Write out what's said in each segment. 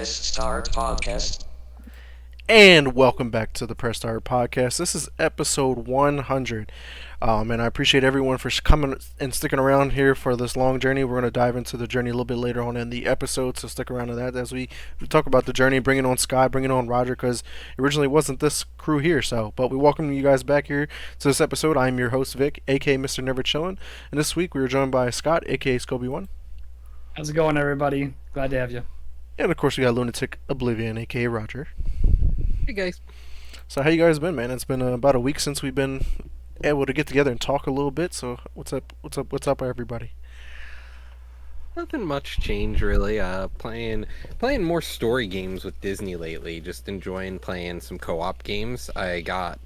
Press Start Podcast. And welcome back to the Press Start Podcast. This is episode 100. And I appreciate everyone for coming and sticking around here for this long journey. We're going to dive into the journey a little bit later on in the episode, so stick around to that as we talk about the journey, bringing on Scott, bringing on Roger, because originally it wasn't this crew here. But we welcome you guys back here to this episode. I'm your host, Vic, aka Mr. Never Chillin'. And this week we were joined by Scott, aka Scobie1. How's it going, everybody? Glad to have you. And of course we got Lunatic Oblivion, aka Roger. Hey guys. So how you guys been, man? It's been about a week since we've been able to get together and talk a little bit. So what's up? What's up, everybody? Nothing much change really. Playing more story games with Disney lately. Just enjoying playing some co-op games. I got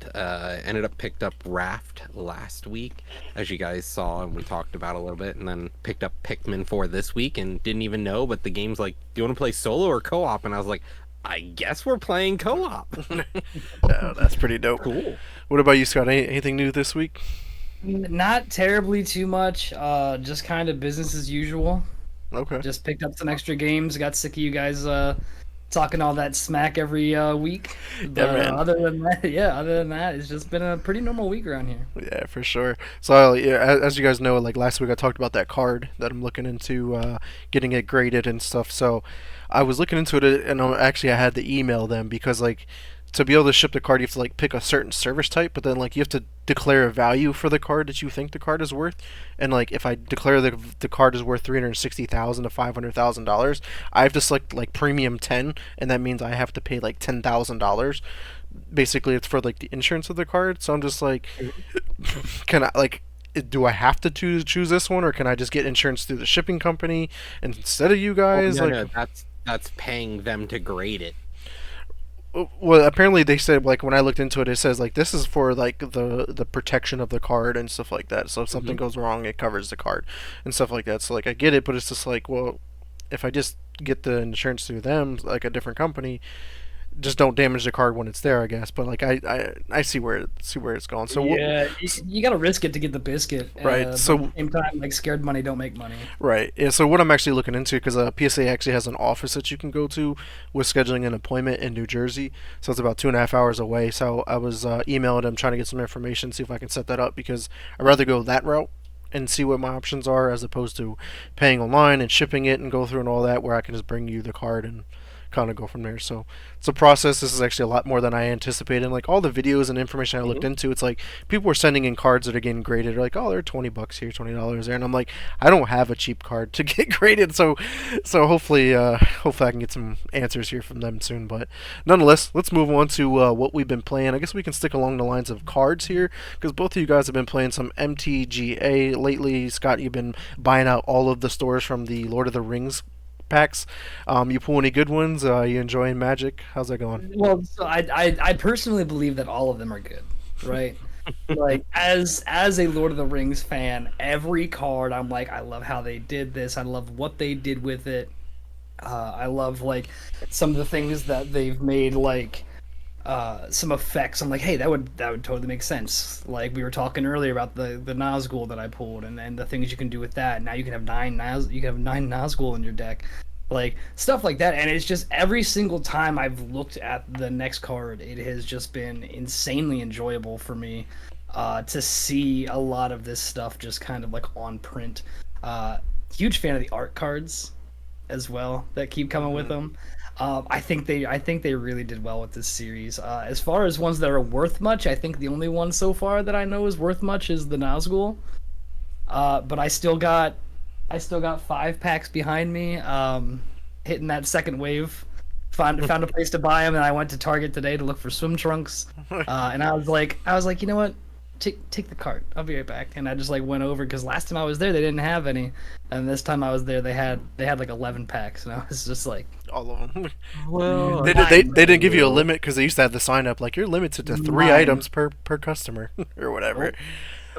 ended up picked up Raft last week, as you guys saw and we talked about a little bit, and then picked up Pikmin 4 this week and didn't even know. But the game's like, do you want to play solo or co-op? And I was like, I guess we're playing co-op. Oh, that's pretty dope. Cool. What about you, Scott? Anything new this week? Not terribly too much. Just kind of business as usual. Okay. Just picked up some extra games. Got sick of you guys talking all that smack every week. But, man. Other than that, it's just been a pretty normal week around here. Yeah, for sure. So, as you guys know, like last week I talked about that card that I'm looking into getting it graded and stuff. So, I was looking into it, and I had to email them because, like, to be able to ship the card, you have to like pick a certain service type, but then like you have to declare a value for the card that you think the card is worth. And like if I declare the card is worth $360,000 to $500,000, I have to select like premium 10, and that means I have to pay like $10,000. Basically, it's for like the insurance of the card. So I'm just like, can I like? Do I have to choose this one, or can I just get insurance through the shipping company instead of you guys? No, that's paying them to grade it. Well, apparently they said, like, when I looked into it, it says like this is for like the protection of the card and stuff like that. So if something goes wrong, it covers the card and stuff like that. So like I get it, but it's just like, well, if I just get the insurance through them, like a different company, just don't damage the card when it's there, I guess. But like I see where it's going. So yeah, you got to risk it to get the biscuit. Right. So but at the same time, like scared money don't make money. Right. Yeah. So what I'm actually looking into, because PSA actually has an office that you can go to with scheduling an appointment in New Jersey. So it's about 2.5 hours away. So I was emailing them trying to get some information, see if I can set that up, because I'd rather go that route and see what my options are as opposed to paying online and shipping it and go through and all that, where I can just bring you the card and kind of go from there. So it's a process. This is actually a lot more than I anticipated. And like all the videos and information I looked into, it's like people were sending in cards that are getting graded. They're like, oh, they're $20 here, $20 there, and I'm like, I don't have a cheap card to get graded. So hopefully I can get some answers here from them soon. But nonetheless, let's move on to what we've been playing. I guess we can stick along the lines of cards here, because both of you guys have been playing some MTGA lately. Scott, you've been buying out all of the stores from the Lord of the Rings packs. You pull any good ones? You enjoying Magic? How's that going? Well, so I personally believe that all of them are good, right? Like as a Lord of the Rings fan, every card I'm like, I love how they did this. I love what they did with it. I love like some of the things that they've made, like some effects. I'm like, hey, that would totally make sense. Like we were talking earlier about the Nazgul that I pulled, and the things you can do with that. Now you can have nine Nazgul in your deck, like stuff like that. And it's just every single time I've looked at the next card, it has just been insanely enjoyable for me to see a lot of this stuff just kind of like on print. Huge fan of the art cards as well that keep coming with them. I think they really did well with this series. As far as ones that are worth much, I think the only one so far that I know is worth much is the Nazgul. But I still got 5 packs behind me. Hitting that second wave. Found a place to buy them, and I went to Target today to look for swim trunks. And I was like, you know what? Take the cart. I'll be right back. And I just like went over, because last time I was there they didn't have any, and this time I was there they had like 11 packs, and I was just like, all of them. Well, they didn't give you a limit, because they used to have the sign up like you're limited to 3 items per customer or whatever.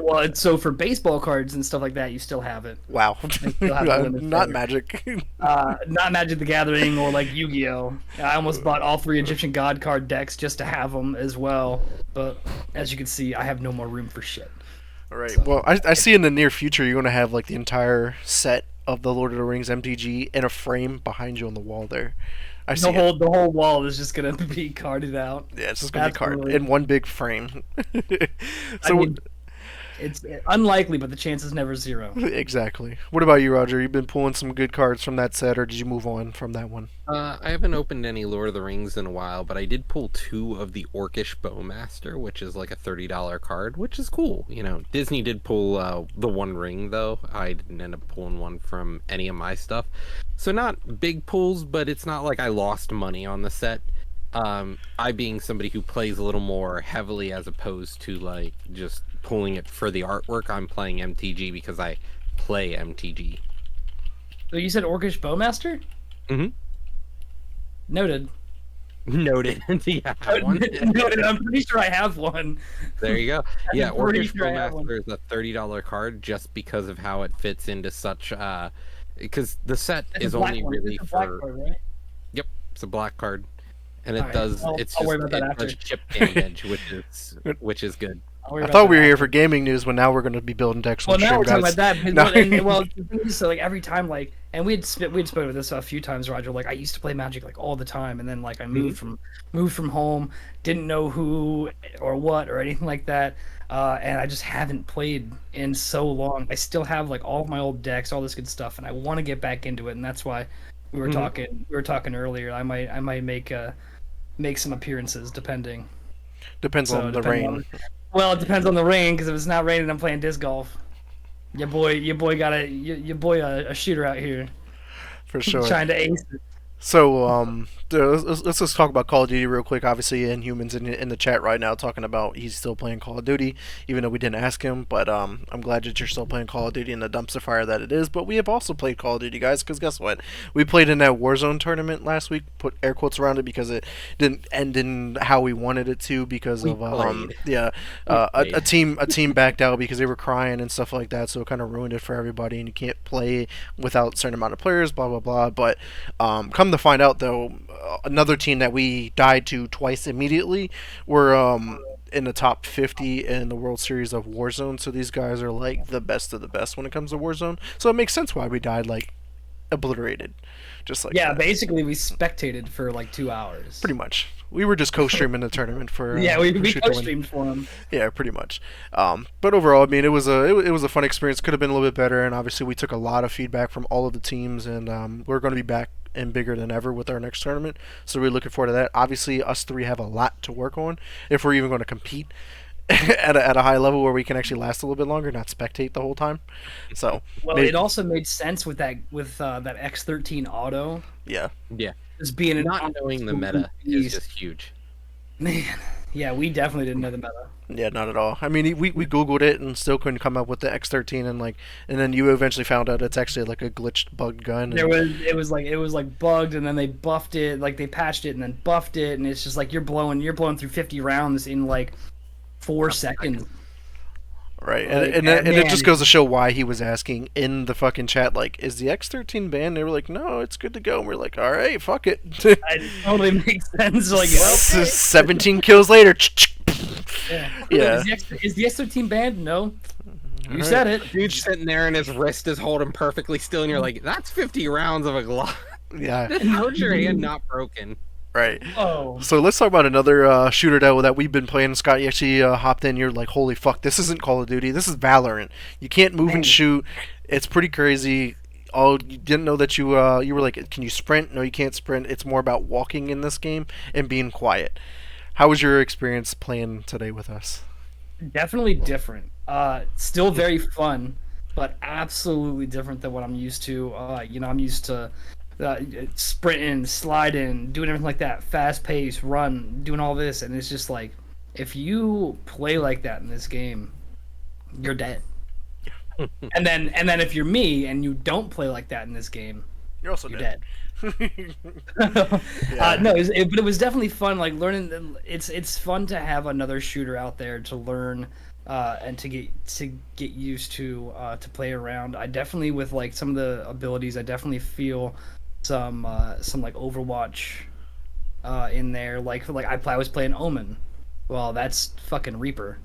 Well, so for baseball cards and stuff like that, you still have it. Wow. Still have the limit Not there. Magic. Not Magic the Gathering or like Yu-Gi-Oh. I almost bought all 3 Egyptian God card decks just to have them as well. But as you can see, I have no more room for shit. All right. So, well, I see in the near future you're going to have like the entire set of the Lord of the Rings MTG in a frame behind you on the wall there. I see The whole wall is just gonna be carded out. Yeah, it's just gonna be That's card really- in one big frame. I mean, it's unlikely, but the chance is never zero. exactly. What about you, Roger? You've been pulling some good cards from that set, or did you move on from that one? I haven't opened any Lord of the Rings in a while, but I did pull 2 of the Orcish Bowmaster, which is like a $30 card, which is cool. You know, Disney did pull the One Ring, though. I didn't end up pulling one from any of my stuff. So not big pulls, but it's not like I lost money on the set. I being somebody who plays a little more heavily as opposed to like just pulling it for the artwork, I'm playing MTG because I play MTG. So you said Orcish Bowmaster? Mhm. Noted. Noted. Yeah, one. Noted. I'm pretty sure I have one. There you go. Yeah, pretty Orcish sure I have one. Bowmaster is a $30 card just because of how it fits into such because the set It's a is black only one. really It's a black for card, right? Yep, it's a black card. And it Alright, does I'll it's worry just about that it after. does chip damage, which is good. I'll worry I about thought that we were here after. for gaming news, but now we're going to be building decks Well, on now stream, we're talking guys. about that. Because, No. well, the thing is, so like every time, like, and we'd spoken with this a few times, Roger. Like, I used to play Magic like all the time, and then like I moved from home, didn't know who or what or anything like that, and I just haven't played in so long. I still have like all of my old decks, all this good stuff, and I want to get back into it, and that's why we were talking. We were talking earlier. I might make some appearances depending. Depends on the depending rain. on- well, it depends on the rain, because if it's not raining, I'm playing disc golf. Your boy got a shooter out here For sure. trying to ace it. So, let's just talk about Call of Duty real quick. Obviously, Inhuman's in the chat right now talking about he's still playing Call of Duty, even though we didn't ask him. But I'm glad that you're still playing Call of Duty in the dumpster fire that it is. But we have also played Call of Duty, guys, because guess what? We played in that Warzone tournament last week. Put air quotes around it because it didn't end in how we wanted it to because We of played. a team backed out because they were crying and stuff like that. So it kind of ruined it for everybody, and you can't play without a certain amount of players. Blah blah blah. But come to find out, though, another team that we died to twice immediately were in the top 50 in the World Series of Warzone. So these guys are like the best of the best when it comes to Warzone. So it makes sense why we died like obliterated, just like Yeah, that. basically we spectated for like 2 hours. Pretty much. We were just co-streaming the tournament for Yeah, we for Shoot to Win. co-streamed for him. Yeah, pretty much. But overall, I mean, it was a fun experience. Could have been a little bit better, and obviously we took a lot of feedback from all of the teams, and we're going to be back and bigger than ever with our next tournament. So we're looking forward to that. Obviously, us three have a lot to work on if we're even going to compete at a high level where we can actually last a little bit longer, not spectate the whole time. So Well, maybe- it also made sense with that X13 auto yeah. Yeah. just being an Not knowing the meta is beast. just huge. Man, yeah, we definitely didn't know the meta. Yeah, not at all. I mean, we googled it and still couldn't come up with the X13, and then you eventually found out it's actually like a glitched bugged gun. It was like bugged, and then they buffed it, like they patched it and then buffed it, and it's just like you're blowing through 50 rounds in like 4 seconds. Right, Like, and man. it just goes to show why he was asking in the fucking chat, like, is the X13 banned? They were like, no, it's good to go. And we're like, all right, fuck it. It totally makes sense. Like, well, okay. 17 kills later. Yeah. Yeah. Is the X13 banned? No. You Alright. said it. Dude's sitting there and his wrist is holding perfectly still, and you're like, that's 50 rounds of a Glock. Yeah, How's your hand not broken? right. Oh. So let's talk about another shooter that we've been playing. Scott, you actually hopped in. You're like, holy fuck, this isn't Call of Duty. This is Valorant. You can't move and shoot. It's pretty crazy. Oh, you didn't know that you were like, can you sprint? No, you can't sprint. It's more about walking in this game and being quiet. How was your experience playing today with us? Definitely different. Still very fun, but absolutely different than what I'm used to. I'm used to sprinting, sliding, doing everything like that, fast pace, run, doing all this, and it's just like, if you play like that in this game, you're dead. and then if you're me and you don't play like that in this game, You're also you're dead. dead. No, but it was definitely fun. Like learning, it's fun to have another shooter out there to learn and to get used to play around. I definitely, with like some of the abilities, I definitely feel some like Overwatch in there. Like I was playing Omen. Well, that's fucking Reaper.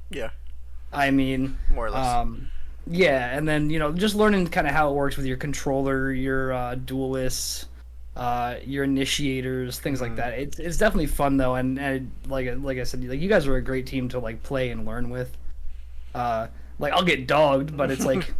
Yeah, I mean, more or less. yeah, and then just learning kind of how it works with your controller, your duelists, your initiators, things like that. It's definitely fun though, and like I said, like you guys are a great team to like play and learn with. Like I'll get dogged, but it's like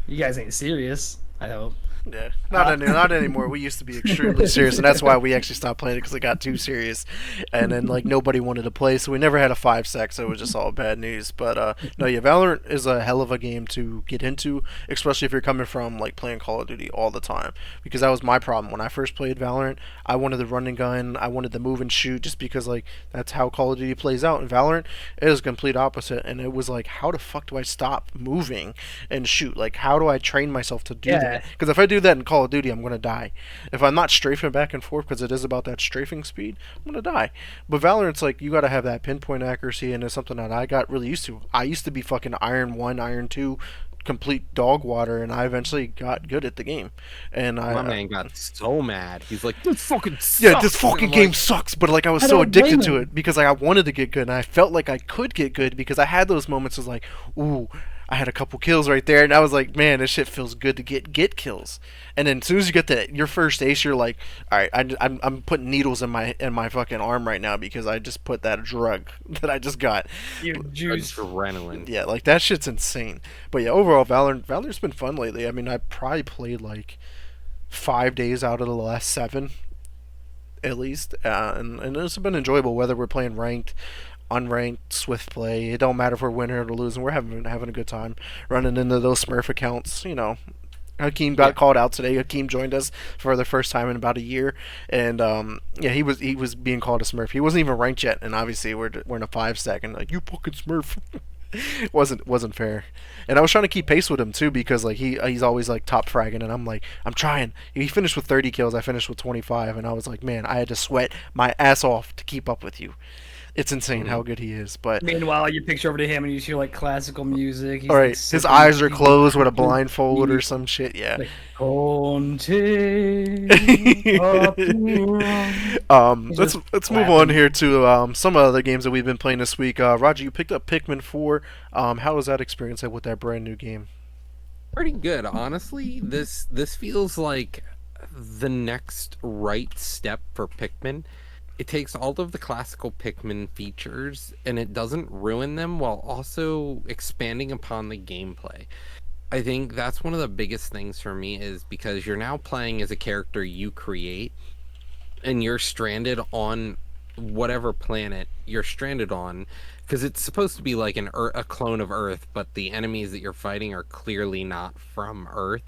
you guys ain't serious. I hope. Yeah, not anymore. We used to be extremely serious, and that's why we actually stopped playing it because it got too serious, and then like nobody wanted to play, so we never had a 5-sec, so it was just all bad news. But no, yeah, Valorant is a hell of a game to get into, especially if you're coming from like playing Call of Duty all the time, because that was my problem when I first played Valorant. I wanted the run and gun, I wanted the move and shoot, just because like that's how Call of Duty plays out. In Valorant, it is complete opposite, and it was like, how the fuck do I stop moving and shoot? Like, how do I train myself to do that? Because if I do that in Call of Duty, I'm gonna die. If I'm not strafing back and forth, because it is about that strafing speed, I'm gonna die. But Valorant's like you gotta have that pinpoint accuracy, and it's something that I got really used to. I used to be fucking Iron 1, Iron 2, complete dog water, and I eventually got good at the game. And My man got so mad. He's like, "This fucking sucks." yeah, this fucking And I'm game like, sucks. But like I was I so don't blame addicted to him. it because like I wanted to get good, and I felt like I could get good because I had those moments of like, ooh, I had a couple kills right there, and I was like, man, this shit feels good to get kills. And then as soon as you get that your first ace, you're like, all right, I'm putting needles in my fucking arm right now because I just put that drug that I just got. You juice. adrenaline. Yeah, like that shit's insane. But yeah, overall, Valorant's been fun lately. I mean, I probably played like 5 days out of the last 7, at least, and it's been enjoyable. Whether we're playing ranked, unranked, swift play, it don't matter if we're winning or losing. We're having a good time running into those Smurf accounts. You know, Hakeem got called out today. Hakeem joined us for the first time in about a year, and yeah, he was being called a Smurf. He wasn't even ranked yet, and obviously we're in a 5-sec, and like, you fucking Smurf. wasn't fair. And I was trying to keep pace with him too because like he's always like top fragging, and I'm like, I'm trying. He finished with 30 kills. I finished with 25, and I was like, man, I had to sweat my ass off to keep up with you. It's insane how good he is. But Meanwhile, you picture over to him and you hear like classical music. He's all right, like, his sipping eyes are tea. closed with a blindfold or some shit. Yeah. Like, Conte, Let's move on here to some other games that we've been playing this week. Roger, you picked up Pikmin 4. How was that experience with that brand new game? Pretty good, honestly. This feels like the next right step for Pikmin. It takes all of the classical Pikmin features and it doesn't ruin them while also expanding upon the gameplay. I think that's one of the biggest things for me is because you're now playing as a character you create and you're stranded on whatever planet you're stranded on because it's supposed to be like a clone of Earth, but the enemies that you're fighting are clearly not from Earth.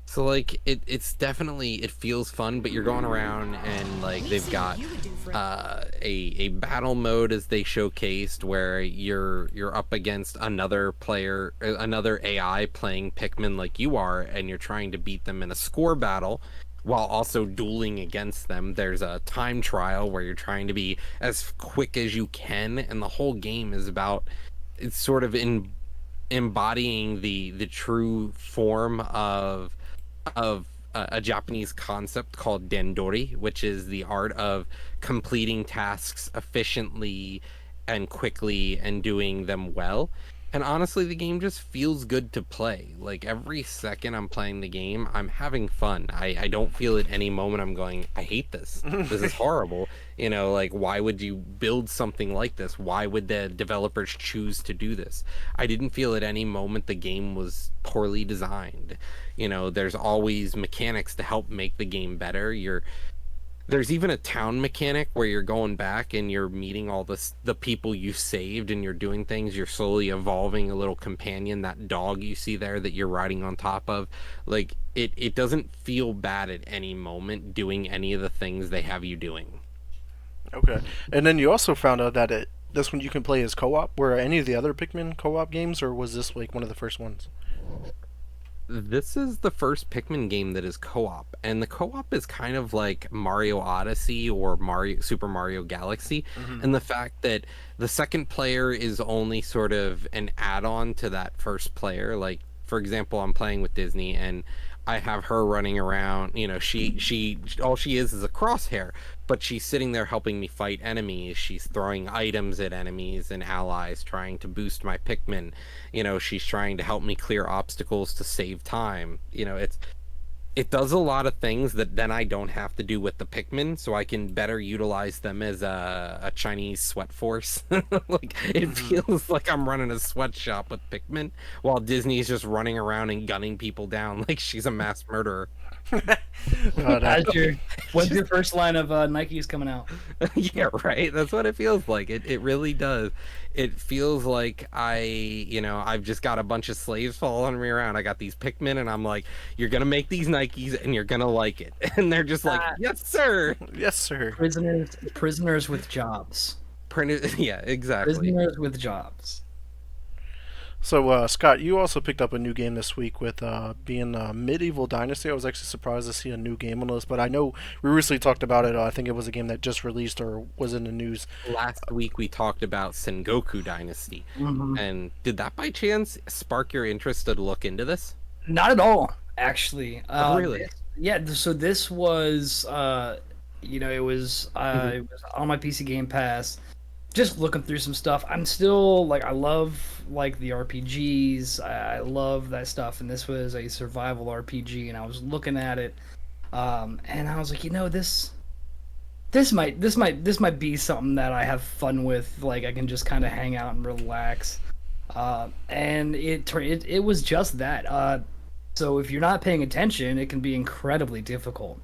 So like it's definitely, it feels fun, but you're going around and like they've got a battle mode as they showcased where you're up against another player, another AI playing Pikmin like you are, and you're trying to beat them in a score battle while also dueling against them. There's a time trial where you're trying to be as quick as you can, and the whole game is about, it's sort of embodying the true form of a Japanese concept called dendori, which is the art of completing tasks efficiently and quickly and doing them well. And honestly, the game just feels good to play. Like every second I'm playing the game, I'm having fun. I don't feel at any moment I'm going, I hate this. This is horrible. You know, like why would you build something like this? Why would the developers choose to do this? I didn't feel at any moment the game was poorly designed. You know, there's always mechanics to help make the game better. There's even a town mechanic where you're going back and you're meeting all the people you saved and you're doing things. You're slowly evolving a little companion, that dog you see there that you're riding on top of. Like it doesn't feel bad at any moment doing any of the things they have you doing. Okay. And then you also found out that this one you can play as co-op. Were any of the other Pikmin co-op games, or was this like one of the first ones? This is the first Pikmin game that is co-op, and the co-op is kind of like Mario Odyssey or Super Mario Galaxy, and the fact that the second player is only sort of an add-on to that first player. Like, for example, I'm playing with Disney, and I have her running around. You know, she all she is a crosshair, but she's sitting there helping me fight enemies. She's throwing items at enemies and allies, trying to boost my Pikmin. You know, she's trying to help me clear obstacles to save time. You know, It does a lot of things that then I don't have to do with the Pikmin, so I can better utilize them as a Chinese sweat force. Like it feels like I'm running a sweatshop with Pikmin, while Disney's just running around and gunning people down like she's a mass murderer. When's your first line of Nikes coming out? Yeah, right. That's what it feels like. It really does. It feels like I've just got a bunch of slaves following me around. I got these Pikmin, and I'm like, you're gonna make these Nikes, and you're gonna like it. And they're just like, yes, sir. Yes, sir. Prisoners with jobs. Yeah, exactly. Prisoners with jobs. So, Scott, you also picked up a new game this week with being Medieval Dynasty. I was actually surprised to see a new game on the list, but I know we recently talked about it. I think it was a game that just released or was in the news. Last week we talked about Sengoku Dynasty, and did that by chance spark your interest to look into this? Not at all, actually. Really? Yeah. So this was, it was on my PC Game Pass. Just looking through some stuff. I'm still like, I love like the RPGs. I love that stuff, and this was a survival RPG, and I was looking at it, and I was like, this might be something that I have fun with. Like I can just kind of hang out and relax, and it was just that. So if you're not paying attention, it can be incredibly difficult.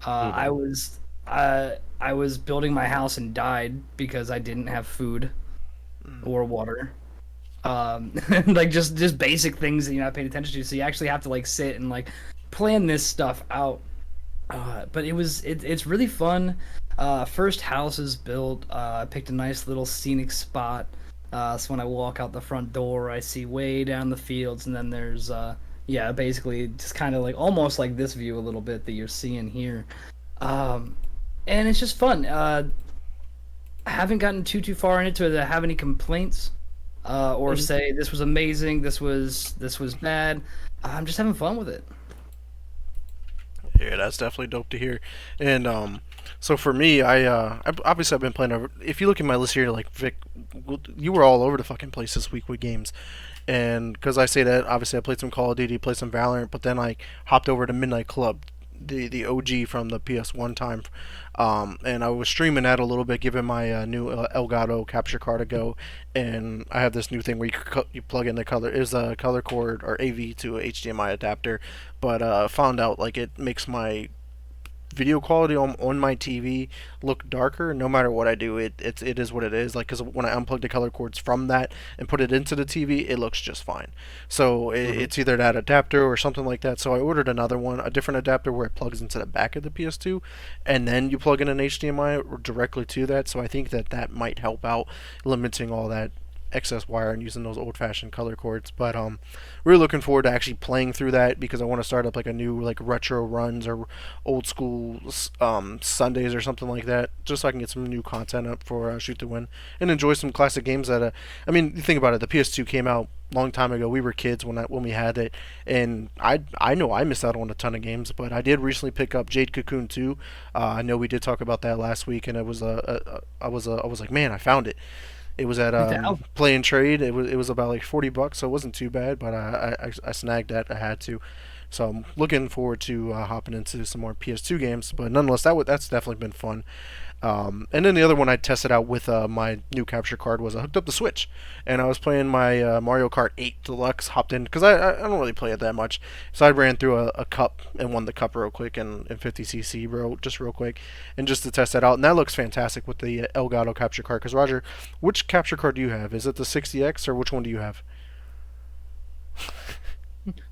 I was building my house and died because I didn't have food or water. Like just basic things that you're not paying attention to. So you actually have to like sit and like plan this stuff out. But it's really fun. First house is built. I picked a nice little scenic spot. So when I walk out the front door, I see way down the fields, and then there's basically just kind of like almost like this view a little bit that you're seeing here. And it's just fun. I haven't gotten too far in it to have any complaints, or say this was amazing, this was bad. I'm just having fun with it. Yeah, that's definitely dope to hear. And so for me, obviously I've been playing over. If you look at my list here, like Vic, you were all over the fucking place this week with games. And because I say that, obviously I played some Call of Duty, played some Valorant, but then I hopped over to Midnight Club, the OG from the PS1 time, and I was streaming that a little bit, giving my new Elgato capture card a go, and I have this new thing where you plug in the color is a color cord or AV to a HDMI adapter, but found out like it makes my video quality on my TV look darker no matter what I do. It is what it is. Like, because when I unplug the color cords from that and put it into the TV, it looks just fine. So it's either that adapter or something like that. So I ordered another one, a different adapter where it plugs into the back of the PS2, and then you plug in an HDMI directly to that. So I think that might help out limiting all that excess wire and using those old-fashioned color cords. But really looking forward to actually playing through that, because I want to start up like a new like retro runs or old school Sundays or something like that, just so I can get some new content up for Shoot to Win and enjoy some classic games that I mean, you think about it, the PS2 came out a long time ago. We were kids when we had it, and I know I missed out on a ton of games, but I did recently pick up Jade Cocoon 2. I know we did talk about that last week, and it was I was like, man, I found it. It was at Play and Trade. It was about like $40, so it wasn't too bad. But I snagged that. I had to, so I'm looking forward to hopping into some more PS2 games. But nonetheless, that's definitely been fun. And then the other one I tested out with my new capture card was I hooked up the Switch, and I was playing my Mario Kart 8 Deluxe. Hopped in because I don't really play it that much, so I ran through a cup and won the cup real quick in 50cc, just real quick, and just to test that out. And that looks fantastic with the Elgato capture card. Because Roger, which capture card do you have? Is it the 60X or which one do you have?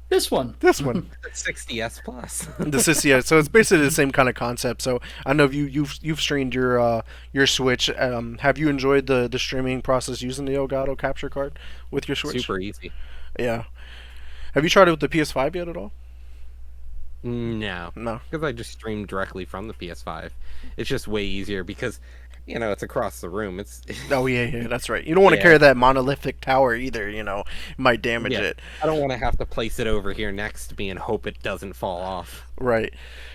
This one. 60S Plus. This is, yeah. So it's basically the same kind of concept. So I know you've streamed your Switch. Have you enjoyed the streaming process using the Elgato capture card with your Switch? Super easy. Yeah. Have you tried it with the PS5 yet at all? No. Because I just stream directly from the PS5. It's just way easier because, it's across the room. Oh yeah, that's right. You don't want to carry that monolithic tower either. It might damage it. I don't want to have to place it over here next to me and hope it doesn't fall off. Right.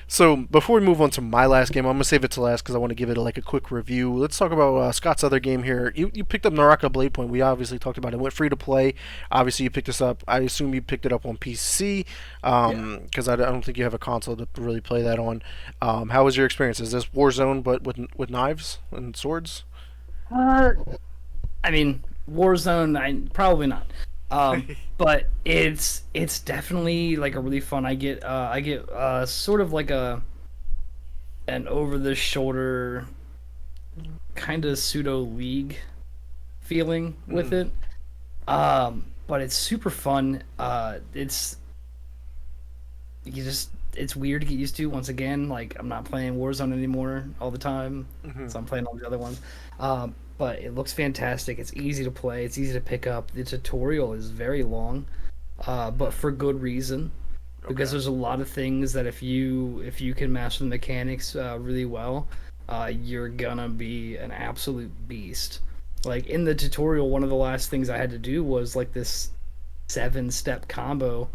So before we move on to my last game, I'm gonna save it to last because I want to give it like a quick review. Let's talk about Scott's other game here. You picked up Naraka Blade Point. We obviously talked about it. It went free to play. Obviously, you picked this up. I assume you picked it up on PC because I don't think you have a console to really play that on. How was your experience? Is this Warzone but with knives and swords? Uh, I mean, Warzone, probably not. But it's definitely like a really fun. I get sort of like an over the shoulder kind of pseudo league feeling with it. But it's super fun. It's weird to get used to. Once again, like I'm not playing Warzone anymore all the time, so I'm playing all the other ones. But it looks fantastic. It's easy to play. It's easy to pick up. The tutorial is very long, but for good reason, because there's a lot of things that if you can master the mechanics really well, you're gonna be an absolute beast. Like in the tutorial, one of the last things I had to do was like this 7-step combo,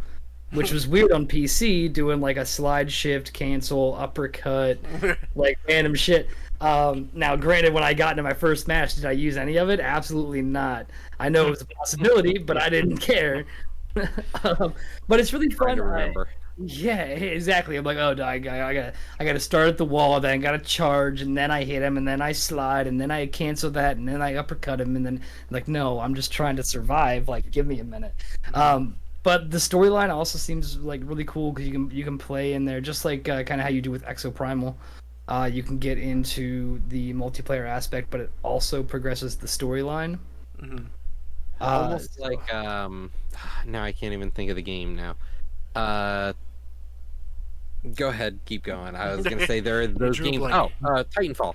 which was weird on PC, doing like a slide shift, cancel, uppercut, like random shit. Now, granted, when I got into my first match, did I use any of it? Absolutely not. I know it was a possibility, but I didn't care. But it's really fun. To remember. Yeah, exactly. I'm like, oh, I gotta start at the wall, then I gotta charge, and then I hit him, and then I slide, and then I cancel that, and then I uppercut him, and then like, no, I'm just trying to survive. Like, give me a minute. But the storyline also seems like really cool because you can play in there just like kind of how you do with Exoprimal. You can get into the multiplayer aspect, but it also progresses the storyline. Almost like now I can't even think of the game now. Go ahead, keep going. I was gonna say there are those games. Titanfall.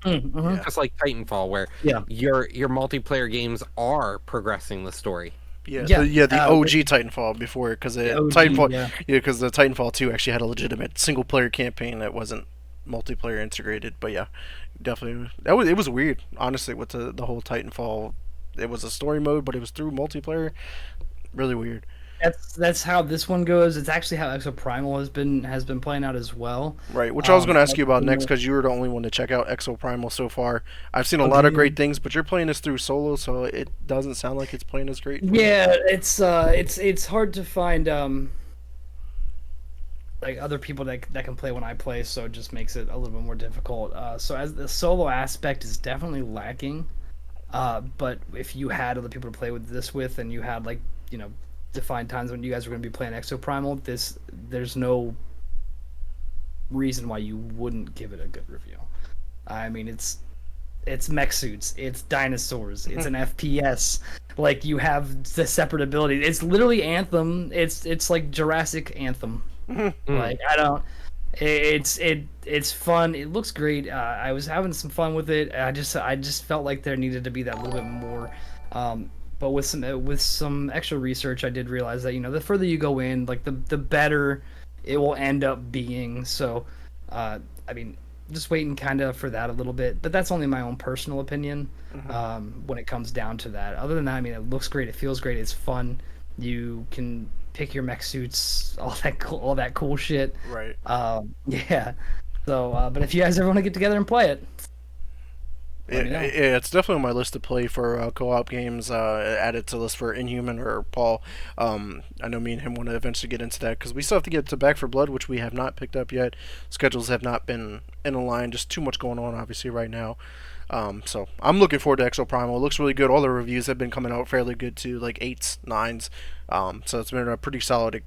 Mm-hmm. Just like Titanfall, where your multiplayer games are progressing the story. The OG Titanfall before, because Titanfall, because the Titanfall 2 actually had a legitimate single player campaign that wasn't multiplayer integrated. But yeah, definitely it was weird, honestly, with the whole Titanfall. It was a story mode, but it was through multiplayer. Really weird. That's how this one goes. It's actually how Exoprimal has been playing out as well. Right, which I was going to ask you about next, because you were the only one to check out Exoprimal so far. I've seen a lot of great things, but you're playing this through solo, so it doesn't sound like it's playing as great. Yeah, it's hard to find like other people that can play when I play, so it just makes it a little bit more difficult. So as the solo aspect is definitely lacking, but if you had other people to play with this with, and you had like defined times when you guys were going to be playing Exoprimal, there's no reason why you wouldn't give it a good review. I mean, it's mech suits, it's dinosaurs, it's an FPS. Like, you have the separate ability. It's literally Anthem. It's like Jurassic Anthem. Like, it's fun. It looks great. I was having some fun with it. I just felt like there needed to be that little bit more. But with some extra research, I did realize that the further you go in, like the better it will end up being. So, I mean, just waiting kind of for that a little bit. But that's only my own personal opinion. When it comes down to that. Other than that, I mean, it looks great. It feels great. It's fun. You can pick your mech suits, all that cool shit. Right. Yeah. So, but if you guys ever want to get together and play it. Yeah, it's definitely on my list to play for co-op games. Added to the list for Inhuman or Paul. I know me and him want to eventually get into that because we still have to get to Back for Blood, which we have not picked up yet. Schedules have not been in a line. Just too much going on, obviously, right now. So I'm looking forward to Exoprimal. It looks really good. All the reviews have been coming out fairly good too, like 8s, 9s. So it's been a pretty solid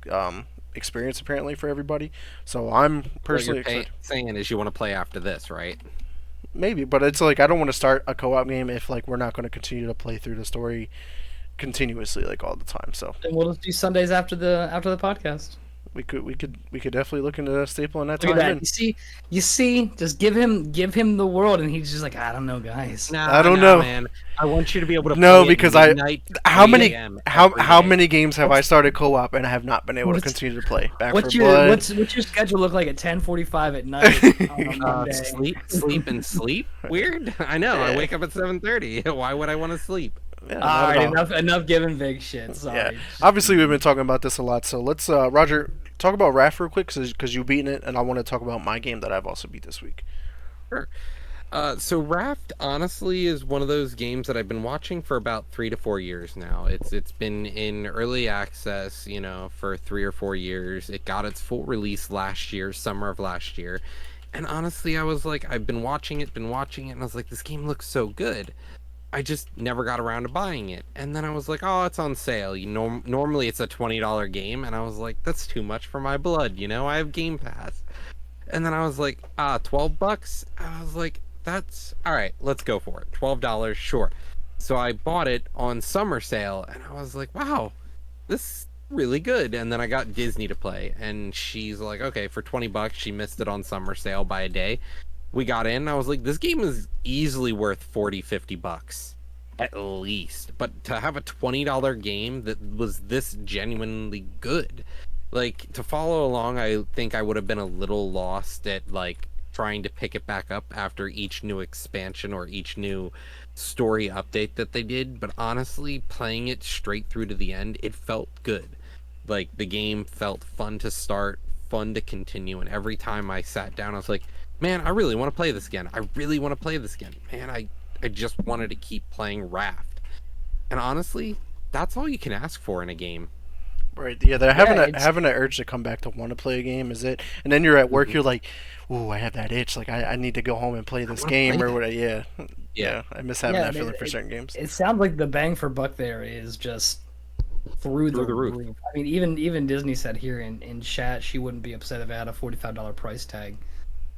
experience apparently for everybody. So I'm personally excited. Saying is you want to play after this, right? Maybe, but it's like I don't want to start a co-op game if like we're not going to continue to play through the story continuously like all the time. So then we'll just do Sundays after the podcast. We could definitely look into stapling that Look time at that. in. You see, just give him the world, and he's just like, I don't know, guys. I don't know, man. I want you to be able to no, play because how many games have I started co-op and I have not been able to continue to play? What's your schedule look like at 10:45 at night? Sleep and sleep. Weird. I know. I wake up at 7:30. Why would I want to sleep? Yeah, all right, enough giving big shit. Sorry. Yeah. Obviously, we've been talking about this a lot, so let's, Roger, talk about Raft real quick, because you've beaten it, and I want to talk about my game that I've also beat this week. Sure. So Raft honestly is one of those games that I've been watching for about 3 to 4 years now. It's been in early access, for 3 or 4 years. It got its full release last year, summer of last year. And honestly, I was like, I've been watching it, and I was like, this game looks so good. I just never got around to buying it. And then I was like, oh, it's on sale. Normally it's a $20 game, and I was like, that's too much for my blood, I have Game Pass. And then I was like, $12? I was like, that's all right, let's go for it. $12, sure. So I bought it on summer sale, and I was like, wow, this is really good. And then I got Disney to play, and she's like, okay, for $20, she missed it on summer sale by a day. We got in, and I was like, this game is easily worth $40-50 at least. But to have a $20 game that was this genuinely good, like, to follow along, I think I would have been a little lost at like trying to pick it back up after each new expansion or each new story update that they did. But honestly, playing it straight through to the end, it felt good. Like, the game felt fun to start, fun to continue, and every time I sat down, I was like, man, I really want to play this again. Man, I just wanted to keep playing Raft. And honestly, that's all you can ask for in a game. Right. Yeah, they're Yeah, having an urge to come back to want to play a game, is it? And then you're at work, you're like, ooh, I have that itch. Like, I need to go home and play this wanna game play or it. whatever. Yeah. Yeah. I miss having Yeah, that I mean, feeling for certain games. It sounds like the bang for buck there is just through the roof. roof. I mean, even Disney said here in chat she wouldn't be upset if it had a $45 price tag.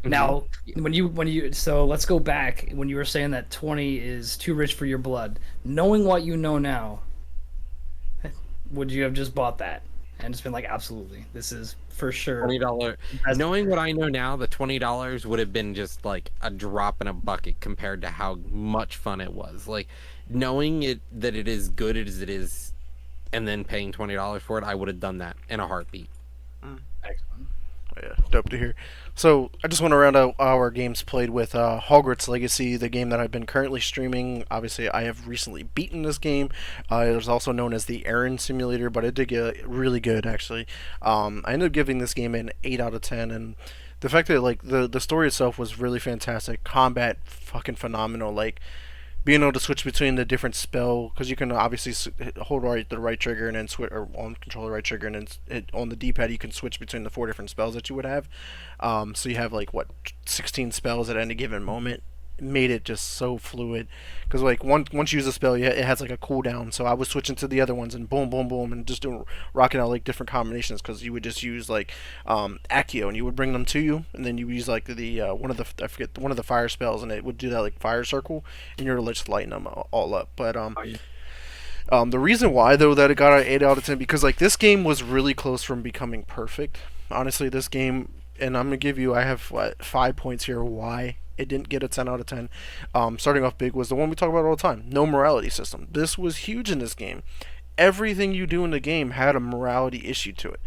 Now, when you so let's go back when you were saying that 20 is too rich for your blood. Knowing what you know now, would you have just bought that and just been like, absolutely, this is for sure $20. best- Knowing what I know now, the $20 would have been just like a drop in a bucket compared to how much fun it was. Like, knowing that it is good as it is, and then paying $20 for it, I would have done that in a heartbeat. Excellent. Yeah, dope to hear. So I just want to round out our games played with Hogwarts Legacy, the game that I've been currently streaming. Obviously, I have recently beaten this game. It was also known as the Errand Simulator, but it did get really good, actually. I ended up giving this game an 8 out of 10, and the fact that like the story itself was really fantastic. Combat, fucking phenomenal. Like, being able to switch between the different spell, because you can obviously hold the right trigger and then switch, or on control the right trigger and then on the D-pad you can switch between the 4 different spells that you would have. So you have like 16 spells at any given moment. It made it just so fluid, because like once you use a spell, yeah, it has like a cooldown. So I was switching to the other ones and boom, boom, boom, and just doing rocking out like different combinations, because you would just use like Accio, and you would bring them to you, and then you use like the one of the I forget one of the fire spells, and it would do that like fire circle, and you're just lighting them all up. But the reason why though that it got an 8 out of 10, because like this game was really close from becoming perfect. Honestly, this game, and I'm gonna give you, I have 5 points here why it didn't get a 10 out of 10. Starting off big was the one we talk about all the time: no morality system. This was huge in this game. Everything you do in the game had a morality issue to it.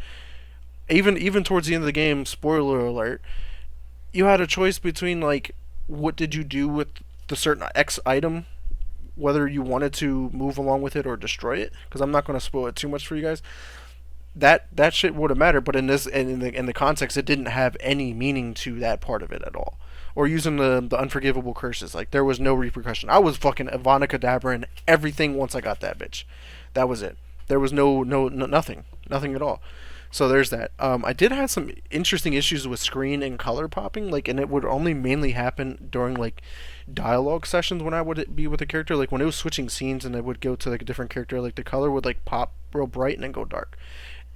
Even towards the end of the game, spoiler alert, you had a choice between like, what did you do with the certain X item, whether you wanted to move along with it or destroy it, because I'm not going to spoil it too much for you guys. That shit would have mattered, but in this, and in the context, it didn't have any meaning to that part of it at all. Or using the unforgivable curses, like there was no repercussion. I was fucking Avada Kedavra and everything once I got that bitch. That was it. There was no nothing at all. So there's that. I did have some interesting issues with screen and color popping, like, and it would only mainly happen during like dialogue sessions when I would be with a character. Like when it was switching scenes and it would go to like a different character, like the color would like pop real bright and then go dark.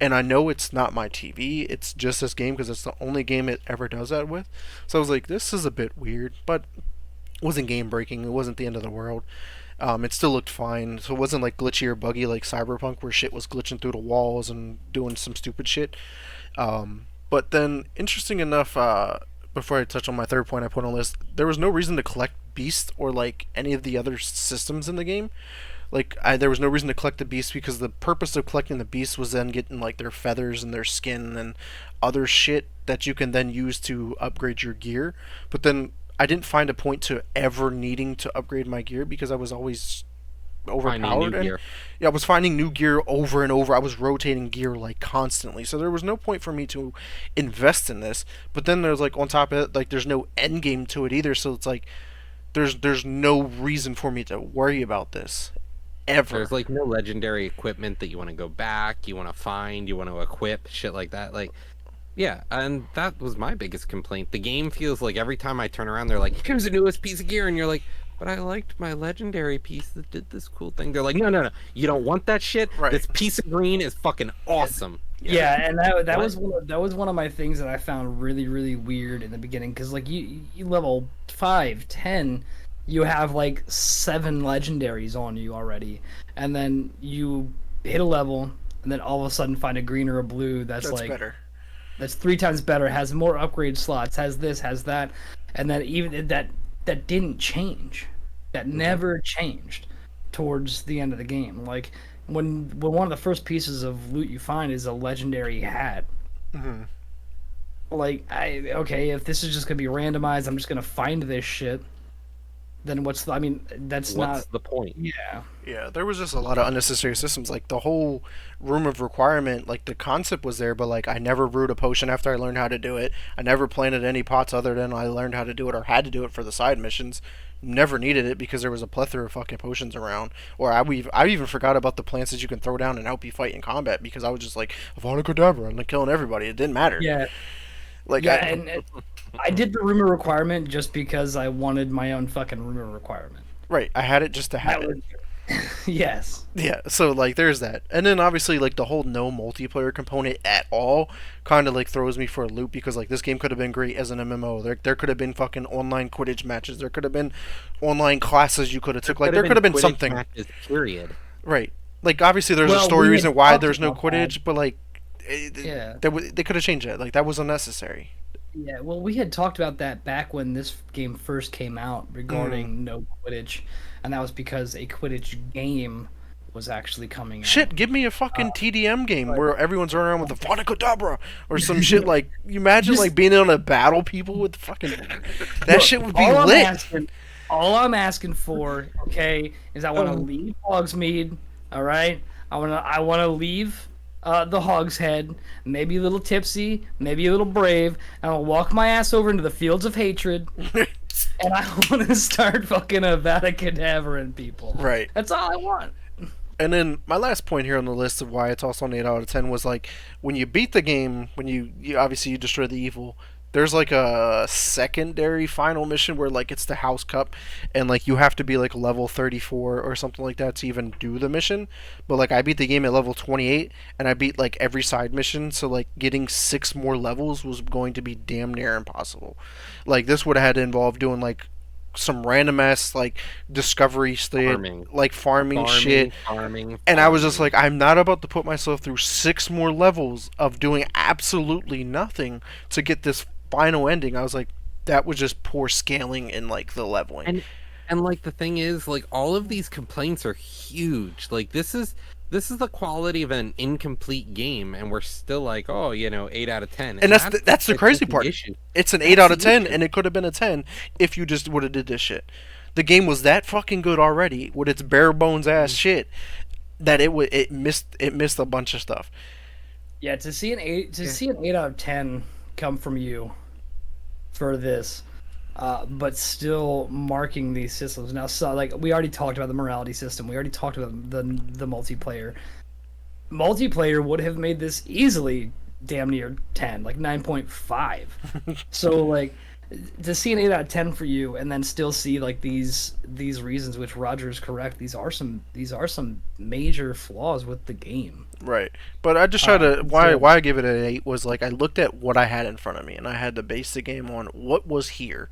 And I know it's not my TV, it's just this game, because it's the only game it ever does that with. So I was like, this is a bit weird, but it wasn't game breaking, it wasn't the end of the world. It still looked fine, so it wasn't like glitchy or buggy like Cyberpunk, where shit was glitching through the walls and doing some stupid shit. But then, interesting enough, before I touch on my third point I put on the list, there was no reason to collect beasts or like any of the other systems in the game. Like, there was no reason to collect the beasts, because the purpose of collecting the beasts was then getting like their feathers and their skin and other shit that you can then use to upgrade your gear. But then I didn't find a point to ever needing to upgrade my gear, because I was always Finding new overpowered. And gear. yeah, I was finding new gear over and over. I was rotating gear like constantly. So there was no point for me to invest in this. But then there's like on top of it, like there's no end game to it either. So it's like there's no reason for me to worry about this ever. There's like no legendary equipment that you want to go back, you want to find, you want to equip, shit like that. Like, yeah, and that was my biggest complaint. The game feels like every time I turn around, they're like, here's the newest piece of gear, and you're like, but I liked my legendary piece that did this cool thing. They're like, no, you don't want that shit. Right. This piece of green is fucking awesome. Yeah, and that was one of my things that I found really, really weird in the beginning, because like you level 5, 10, you have like 7 legendaries on you already, and then you hit a level, and then all of a sudden find a green or a blue that's like better. That's 3 times better, has more upgrade slots, has this, has that, and then even that didn't change. That never changed towards the end of the game. Like when one of the first pieces of loot you find is a legendary hat. Mm-hmm. Like okay, if this is just gonna be randomized, I'm just gonna find this shit. Then what's What's the point? Yeah. Yeah, there was just a lot of unnecessary systems. Like the whole room of requirement, like the concept was there, but like I never brewed a potion after I learned how to do it. I never planted any pots other than I learned how to do it or had to do it for the side missions. Never needed it because there was a plethora of fucking potions around. Or I even forgot about the plants that you can throw down and help you fight in combat because I was just like Avada Kedavra and like killing everybody. It didn't matter. Yeah. Like yeah, and I did the rumor requirement just because I wanted my own fucking rumor requirement. right, I had it just to have That it. was yes. Yeah, so like there's that. And then obviously like the whole no multiplayer component at all kind of like throws me for a loop because like this game could have been great as an MMO. There could have been fucking online Quidditch matches. There could have been online classes you could have took. Like there could have been Quidditch something. matches, period. Right. Like obviously there's a Well, story we reason had why talked there's no about Quidditch, that. but like Yeah. they could have changed that. Like that was unnecessary. Yeah, well, we had talked about that back when this game first came out regarding no Quidditch, and that was because a Quidditch game was actually coming out. Shit, give me a fucking TDM game where everyone's running around with the Vada Kedavra or some shit. Like, you imagine like being able to battle people with fucking that shit would be lit. All I'm asking for, okay, is I want to leave Hogsmeade. All right, I want to leave the Hog's Head, maybe a little tipsy, maybe a little brave, and I'll walk my ass over into the Fields of Hatred, and I want to start fucking Avada Kedavra people. Right. That's all I want. And then my last point here on the list of why it's also an 8 out of 10 was like when you beat the game, when you obviously you destroy the evil, there's like a secondary final mission where like it's the house cup and like you have to be like level 34 or something like that to even do the mission. But like I beat the game at level 28 and I beat like every side mission, so like getting 6 more levels was going to be damn near impossible. Like this would have had to involve doing like some random ass like discovery state like farming shit, and I was just like, I'm not about to put myself through 6 more levels of doing absolutely nothing to get this final ending. I was like, that was just poor scaling in like the leveling. And like the thing is, like all of these complaints are huge. Like this is the quality of an incomplete game, and we're still like, oh, 8 out of 10. And that's the crazy part. Issue. It's an 8 out of 10, and it could have been a 10 if you just would have did this shit. The game was that fucking good already with its bare bones ass shit that it missed a bunch of stuff. Yeah, to see an 8 out of 10 come from you for this. But still marking these systems now. So like we already talked about the morality system. We already talked about the multiplayer. Multiplayer would have made this easily damn near 10, like 9.5. So like to see an 8 out of 10 for you, and then still see like these reasons, which Roger is correct. These are some major flaws with the game. Right, but I just try to why I give it an 8 was like I looked at what I had in front of me, and I had to base the game on what was here,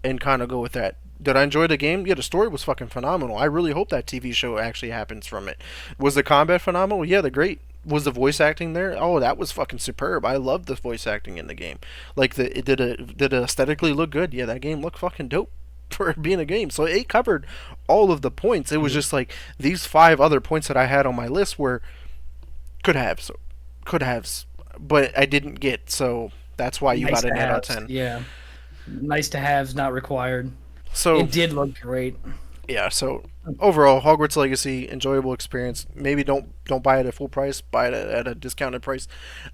and kind of go with that. Did I enjoy the game? Yeah, the story was fucking phenomenal. I really hope that TV show actually happens from it. Was the combat phenomenal? Yeah, they're great. Was the voice acting there? Oh, that was fucking superb. I loved the voice acting in the game. Like did it aesthetically look good? Yeah, that game looked fucking dope for being a game. So it covered all of the points. It was just like these 5 other points that I had on my list were could have, but I didn't get. So that's why you got an 8 out of 10. Yeah, nice to haves, not required. So it did look great. Yeah, so overall, Hogwarts Legacy, enjoyable experience. Maybe don't buy it at full price. Buy it at a discounted price.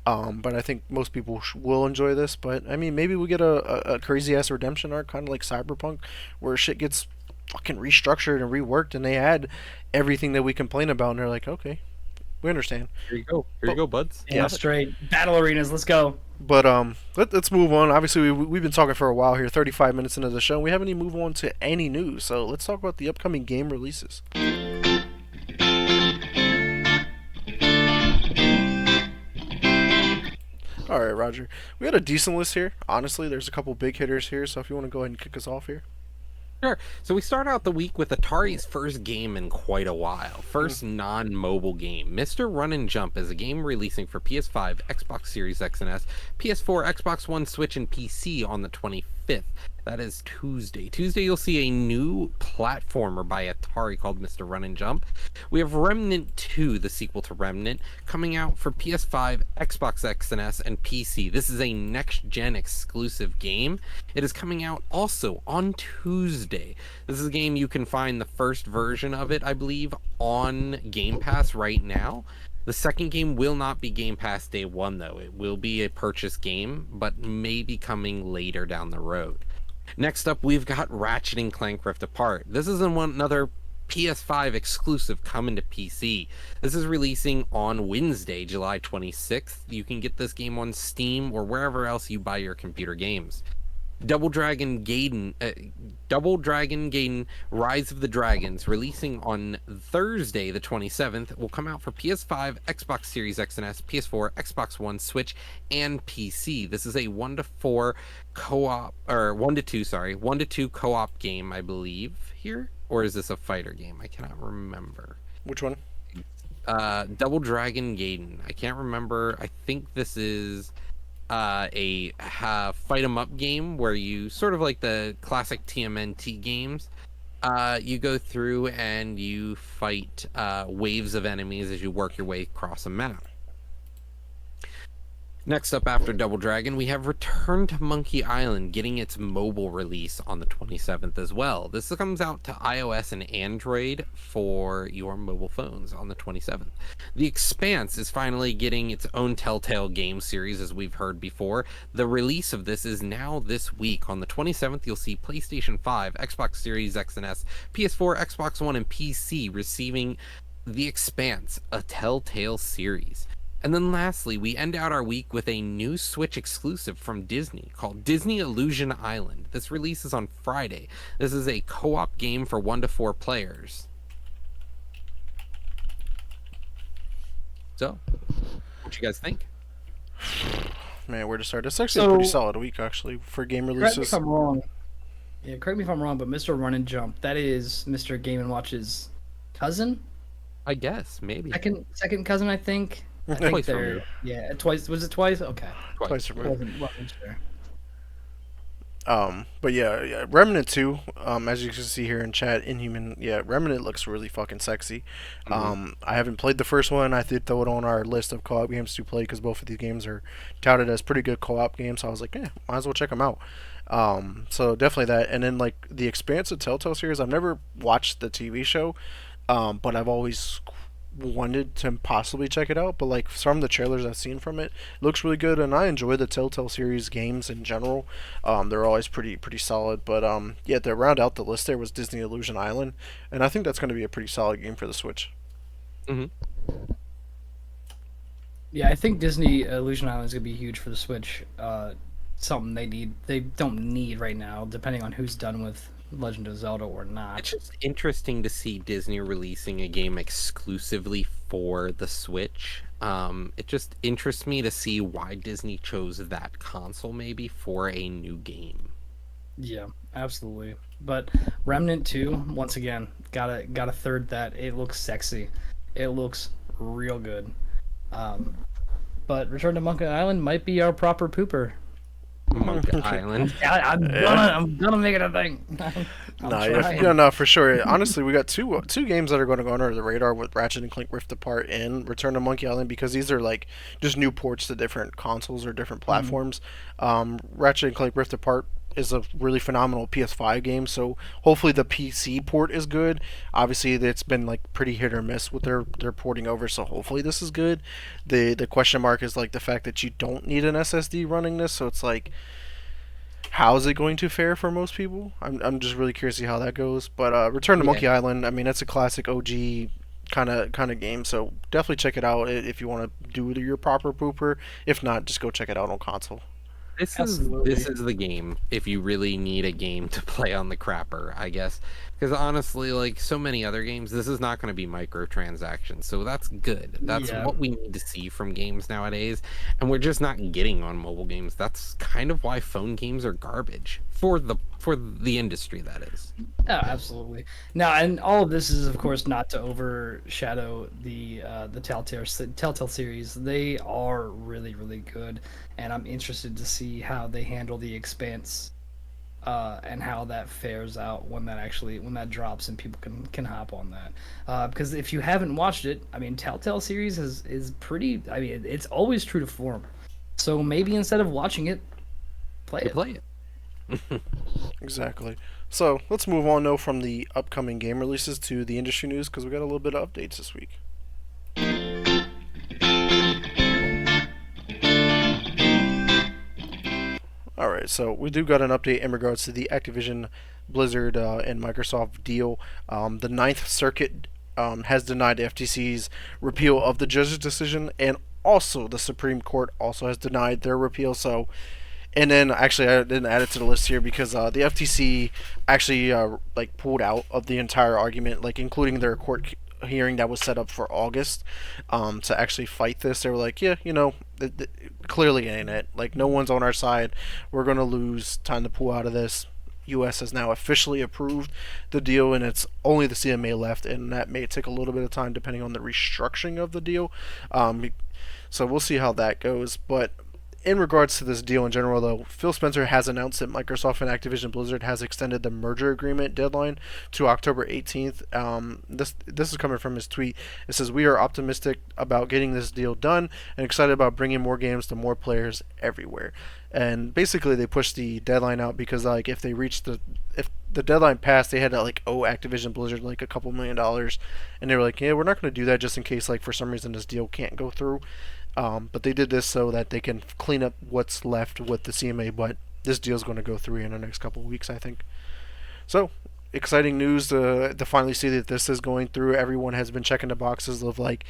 But I think most people will enjoy this. But I mean, maybe we get a crazy ass redemption arc, kind of like Cyberpunk, where shit gets fucking restructured and reworked, and they add everything that we complain about, and they're like, okay, we understand. Here you go. Here you go, buds. Yeah, straight battle arenas. Let's go. But let's move on. Obviously, we've been talking for a while here, 35 minutes into the show. And we haven't even moved on to any news. So let's talk about the upcoming game releases. All right, Roger. We had a decent list here. Honestly, there's a couple big hitters here. So if you want to go ahead and kick us off here. Sure. So we start out the week with Atari's first game in quite a while. First non-mobile game. Mr. Run and Jump is a game releasing for PS5, Xbox Series X and S, PS4, Xbox One, Switch, and PC on the 25th. That is Tuesday. Tuesday, you'll see a new platformer by Atari called Mr. Run and Jump. We have Remnant 2, the sequel to Remnant, coming out for PS5, Xbox X and S, and PC. This is a next-gen exclusive game. It is coming out also on Tuesday. This is a game you can find the first version of it, I believe, on Game Pass right now. The second game will not be Game Pass day one, though. It will be a purchase game, but may be coming later down the road. Next up, we've got Ratchet and Clank Rift Apart. This is another PS5 exclusive coming to PC. This is releasing on Wednesday, July 26th. You can get this game on Steam or wherever else you buy your computer games. Double Dragon Gaiden Rise of the Dragons, releasing on Thursday the 27th, will come out for PS5, Xbox Series X and S, PS4, Xbox One, Switch, and PC. This is a 1 to 2 co-op game, I believe, here, or is this a fighter game? I cannot remember. Which one? Double Dragon Gaiden. I can't remember. I think this is a fight 'em up game where you sort of like the classic TMNT games. You go through and you fight waves of enemies as you work your way across a map. Next up, after Double Dragon, we have Return to Monkey Island getting its mobile release on the 27th as well. This comes out to iOS and Android for your mobile phones on the 27th. The Expanse is finally getting its own Telltale game series, as we've heard before. The release of this is now this week. On the 27th, you'll see PlayStation 5, Xbox Series X and S, PS4, Xbox One, and PC receiving The Expanse, a Telltale series. And then lastly, we end out our week with a new Switch exclusive from Disney called Disney Illusion Island. This releases on Friday. This is a co-op game for 1 to 4 players. So, what you guys think? Man, where to start? It's actually a pretty solid week, actually, for game releases. Correct me if I'm wrong. Yeah, correct me if I'm wrong, but Mr. Run and Jump, that is Mr. Game & Watch's cousin? I guess, maybe. Second cousin, I think. I think Twice they're removed. yeah, twice. Was it twice? Okay. Twice removed. Wasn't sure. But yeah, Remnant 2, as you can see here in chat, Inhuman, yeah, Remnant looks really fucking sexy. I haven't played the first one. I did throw it on our list of co-op games to play because both of these games are touted as pretty good co-op games, so I was like, yeah, might as well check them out. So definitely that. And then, like, the Expanse of Telltale series, I've never watched the TV show, but I've always wanted to possibly check it out, but like from the trailers I've seen from it, it looks really good, and I enjoy the Telltale series games in general. They're always pretty solid, but yeah, to round out the list there was Disney Illusion Island, and I think that's going to be a pretty solid game for the Switch. Yeah, I think Disney Illusion Island is gonna be huge for the Switch. Something they don't need right now, depending on who's done with Legend of Zelda or not. It's just interesting to see Disney releasing a game exclusively for the Switch. It just interests me to see why Disney chose that console maybe for a new game. Yeah, absolutely. But Remnant 2, once again, gotta third that. It looks sexy. It looks real good. But Return to Monkey Island might be our proper pooper. Monkey Island. I'm gonna make it a thing. No, for sure. Honestly, we got two games that are going to go under the radar with Ratchet and Clank Rift Apart and Return to Monkey Island, because these are like just new ports to different consoles or different platforms. Ratchet and Clank Rift Apart is a really phenomenal PS5 game. So hopefully the PC port is good. Obviously, it's been like pretty hit or miss with their porting over. So hopefully this is good. The question mark is like the fact that you don't need an SSD running this. So it's like, how is it going to fare for most people? I'm just really curious to see how that goes. But Return to Yeah. Monkey Island, I mean, that's a classic OG kind of game. So definitely check it out if you want to do your proper pooper. If not, just go check it out on console. Absolutely. This is the game if you really need a game to play on the crapper, I guess. Because honestly, like so many other games, this is not going to be microtransactions, so that's good. That's Yeah. what we need to see from games nowadays, and we're just not getting on mobile games. That's kind of why phone games are garbage for the industry. That is. Oh, absolutely. Now, and all of this is, of course, not to overshadow the Telltale series. They are really, really good, and I'm interested to see how they handle the Expanse, and how that fares out when that drops and people can hop on that. Because if you haven't watched it, I mean, Telltale series is pretty. I mean, it's always true to form. So maybe instead of watching it, play To it. play it. Exactly. So let's move on though from the upcoming game releases to the industry news because we got a little bit of updates this week. All right, so we do got an update in regards to the Activision, Blizzard, and Microsoft deal. The Ninth Circuit has denied the FTC's repeal of the judge's decision, and also the Supreme Court also has denied their repeal. So, and then actually I didn't add it to the list here because the FTC actually like pulled out of the entire argument, like including their court hearing that was set up for August to actually fight this. They were like, yeah, clearly ain't it. Like, no one's on our side. We're going to lose. Time to pull out of this. U.S. has now officially approved the deal, and it's only the CMA left, and that may take a little bit of time depending on the restructuring of the deal. So we'll see how that goes. But in regards to this deal in general, though, Phil Spencer has announced that Microsoft and Activision Blizzard has extended the merger agreement deadline to October 18th. This is coming from his tweet. It says, "We are optimistic about getting this deal done and excited about bringing more games to more players everywhere." And basically, they pushed the deadline out because, like, if the deadline passed, they had to like owe Activision Blizzard like a couple $1,000,000, and they were like, "Yeah, we're not going to do that just in case like for some reason this deal can't go through." But they did this so that they can clean up what's left with the CMA. But this deal is going to go through in the next couple of weeks, I think. So exciting news to finally see that this is going through. Everyone has been checking the boxes of like,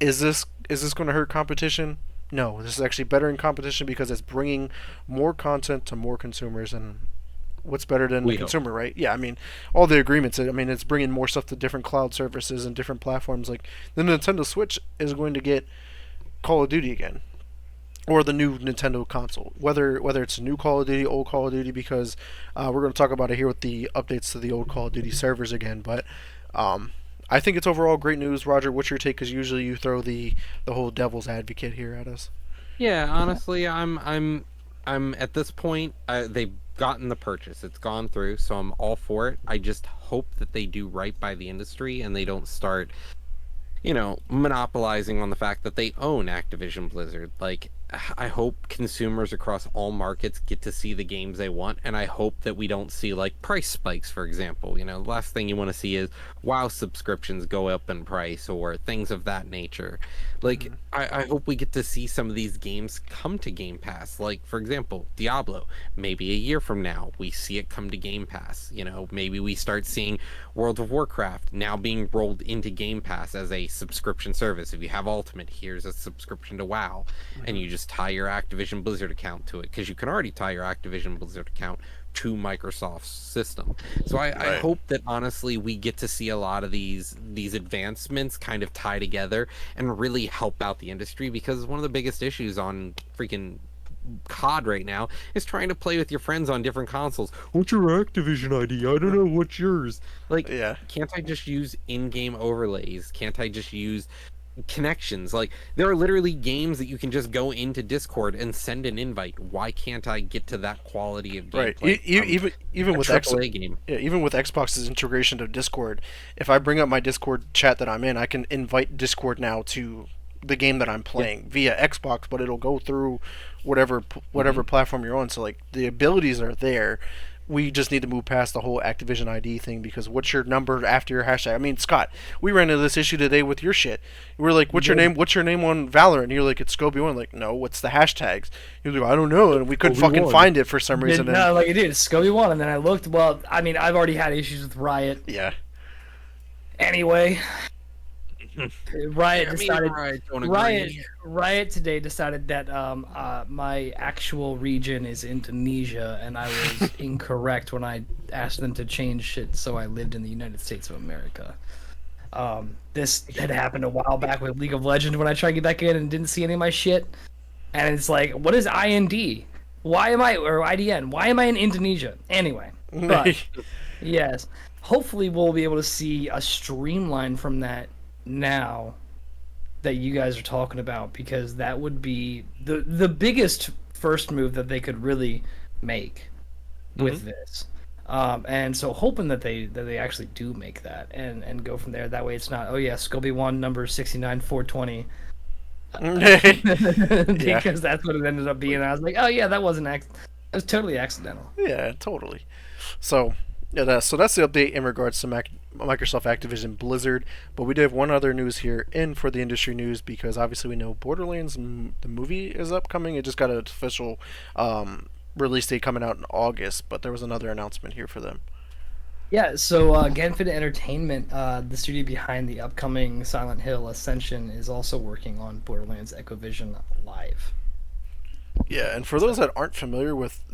is this going to hurt competition? No, this is actually better in competition because it's bringing more content to more consumers, and what's better than the consumer, right? Yeah, I mean, all the agreements. I mean, it's bringing more stuff to different cloud services and different platforms. Like the Nintendo Switch is going to get Call of Duty again, or the new Nintendo console. Whether it's a new Call of Duty, old Call of Duty, because we're going to talk about it here with the updates to the old Call of Duty servers again. But I think it's overall great news. Roger, what's your take? Because usually you throw the whole devil's advocate here at us. Yeah, honestly, I'm at this point. They've gotten the purchase; it's gone through, so I'm all for it. I just hope that they do right by the industry and they don't start, monopolizing on the fact that they own Activision Blizzard. Like, I hope consumers across all markets get to see the games they want, and I hope that we don't see like price spikes, for example. The last thing you want to see is WoW subscriptions go up in price or things of that nature. Like, I hope we get to see some of these games come to Game Pass. Like, for example, Diablo. Maybe a year from now, we see it come to Game Pass. Maybe we start seeing World of Warcraft now being rolled into Game Pass as a subscription service. If you have Ultimate, here's a subscription to WoW, and you just tie your Activision Blizzard account to it, because you can already tie your Activision Blizzard account to Microsoft's system. So I hope that honestly we get to see a lot of these advancements kind of tie together and really help out the industry, because one of the biggest issues on freaking COD right now is trying to play with your friends on different consoles. What's your Activision ID? I don't know. What's yours? Like, Yeah. Can't I just use in-game overlays? Can't I just use connections? Like, there are literally games that you can just go into Discord and send an invite. Why can't I get to that quality of gameplay? Right. Even with AAA game. Yeah, even with Xbox's integration to Discord, if I bring up my Discord chat that I'm in, I can invite Discord now to the game that I'm playing via Xbox, but it'll go through whatever platform you're on. So like the abilities are there. We just need to move past the whole Activision ID thing because what's your number after your hashtag? I mean, Scott, we ran into this issue today with your shit. We're like, what's your name? What's your name on Valorant? And you're like, it's Scobie1. Like, no, what's the hashtags? You're like, I don't know, and we couldn't fucking find it for some reason. No, like it is Scobie1, and then I looked. Well, I mean, I've already had issues with Riot. Yeah. Anyway, Riot decided. Riot Riot today decided that my actual region is Indonesia, and I was incorrect when I asked them to change it so I lived in the United States of America. This had happened a while back with League of Legends when I tried to get back in and didn't see any of my shit. And it's like, what is IND? Why am I, or IDN? Why am I in Indonesia? Anyway, but yes, hopefully we'll be able to see a streamline from that now that you guys are talking about, because that would be the biggest first move that they could really make with this. And so hoping that they actually do make that and go from there. That way it's not, oh yeah, Scobie1 number 69420. Because that's what it ended up being. I was like, oh yeah, that wasn't it was totally accidental. Yeah, totally. So yeah, that's the update in regards to Microsoft Activision Blizzard. But we do have one other news here in for the industry news, because obviously we know Borderlands the movie is upcoming. It just got an official release date coming out in August, but there was another announcement here for them. Yeah, so Genfit Entertainment, the studio behind the upcoming Silent Hill Ascension, is also working on Borderlands Echo Vision Live. Yeah, and for those that aren't familiar with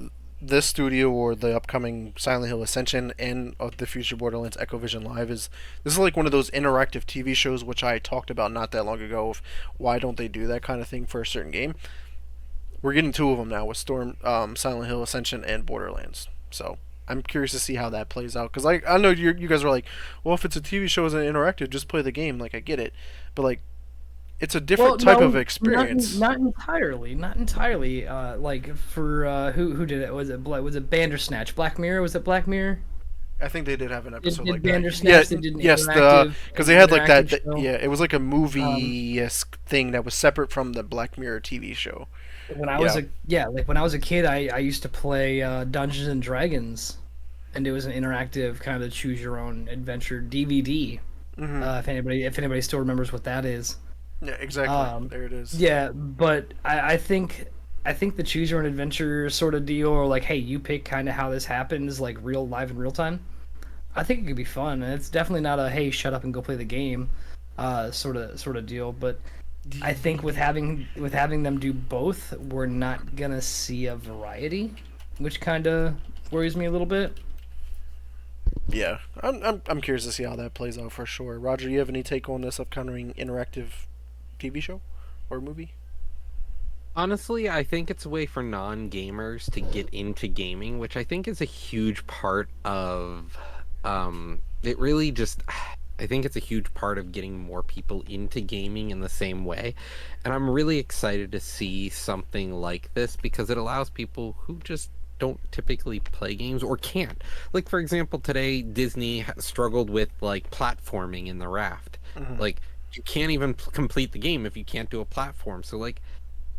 this studio or the upcoming Silent Hill Ascension and the future Borderlands Echo Vision Live, this is like one of those interactive TV shows which I talked about not that long ago of why don't they do that kind of thing for a certain game. We're getting two of them now with Silent Hill Ascension and Borderlands. So I'm curious to see how that plays out, because I know you guys are like, well, if it's a TV show as an interactive, just play the game. Like, I get it, but like, it's a different type of experience. Not entirely. Like for who did it? Was it Bandersnatch? Black Mirror? Was it Black Mirror? I think they did have an episode like Bandersnatch, that. Yes, because they had like that. Show. Yeah, it was like a movie-esque thing that was separate from the Black Mirror TV show. When I was a kid, I used to play Dungeons and Dragons, and it was an interactive kind of choose your own adventure DVD. If anybody still remembers what that is. Yeah, exactly. There it is. Yeah, but I think the choose your own adventure sort of deal, or like, hey, you pick kind of how this happens, like live in real time. I think it could be fun, and it's definitely not a hey, shut up and go play the game, sort of deal. But I think with having them do both, we're not gonna see a variety, which kind of worries me a little bit. Yeah, I'm curious to see how that plays out for sure. Roger, you have any take on this upcoming interactive TV show or movie? Honestly, I think it's a way for non-gamers to get into gaming, which I think is a huge part of it really just I think it's a huge part of getting more people into gaming in the same way. And I'm really excited to see something like this, because it allows people who just don't typically play games or can't. Like, for example, today Disney struggled with like platforming in the raft. Like, you can't even complete the game if you can't do a platform. So like,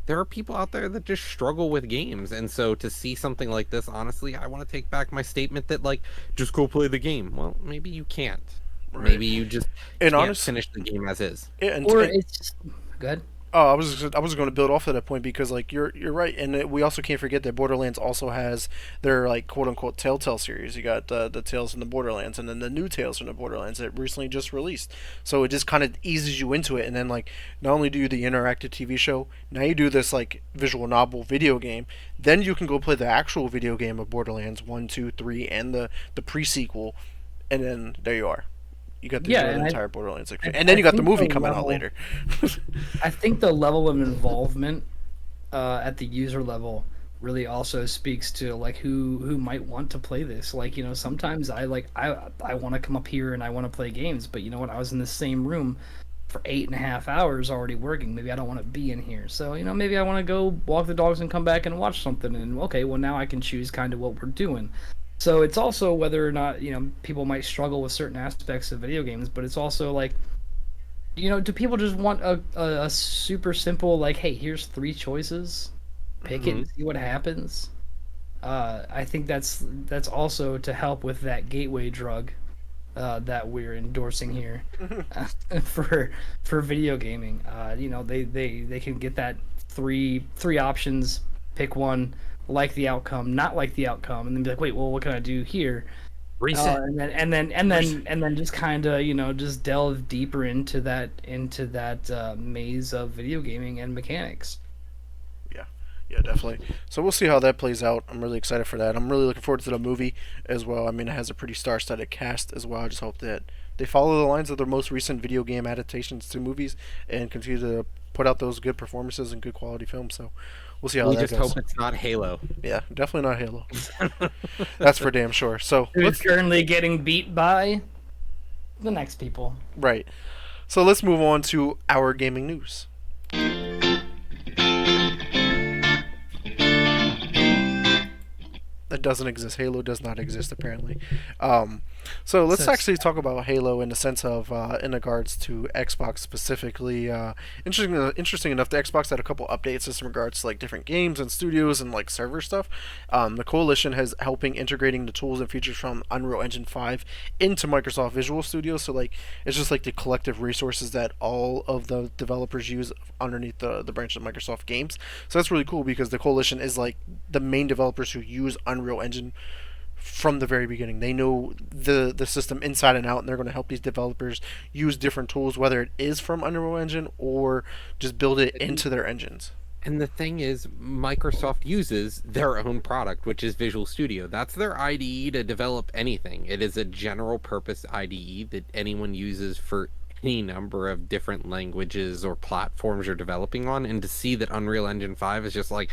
there are people out there that just struggle with games, and so to see something like this, honestly, I want to take back my statement that like, just go play the game. Well, maybe you can't. Right. Maybe you just can't finish the game as is. It's good. Oh, I was going to build off of that point, because like you're right, and we also can't forget that Borderlands also has their like quote unquote Telltale series. You got the Tales from the Borderlands, and then the new Tales from the Borderlands that recently just released. So it just kind of eases you into it, and then like not only do you the interactive TV show, now you do this like visual novel video game. Then you can go play the actual video game of Borderlands 1, 2, 3, and the pre-sequel, and then there you are. You got the entire Borderlands experience. And then you got the movie coming out later. I think the level of involvement at the user level really also speaks to like who might want to play this. Like, you know, sometimes I want to come up here and I want to play games, but you know what? I was in the same room for 8.5 hours already working. Maybe I don't want to be in here. So, you know, maybe I want to go walk the dogs and come back and watch something. And okay, well now I can choose kind of what we're doing. So it's also whether or not, you know, people might struggle with certain aspects of video games, but it's also like, do people just want a super simple like, hey, here's 3 choices, pick it and see what happens? I think that's also to help with that gateway drug that we're endorsing here for video gaming. They can get that three options, pick one, like the outcome, not like the outcome, and then be like, wait, well, what can I do here? Reset. And then just kind of just delve deeper into that maze of video gaming and mechanics. Yeah, definitely. So we'll see how that plays out. I'm really excited for that. I'm really looking forward to the movie as well. I mean, it has a pretty star-studded cast as well. I just hope that they follow the lines of their most recent video game adaptations to movies and continue to put out those good performances and good quality films. So we'll see how We that just goes. hope it's not Halo. Yeah, definitely not Halo. That's for damn sure. So Who's let's currently getting beat by the next people. right. So let's move on to our gaming news. That doesn't exist. Halo does not exist apparently. So let's actually talk about Halo in the sense of in regards to Xbox specifically. Interesting enough, the Xbox had a couple updates in regards to like different games and studios and like server stuff. The coalition has helping integrating the tools and features from Unreal Engine 5 into Microsoft Visual Studio. So like it's just like the collective resources that all of the developers use underneath the branch of Microsoft Games. So that's really cool because the coalition is like the main developers who use Unreal Engine from the very beginning. They know the system inside and out, and they're going to help these developers use different tools, whether it is from Unreal Engine or just build it into their engines. And the thing is, Microsoft uses their own product, which is Visual Studio. That's their IDE to develop anything. It is a general purpose IDE that anyone uses for any number of different languages or platforms you're developing on. And to see that Unreal Engine 5 is just like,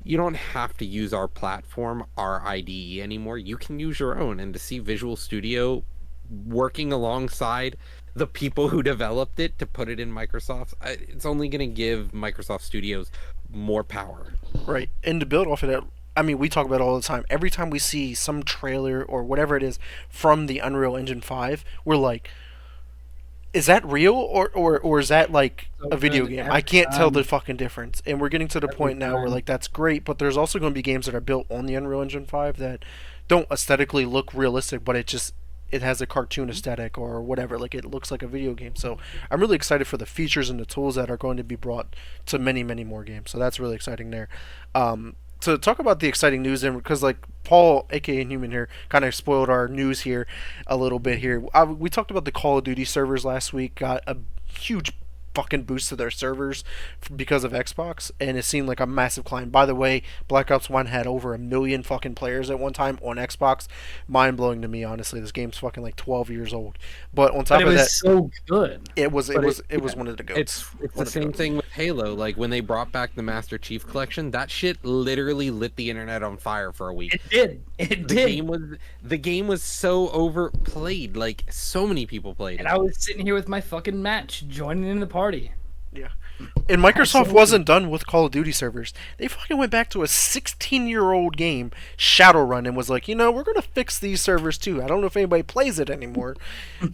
you don't have to use our platform, our IDE anymore. You can use your own. And to see Visual Studio working alongside the people who developed it to put it in Microsoft, it's only going to give Microsoft Studios more power. Right. And to build off of that, I mean, we talk about it all the time. Every time we see some trailer or whatever it is from the Unreal Engine 5, we're like, is that real or is that like a video game? I can't tell the fucking difference. And we're getting to the point now where like that's great, but there's also going to be games that are built on the Unreal Engine 5 that don't aesthetically look realistic, but it has a cartoon aesthetic or whatever. Like it looks like a video game. So I'm really excited for the features and the tools that are going to be brought to many, many more games. So that's really exciting there. To talk about the exciting news, and because like Paul, aka Newman here, kind of spoiled our news here a little bit here. We talked about the Call of Duty servers last week. Got a huge fucking boost to their servers because of Xbox, and it seemed like a massive climb. By the way, Black Ops 1 had over 1 million fucking players at one time on Xbox. Mind blowing to me, honestly. This game's fucking like 12 years old. But on top of that, it was so good. it was one of the goats. It's the same thing with Halo. Like when they brought back the Master Chief Collection, that shit literally lit the internet on fire for a week. It did. It did. The game was so overplayed. Like so many people played And it. I was sitting here with my fucking match, joining in the party. Yeah. And Microsoft wasn't done with Call of Duty servers. They fucking went back to a 16-year-old game, Shadowrun, and was like, we're going to fix these servers too. I don't know if anybody plays it anymore.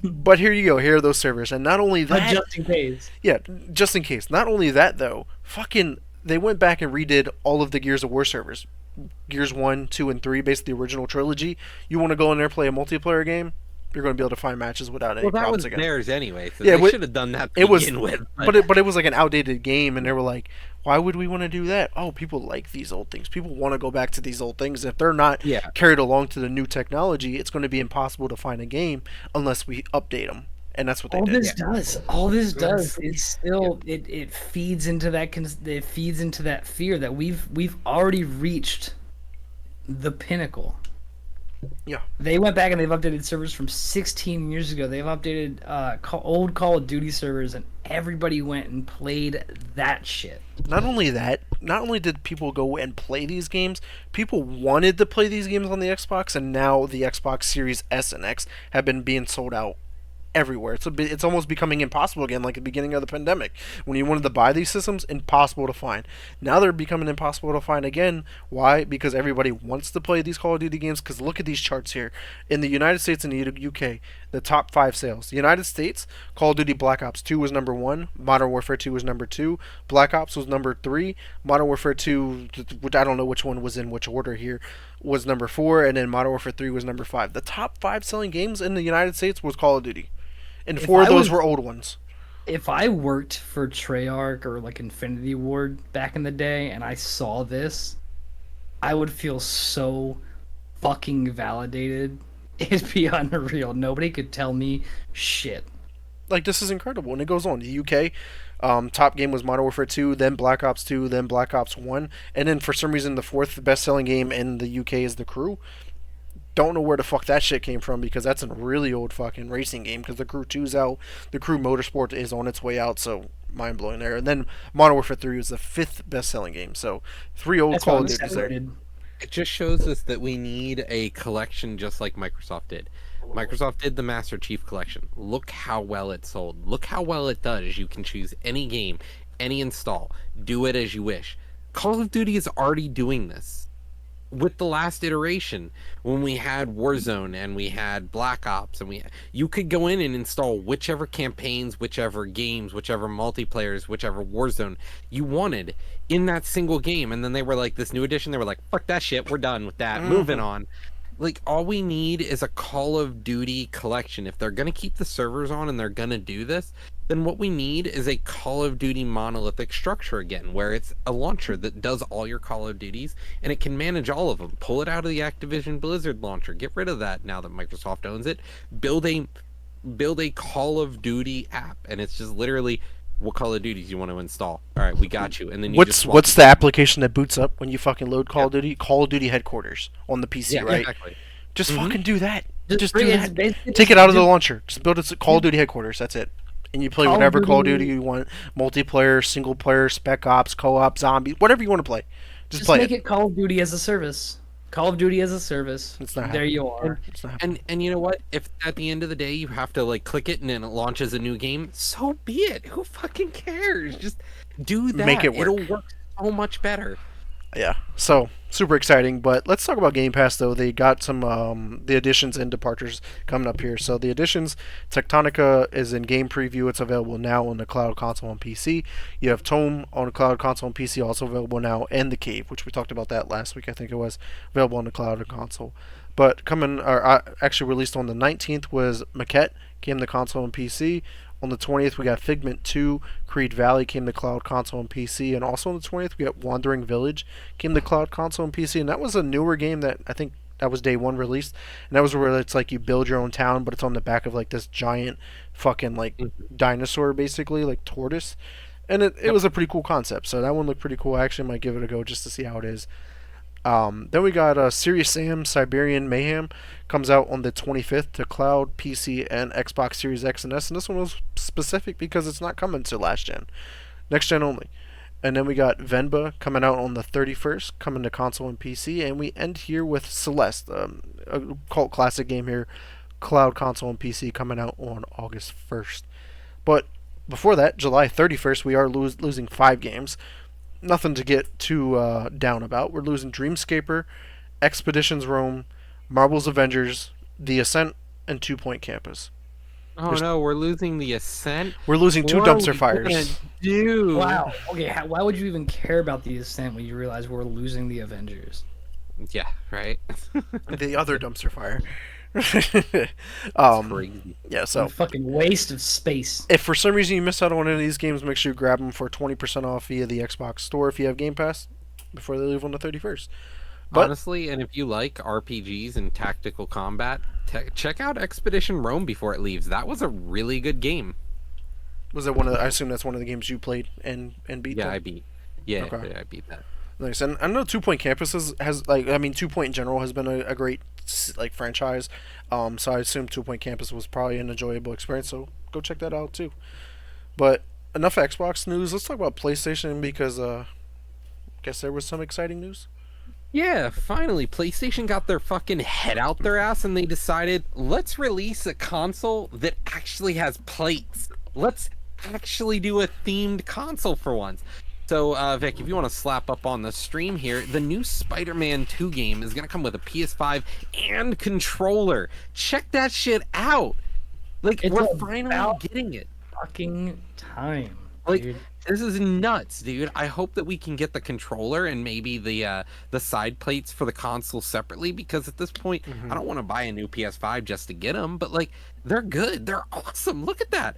But here you go. Here are those servers. And not only that... just in case. Yeah, just in case. Not only that, though, they went back and redid all of the Gears of War servers. Gears 1, 2, and 3, basically the original trilogy. You want to go in there and play a multiplayer game? You're going to be able to find matches without any problems again. Well, that was theirs anyway, so yeah, they should have done that to begin with. But it was like an outdated game, and they were like, why would we want to do that? Oh, people like these old things. People want to go back to these old things. If they're not carried along to the new technology, it's going to be impossible to find a game unless we update them. And that's what they did. All this does is still it feeds into that fear that we've already reached the pinnacle. Yeah. They went back and they've updated servers from 16 years ago. They've updated old Call of Duty servers, and everybody went and played that shit. Not only did people go and play these games, people wanted to play these games on the Xbox, and now the Xbox Series S and X have been being sold out everywhere. It's almost becoming impossible again, like the beginning of the pandemic. When you wanted to buy these systems, impossible to find. Now they're becoming impossible to find again. Why? Because everybody wants to play these Call of Duty games. Because look at these charts here. In the United States and the UK, the top 5 sales. The United States, Call of Duty Black Ops 2 was number 1. Modern Warfare 2 was number 2. Black Ops was number 3. Modern Warfare 2, which I don't know which one was in which order here, was number 4. And then Modern Warfare 3 was number 5. The top 5 selling games in the United States was Call of Duty. And If 4 of I those was- were old ones. If I worked for Treyarch or like Infinity Ward back in the day and I saw this, I would feel so fucking validated. It'd be unreal. Nobody could tell me shit. Like, this is incredible. And it goes on. The UK, top game was Modern Warfare 2, then Black Ops 2, then Black Ops 1. And then for some reason, the 4th best selling game in the UK is The Crew. Don't know where the fuck that shit came from because that's a really old fucking racing game because The Crew 2's out. The Crew Motorsport is on its way out, so mind blowing there. And then Modern Warfare 3 was the 5th best selling game. So 3 old That's Call why of I'm Duties there. excited. It just shows us that we need a collection just like Microsoft did. Microsoft did the Master Chief Collection. Look how well it sold. Look how well it does. You can choose any game, any install, do it as you wish. Call of Duty is already doing this. With the last iteration, when we had Warzone and we had Black Ops, and you could go in and install whichever campaigns, whichever games, whichever multiplayers, whichever Warzone you wanted in that single game. And then they were like, this new edition, they were like, fuck that shit, we're done with that, moving on. Like, all we need is a Call of Duty collection. If they're gonna keep the servers on and they're gonna do this, then what we need is a Call of Duty monolithic structure again, where it's a launcher that does all your Call of Duties and it can manage all of them. Pull it out of the Activision Blizzard launcher. Get rid of that now that Microsoft owns it. Build a Call of Duty app, and it's just literally what Call of Duties you want to install. All right, we got you. And then you just What's the application that boots up when you fucking load Call of Duty? Call of Duty Headquarters on the PC, yeah, right? exactly. Just fucking do that. Just bring do it- that. basically Take just it out of the do- launcher. Just build it Call of Duty Headquarters. That's it. And you play Call of whatever Call of Duty- Duty you want. Multiplayer, single player, spec ops, co-op, zombie, whatever you want to play. Just play make it. it Call of Duty as a service. Call of Duty as a service. It's not there happening. you are. It's not happening. And you know what? If at the end of the day you have to like click it and then it launches a new game, so be it. Who fucking cares? Just do that. Make it work. It'll work so much better. Yeah, so super exciting. But let's talk about Game Pass though. They got some the additions and departures coming up here. So the additions, Tectonica is in game preview. It's available now on the cloud console and PC. You have Tome on the cloud console and PC, also available now, and The Cave, which we talked about that last week. I think it was available on the cloud and console. But coming, or actually released on the 19th was Maquette, came to console and PC. On the 20th, we got Figment 2, Creed Valley came to cloud console and PC, and also on the 20th, we got Wandering Village came to cloud console and PC, and that was a newer game that I think that was day one released, and that was where it's like you build your own town, but it's on the back of like this giant fucking like dinosaur, basically, like tortoise, and it was a pretty cool concept, so that one looked pretty cool. I actually might give it a go just to see how it is. Then we got Serious Sam Siberian Mayhem comes out on the 25th to cloud, PC, and Xbox Series X and S. And this one was specific because it's not coming to last gen, next gen only. And then we got Venba coming out on the 31st, coming to console and PC. And we end here with Celeste, a cult classic game here, cloud, console, and PC, coming out on August 1st. But before that, July 31st, we are losing 5 games. Nothing to get too down about. We're losing Dreamscaper, Expeditions Rome, Marvel's Avengers, The Ascent, and 2 Point Campus. Oh no, we're losing the Ascent. We're losing 2 What are dumpster we fires. gonna do? Wow. Okay. Why would you even care about the Ascent when you realize we're losing the Avengers? Yeah, right. The other dumpster fire. Crazy. Yeah, A so fucking waste of space. if for some reason you miss out on one of these games, make sure you grab them for 20% off via the Xbox Store if you have Game Pass before they leave on the 31st. But Honestly, and if you like RPGs and tactical combat, check out Expedition Rome before it leaves. That was a really good game. was that one of the, I assume that's one of the games you played and beat? Yeah, them? I beat. Yeah, Okay. yeah, I beat that. Nice. And I know 2 Point Campus has like, I mean, 2 Point in general has been a great like franchise. So I assume 2 Point Campus was probably an enjoyable experience. So go check that out too. But enough Xbox news. Let's talk about PlayStation because guess there was some exciting news. Yeah, finally, PlayStation got their fucking head out their ass and they decided, let's release a console that actually has plates. Let's actually do a themed console for once. So, Vic, if you want to slap up on the stream here, the new Spider-Man 2 game is going to come with a PS5 and controller. Check that shit out. Like, It's we're about finally getting it. Fucking time. Like, dude. this is nuts, dude. I hope that we can get the controller and maybe the side plates for the console separately, because at this point, I don't want to buy a new PS5 just to get them, but like, they're good. They're awesome. Look at that.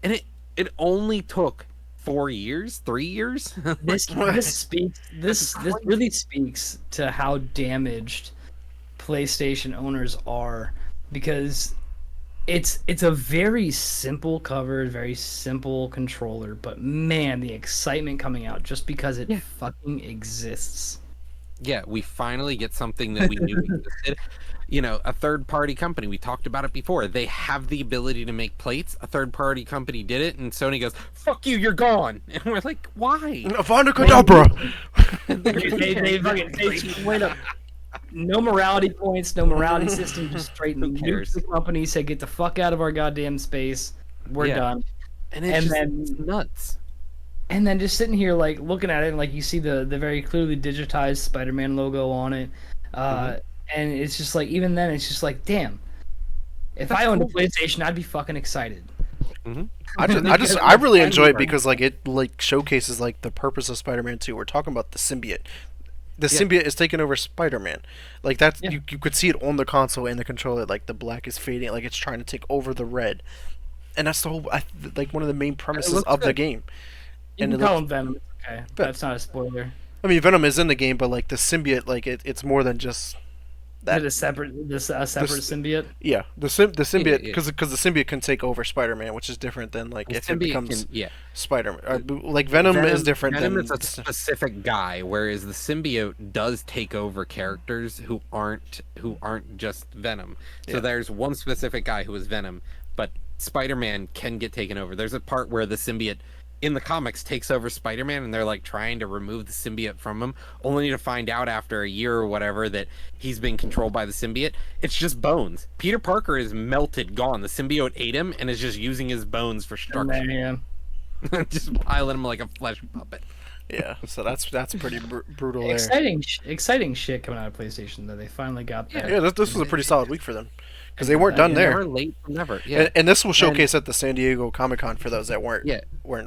And it only took 4 years, 3 years. This really speaks to how damaged PlayStation owners are, because it's a very simple cover, very simple controller, but man, the excitement coming out just because it fucking exists. Yeah, we finally get something that we knew existed. You know, a third-party company. We talked about it before. They have the ability to make plates. A third-party company did it, and Sony goes, "Fuck you, you're gone." And we're like, "Why?" Avada Kedavra! They straight up, no morality points, no morality system, just straight Who cares? nuke the company, say get the fuck out of our goddamn space. We're Yeah. done. And And it's then- nuts. And then just sitting here like looking at it, and like you see the very clearly digitized Spider-Man logo on it, and it's just like, even then it's just like, damn. If I owned a PlayStation, I'd be fucking excited. I really enjoy it because like it like showcases like the purpose of Spider-Man 2. We're talking about the symbiote. The symbiote is taking over Spider-Man. Like that's you could see it on the console and the controller. Like the black is fading, like it's trying to take over the red, and that's the whole like one of the main premises of the game. You And can it call looks- him Venom. Okay, that's not a spoiler. I mean, Venom is in the game, but like the symbiote, like it's more than just that. Is it a separate symbiote? Yeah, the symbiote yeah. because the symbiote can take over Spider-Man, which is different than like if it Symbiote becomes can- yeah. Spider-Man. Like Venom is different Venom than is a specific guy, whereas the symbiote does take over characters who aren't just Venom. So Yeah. there's one specific guy who is Venom, but Spider-Man can get taken over. There's a part where the symbiote in the comics takes over Spider-Man, and they're like trying to remove the symbiote from him, only to find out after a year or whatever that he's been controlled by the symbiote. It's just bones. Peter Parker is melted, gone. The symbiote ate him and is just using his bones for And structure. then, yeah. Just piling him like a flesh puppet. yeah. So that's pretty brutal there. Exciting shit coming out of PlayStation though. They finally got that. Yeah, this was a pretty solid week for them because they weren't done there. Never late, never. Yeah. And this will showcase at the San Diego Comic-Con for those that weren't Yeah.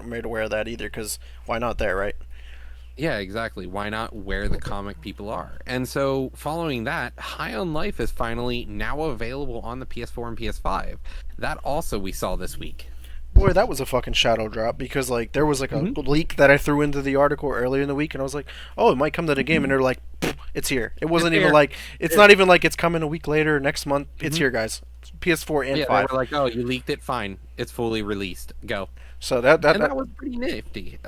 made aware of that either. Because why not there, right? Yeah, exactly. Why not where the comic people are? And so, following that, High on Life is finally now available on the PS4 and PS5. That also we saw this week. Boy, that was a fucking shadow drop because like there was like a leak that I threw into the article earlier in the week, and I was like, oh, it might come to the game, and they're like, it's here. It wasn't even here. like it's not even like it's coming a week later, next month. It's here, guys. PS4 and Yeah, 5. they were like, oh, you leaked it? Fine. It's fully released. Go. So that And that was pretty nifty.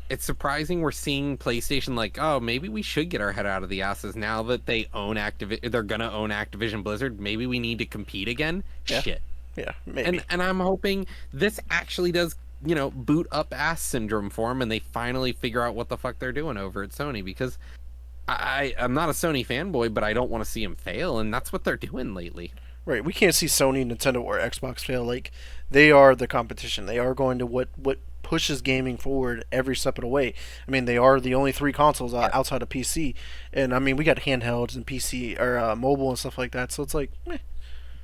It's surprising we're seeing PlayStation like, oh, maybe we should get our head out of the asses now that they own they're gonna own Activision Blizzard. Maybe we need to compete again. Yeah. Shit. yeah, maybe. And I'm hoping this actually does, boot up ass syndrome for them, and they finally figure out what the fuck they're doing over at Sony, because I'm not a Sony fanboy, but I don't want to see them fail, and that's what they're doing lately. Right, we can't see Sony, Nintendo, or Xbox fail. Like, they are the competition. They are going to what pushes gaming forward every step of the way. I mean, they are the only three consoles outside of PC, and I mean, we got handhelds and PC or mobile and stuff like that. So it's like, But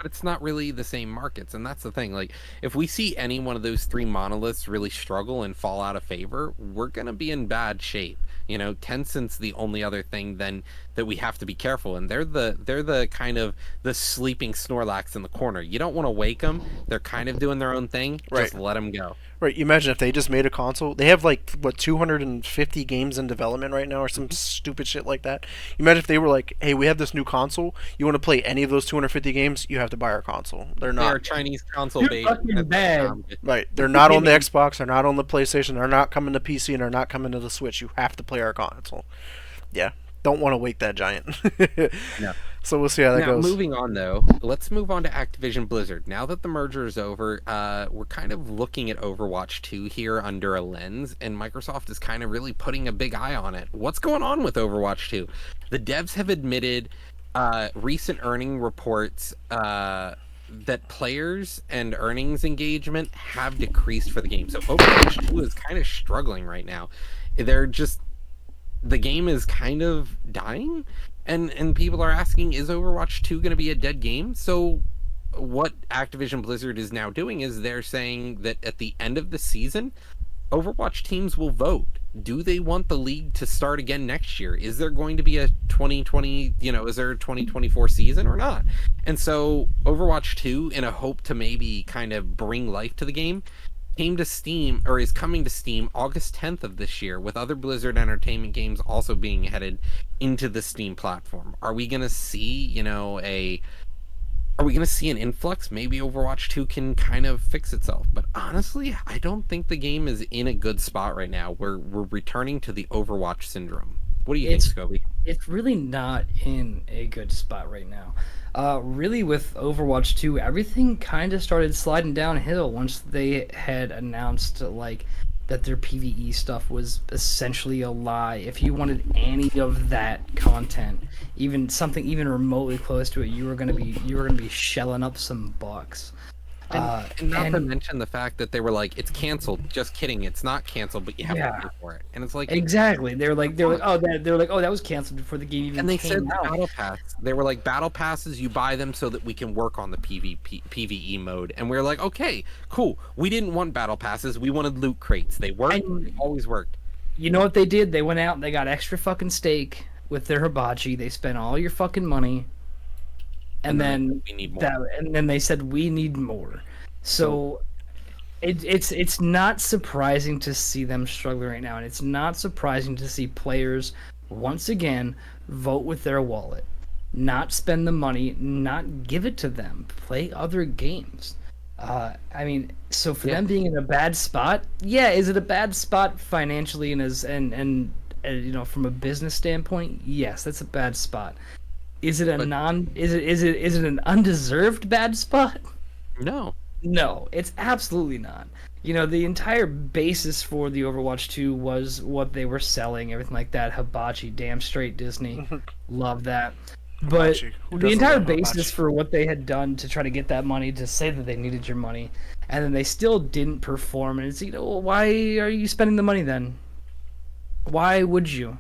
it's not really the same markets, and that's the thing. Like, if we see any one of those three monoliths really struggle and fall out of favor, we're gonna be in bad shape. Tencent's the only other thing then that we have to be careful, and they're the kind of the sleeping Snorlax in the corner. You don't want to wake them. They're kind of doing their own thing. Just Right. let them go. right? You imagine if they just made a console. They have like what 250 games in development right now, or some stupid shit like that. You imagine if they were like, hey, we have this new console. You want to play any of those 250 games? You have to buy our console. They're They're not. Chinese console You're based. fucking bad. Right, they're not on the Xbox, they're not on the PlayStation, they're not coming to PC, and they're not coming to the Switch. You have to play our console. Yeah, don't want to wake that giant. No. So we'll see how that Now, goes. moving on though, let's move on to Activision Blizzard. Now that the merger is over, we're kind of looking at Overwatch 2 here under a lens, and Microsoft is kind of really putting a big eye on it. What's going on with Overwatch 2? The devs have admitted recent earning reports that players and earnings engagement have decreased for the game. So Overwatch 2 is kind of struggling right now. The game is kind of dying. And people are asking, is Overwatch 2 going to be a dead game? So what Activision Blizzard is now doing is they're saying that at the end of the season, Overwatch teams will vote. Do they want the league to start again next year? Is there going to be a 2020, is there a 2024 season or not? And so Overwatch 2, in a hope to maybe kind of bring life to the game, came to Steam, or is coming to Steam August 10th of this year, with other Blizzard Entertainment games also being headed into the Steam platform. Are we gonna see, are we gonna see an influx? Maybe Overwatch 2 can kind of fix itself. But honestly, I don't think the game is in a good spot right now. We're returning to the Overwatch syndrome. What do you think, Scobie? It's really not in a good spot right now. Really, with Overwatch 2, everything kind of started sliding downhill once they had announced that their PvE stuff was essentially a lie. If you wanted any of that content, even something even remotely close to it, you were gonna be shelling up some bucks. And not to mention the fact that they were like, it's canceled. Just kidding, it's not canceled, but you have to pay for it. And it's like, exactly. They're like, oh, that was canceled before the game even and they came said out. battle pass. They were like, battle passes, you buy them so that we can work on the PvE mode. And we are like, okay, cool. We didn't want battle passes. We wanted loot crates. They worked. They always worked. You know what they did? They went out and they got extra fucking steak with their hibachi. They spent all your fucking money. And then we need more. And then they said we need more. So it's not surprising to see them struggling right now, and it's not surprising to see players once again vote with their wallet, not spend the money, not give it to them, play other games. So for them being in a bad spot, is it a bad spot financially and from a business standpoint? Yes, that's a bad spot. Is it is it an undeserved bad spot? No, it's absolutely not. The entire basis for the Overwatch 2 was what they were selling, everything like that. Hibachi, damn straight Disney. Love that. But the entire basis for what they had done to try to get that money, to say that they needed your money, and then they still didn't perform, and it's, why are you spending the money then? Why would you?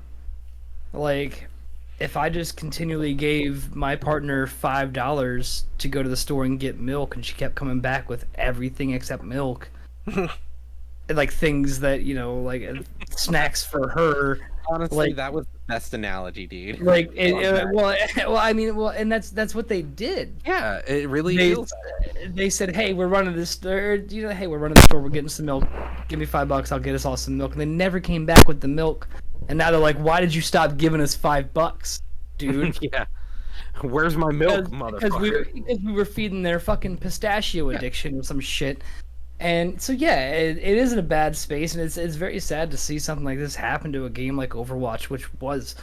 If I just continually gave my partner $5 to go to the store and get milk, and she kept coming back with everything except milk, things that snacks for her. Honestly, that was the best analogy, dude. And that's what they did. Yeah, it really feels. They said, "Hey, we're running this store. Hey, we're running the store. We're getting some milk. Give me $5. I'll get us all some milk." And they never came back with the milk. And now they're like, "Why did you stop giving us $5, dude?" Yeah. Where's my milk, motherfucker? Because we were feeding their fucking pistachio addiction or some shit. And so it is in a bad space, and it's very sad to see something like this happen to a game like Overwatch, which was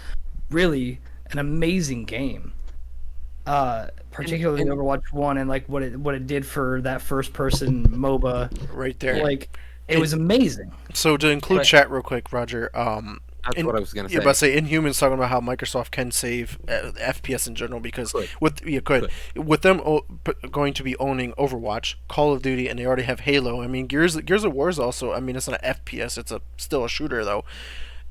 really an amazing game. Particularly Overwatch 1 and what it did for that first person MOBA right there. It was amazing. So to include chat real quick, Roger, that's what I was gonna say. Yeah, but say Inhuman's talking about how Microsoft can save FPS in general because with them going to be owning Overwatch, Call of Duty, and they already have Halo. I mean, Gears of War is also. I mean, it's not an FPS; it's still a shooter though.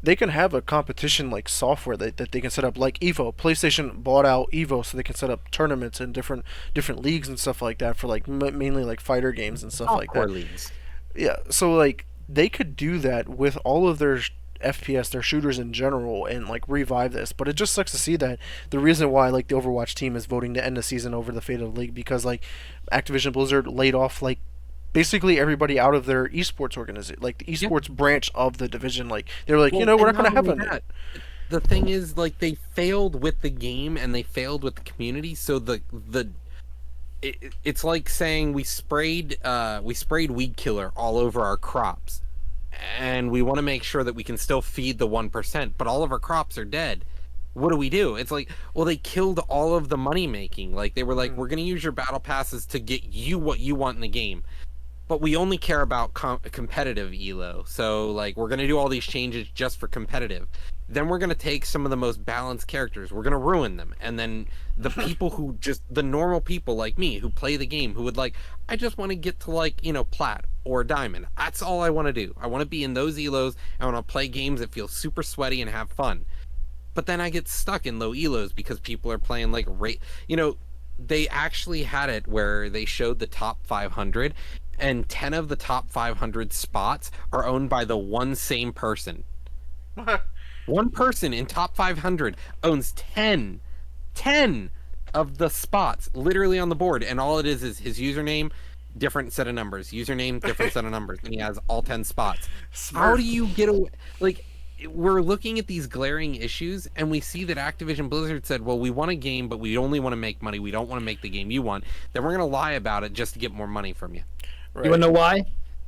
They can have a competition software that they can set up like Evo. PlayStation bought out Evo so they can set up tournaments in different leagues and stuff like that for mainly fighter games and stuff like that. Leagues. Yeah, so they could do that with all of their FPS, their shooters in general, and revive this. But it just sucks to see that the reason why the Overwatch team is voting to end the season over the fate of the league because Activision Blizzard laid off basically everybody out of their esports organization, the esports branch of the division. They're we're not going to have it. The thing is, they failed with the game and they failed with the community. So it's like saying we sprayed weed killer all over our crops, and we want to make sure that we can still feed the 1%, but all of our crops are dead. what do we do? It's like, well, they killed all of the money making. Like, they were like, we're going to use your battle passes to get you what you want in the game. But we only care about competitive elo. So, like, we're going to do all these changes just for competitive. Then we're going to take some of the most balanced characters. We're going to ruin them. And then the people who just, the normal people like me who play the game, who would like, I just want to get to, like, you know, plat or diamond. That's all I want to do. I want to be in those elos. I want to play games that feel super sweaty and have fun. But then I get stuck in low elos because people are playing, like, you know, they actually had it where they showed the top 500, and 10 of the top 500 spots are owned by the one same person. One person in top 500 owns 10 of the spots literally on the board, and all it is his username, different set of numbers, username, different set of numbers, and he has all 10 spots. How do you get away? Like, we're looking at these glaring issues, and we see that Activision Blizzard said, well, we want a game, but we only want to make money. We don't want to make the game you want. Then we're going to lie about it just to get more money from you. Right. You want to know why?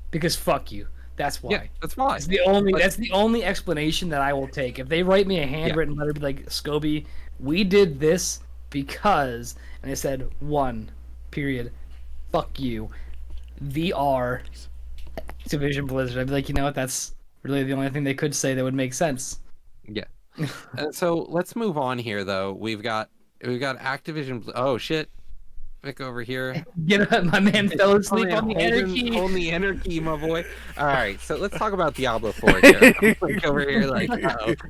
Because fuck you. That's why. Yeah, that's why. That's the only explanation that I will take. If they write me a handwritten letter, be like, Scobie, we did this because, and I said, period, fuck you, VR, Activision Blizzard. I'd be like, you know what? That's really the only thing they could say that would make sense. Yeah. So let's move on here, though. We've got Activision. Oh shit. Vic over here. Get up, my man fell asleep on the enter key. On the enter key, my boy. All right, so let's talk about Diablo 4 here. Like over here, like,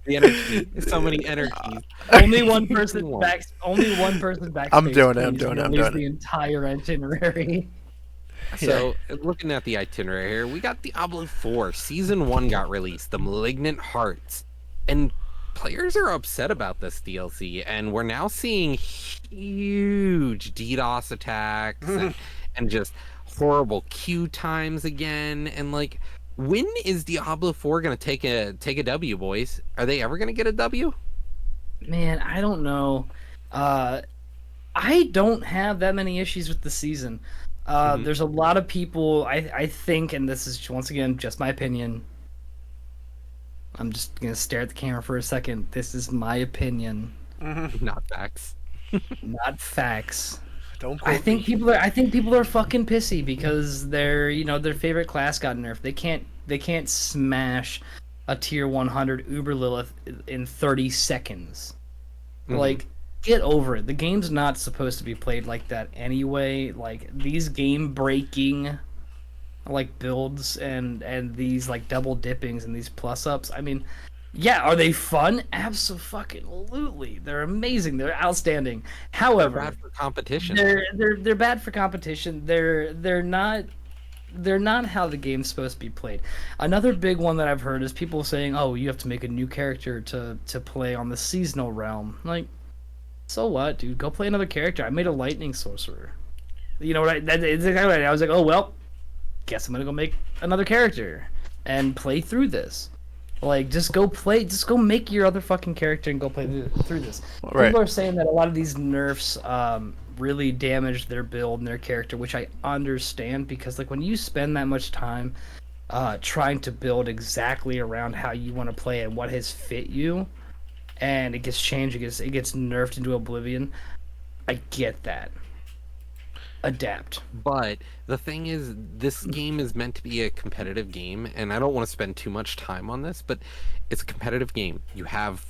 the enter key. So many enter keys. Only one person back. Only one person back. I'm doing it. The entire itinerary. So, looking at the itinerary here, we got Diablo 4. Season 1 got released, The Malignant Hearts. And players are upset about this DLC, and we're now seeing huge DDoS attacks and just horrible queue times again. And, like, when is Diablo 4 going to take a W, boys? Are they ever going to get a W? Man, I don't know. I don't have that many issues with the season. There's a lot of people, I think, and this is once again just my opinion. I'm just gonna stare at the camera for a second. This is my opinion, not facts. Not facts. Don't. I think people are fucking pissy because their favorite class got nerfed. They can't smash a tier 100 Uber Lilith in 30 seconds. Like, get over it. The game's not supposed to be played like that anyway. Like, these game breaking like builds and these like double dippings and these plus ups, I mean, yeah, are they fun? Absolutely. They're amazing. They're outstanding. However, they're bad for competition. They're bad for competition. They're not how the game's supposed to be played. Another big one that I've heard is people saying, "Oh, you have to make a new character to play on the seasonal realm." Like, so what, dude? Go play another character. I made a lightning sorcerer. You know what? That's exactly right. I was like, oh well, guess I'm gonna go make another character and play through this. Like, just go make your other fucking character and go play through this. Right. People are saying that a lot of these nerfs really damaged their build and their character, which I understand, because like when you spend that much time trying to build exactly around how you want to play and what has fit you, and it gets changed, it gets nerfed into oblivion, I get that. Adapt. But the thing is, this game is meant to be a competitive game, and I don't want to spend too much time on this, but it's a competitive game. You have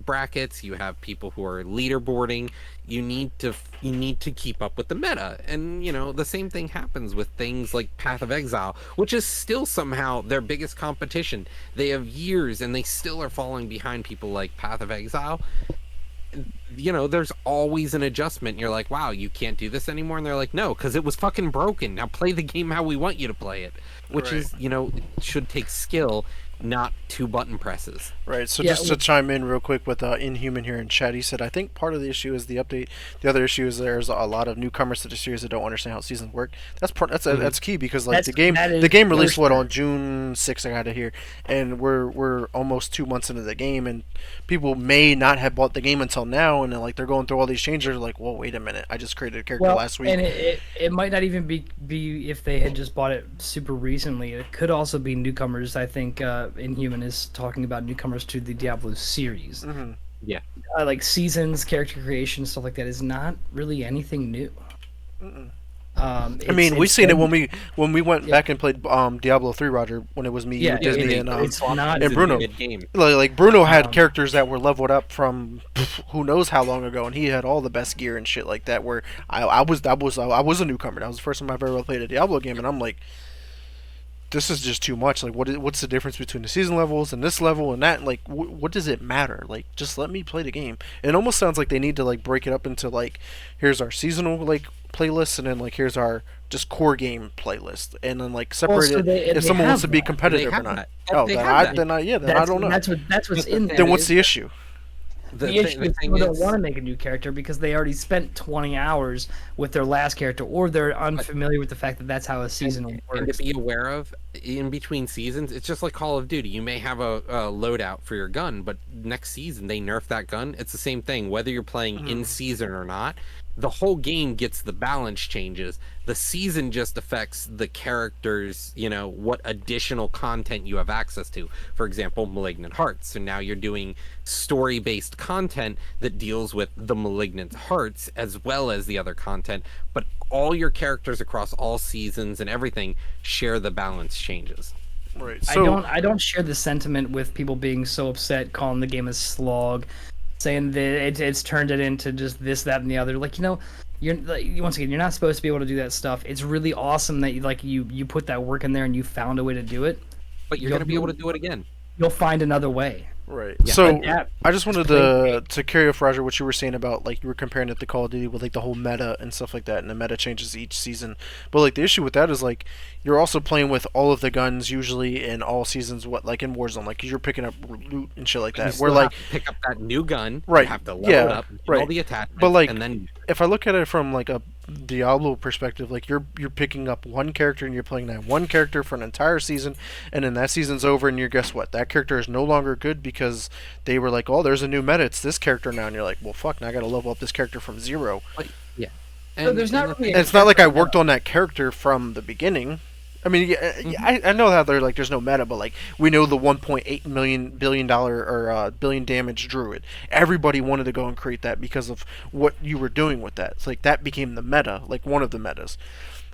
brackets, you have people who are leaderboarding. You need to keep up with the meta, and the same thing happens with things like Path of Exile, which is still somehow their biggest competition. They have years, and they still are falling behind people like Path of Exile. There's always an adjustment. You're like, wow, you can't do this anymore, and they're like, no, because it was fucking broken. Now play the game how we want you to play it, which is should take skill, not 2 button presses. Right. So just to chime in real quick with Inhuman here in chat, he said, I think part of the issue is the update. The other issue is there's a lot of newcomers to the series that don't understand how seasons work. That's key, because like the game released on June 6th, I got it here, and we're almost 2 months into the game, and people may not have bought the game until now, and they're going through all these changes. Like, well, wait a minute, I just created a character last week. And it might not even be if they had just bought it super recently. It could also be newcomers. I think Inhuman is talking about newcomers to the Diablo series. Mm-hmm. Yeah. Like seasons, character creation, stuff like that is not really anything new. I mean, we've seen it when we went back and played Diablo 3, Roger, when it was me, you, Disney, and Bruno. Like Bruno had characters that were leveled up from who knows how long ago, and he had all the best gear and shit like that. Where I was a newcomer. That was the first time I've ever played a Diablo game, and I'm like, this is just too much. Like, what's the difference between the season levels and this level and that? Like, what does it matter? Like, just let me play the game. It almost sounds like they need to like break it up into like, here's our seasonal like playlist, and then like here's our just core game playlist, and then like separate it if someone wants to be competitive or not. Oh, then I don't know. That's what's in there. Then what's the issue? The issue is people don't want to make a new character because they already spent 20 hours with their last character, or they're unfamiliar with the fact that that's how a season works. And to be aware of, in between seasons, it's just like Call of Duty. You may have a loadout for your gun, but next season they nerf that gun. It's the same thing, whether you're playing in season or not. The whole game gets the balance changes. The season just affects the characters, what additional content you have access to. For example, Malignant Hearts. So now you're doing story-based content that deals with the Malignant Hearts as well as the other content. But all your characters across all seasons and everything share the balance changes. Right. So I don't share the sentiment with people being so upset, calling the game a slog, saying that it's turned it into just this, that, and the other. Like, you're once again, you're not supposed to be able to do that stuff. It's really awesome that you put that work in there and you found a way to do it. But you're going to be able to do it again. You'll find another way. Right. Yeah. So I just wanted to carry off, Roger, what you were saying about like you were comparing it to Call of Duty with like the whole meta and stuff like that, and the meta changes each season. But like the issue with that is like you're also playing with all of the guns usually in all seasons. What like in Warzone, like you're picking up loot and shit like that. Where like pick up that new gun, right? You have to level it up, all the attachments, but like and then if I look at it from like a Diablo perspective, like you're picking up one character and you're playing that one character for an entire season, and then that season's over and you're guess what? That character is no longer good because they were like, oh, there's a new meta, it's this character now, and you're like, well, fuck, now I gotta level up this character from zero. Yeah, so there's not really. And it's not like I worked on that character from the beginning. I mean, I know how they're like there's no meta, but like we know the 1.8 billion or billion damage druid. Everybody wanted to go and create that because of what you were doing with that. It's like that became the meta, like one of the metas.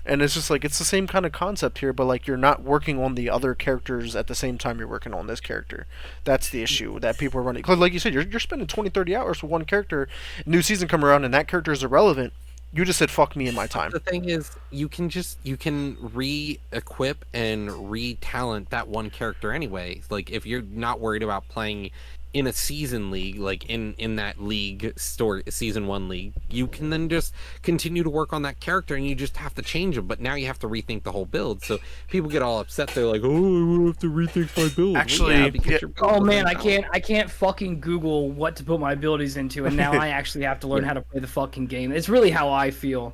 And it's just like it's the same kind of concept here, but like you're not working on the other characters at the same time you're working on this character. That's the issue that people are running. Because like you said, you're spending 20, 30 hours for one character. New season come around and that character is irrelevant. You just said fuck me in my time. The thing is, you can re-equip and re-talent that one character anyway. Like if you're not worried about playing in a season league, like in that league season 1 league, you can then just continue to work on that character and you just have to change them. But now you have to rethink the whole build. So people get all upset. They're like, oh, I have to rethink my build. Actually, oh man, I can't fucking Google what to put my abilities into, and now I actually have to learn how to play the fucking game. It's really how I feel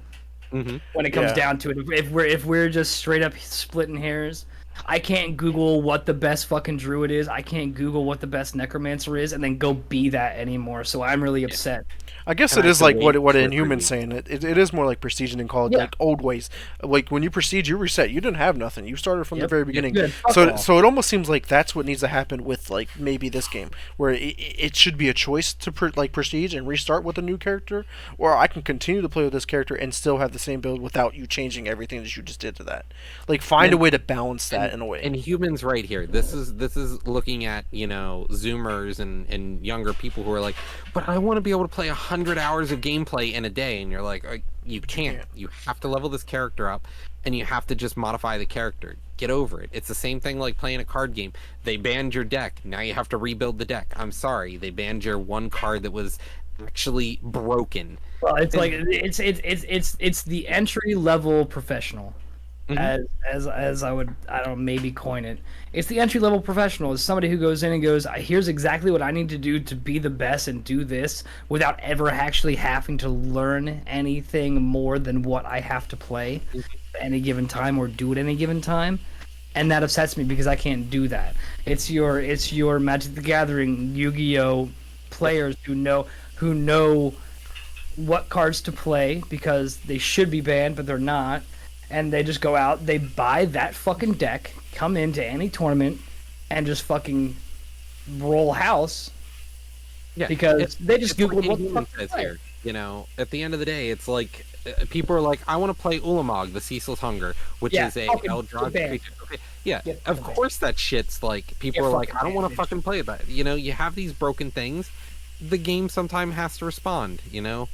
when it comes down to it. If we're just straight up splitting hairs, I can't Google what the best fucking druid is. I can't Google what the best necromancer is, and then go be that anymore. So I'm really upset. I guess it is like what Inhuman's saying. It is more like prestige and call it like old ways. Like when you prestige, you reset. You didn't have nothing. You started from the very beginning. So it almost seems like that's what needs to happen with like maybe this game, where it should be a choice to like prestige and restart with a new character, or I can continue to play with this character and still have the same build without you changing everything that you just did to that. Like find a way to balance that in a way. And Humans right here. This is looking at Zoomers and younger people who are like, but I want to be able to play 100 hours of gameplay in a day, and you're like, you can't. You have to level this character up, and you have to just modify the character. Get over it. It's the same thing like playing a card game. They banned your deck. Now you have to rebuild the deck. I'm sorry, they banned your one card that was actually broken. Well, it's like it's the entry level professional. As I would, I don't know, maybe coin it. It's the entry level professional. It's somebody who goes in and goes, here's exactly what I need to do to be the best and do this without ever actually having to learn anything more than what I have to play at any given time or do at any given time. And that upsets me because I can't do that. It's your Magic the Gathering, Yu-Gi-Oh players who know what cards to play because they should be banned but they're not. And they just go out, they buy that fucking deck, come into any tournament, and just fucking roll house Yeah, because they just it's googled like what the anyone fuck says to play. here. You know, at the end of the day, it's like people are like, I want to play Ulamog, the Ceaseless Hunger, which Yeah, is a fucking Eldrog get banned. creature. Okay, yeah, Get of fucking course that shit's like people Get are like, fucking I don't want banned, to fucking play that. You know, you have these broken things. The game sometimes has to respond. You know,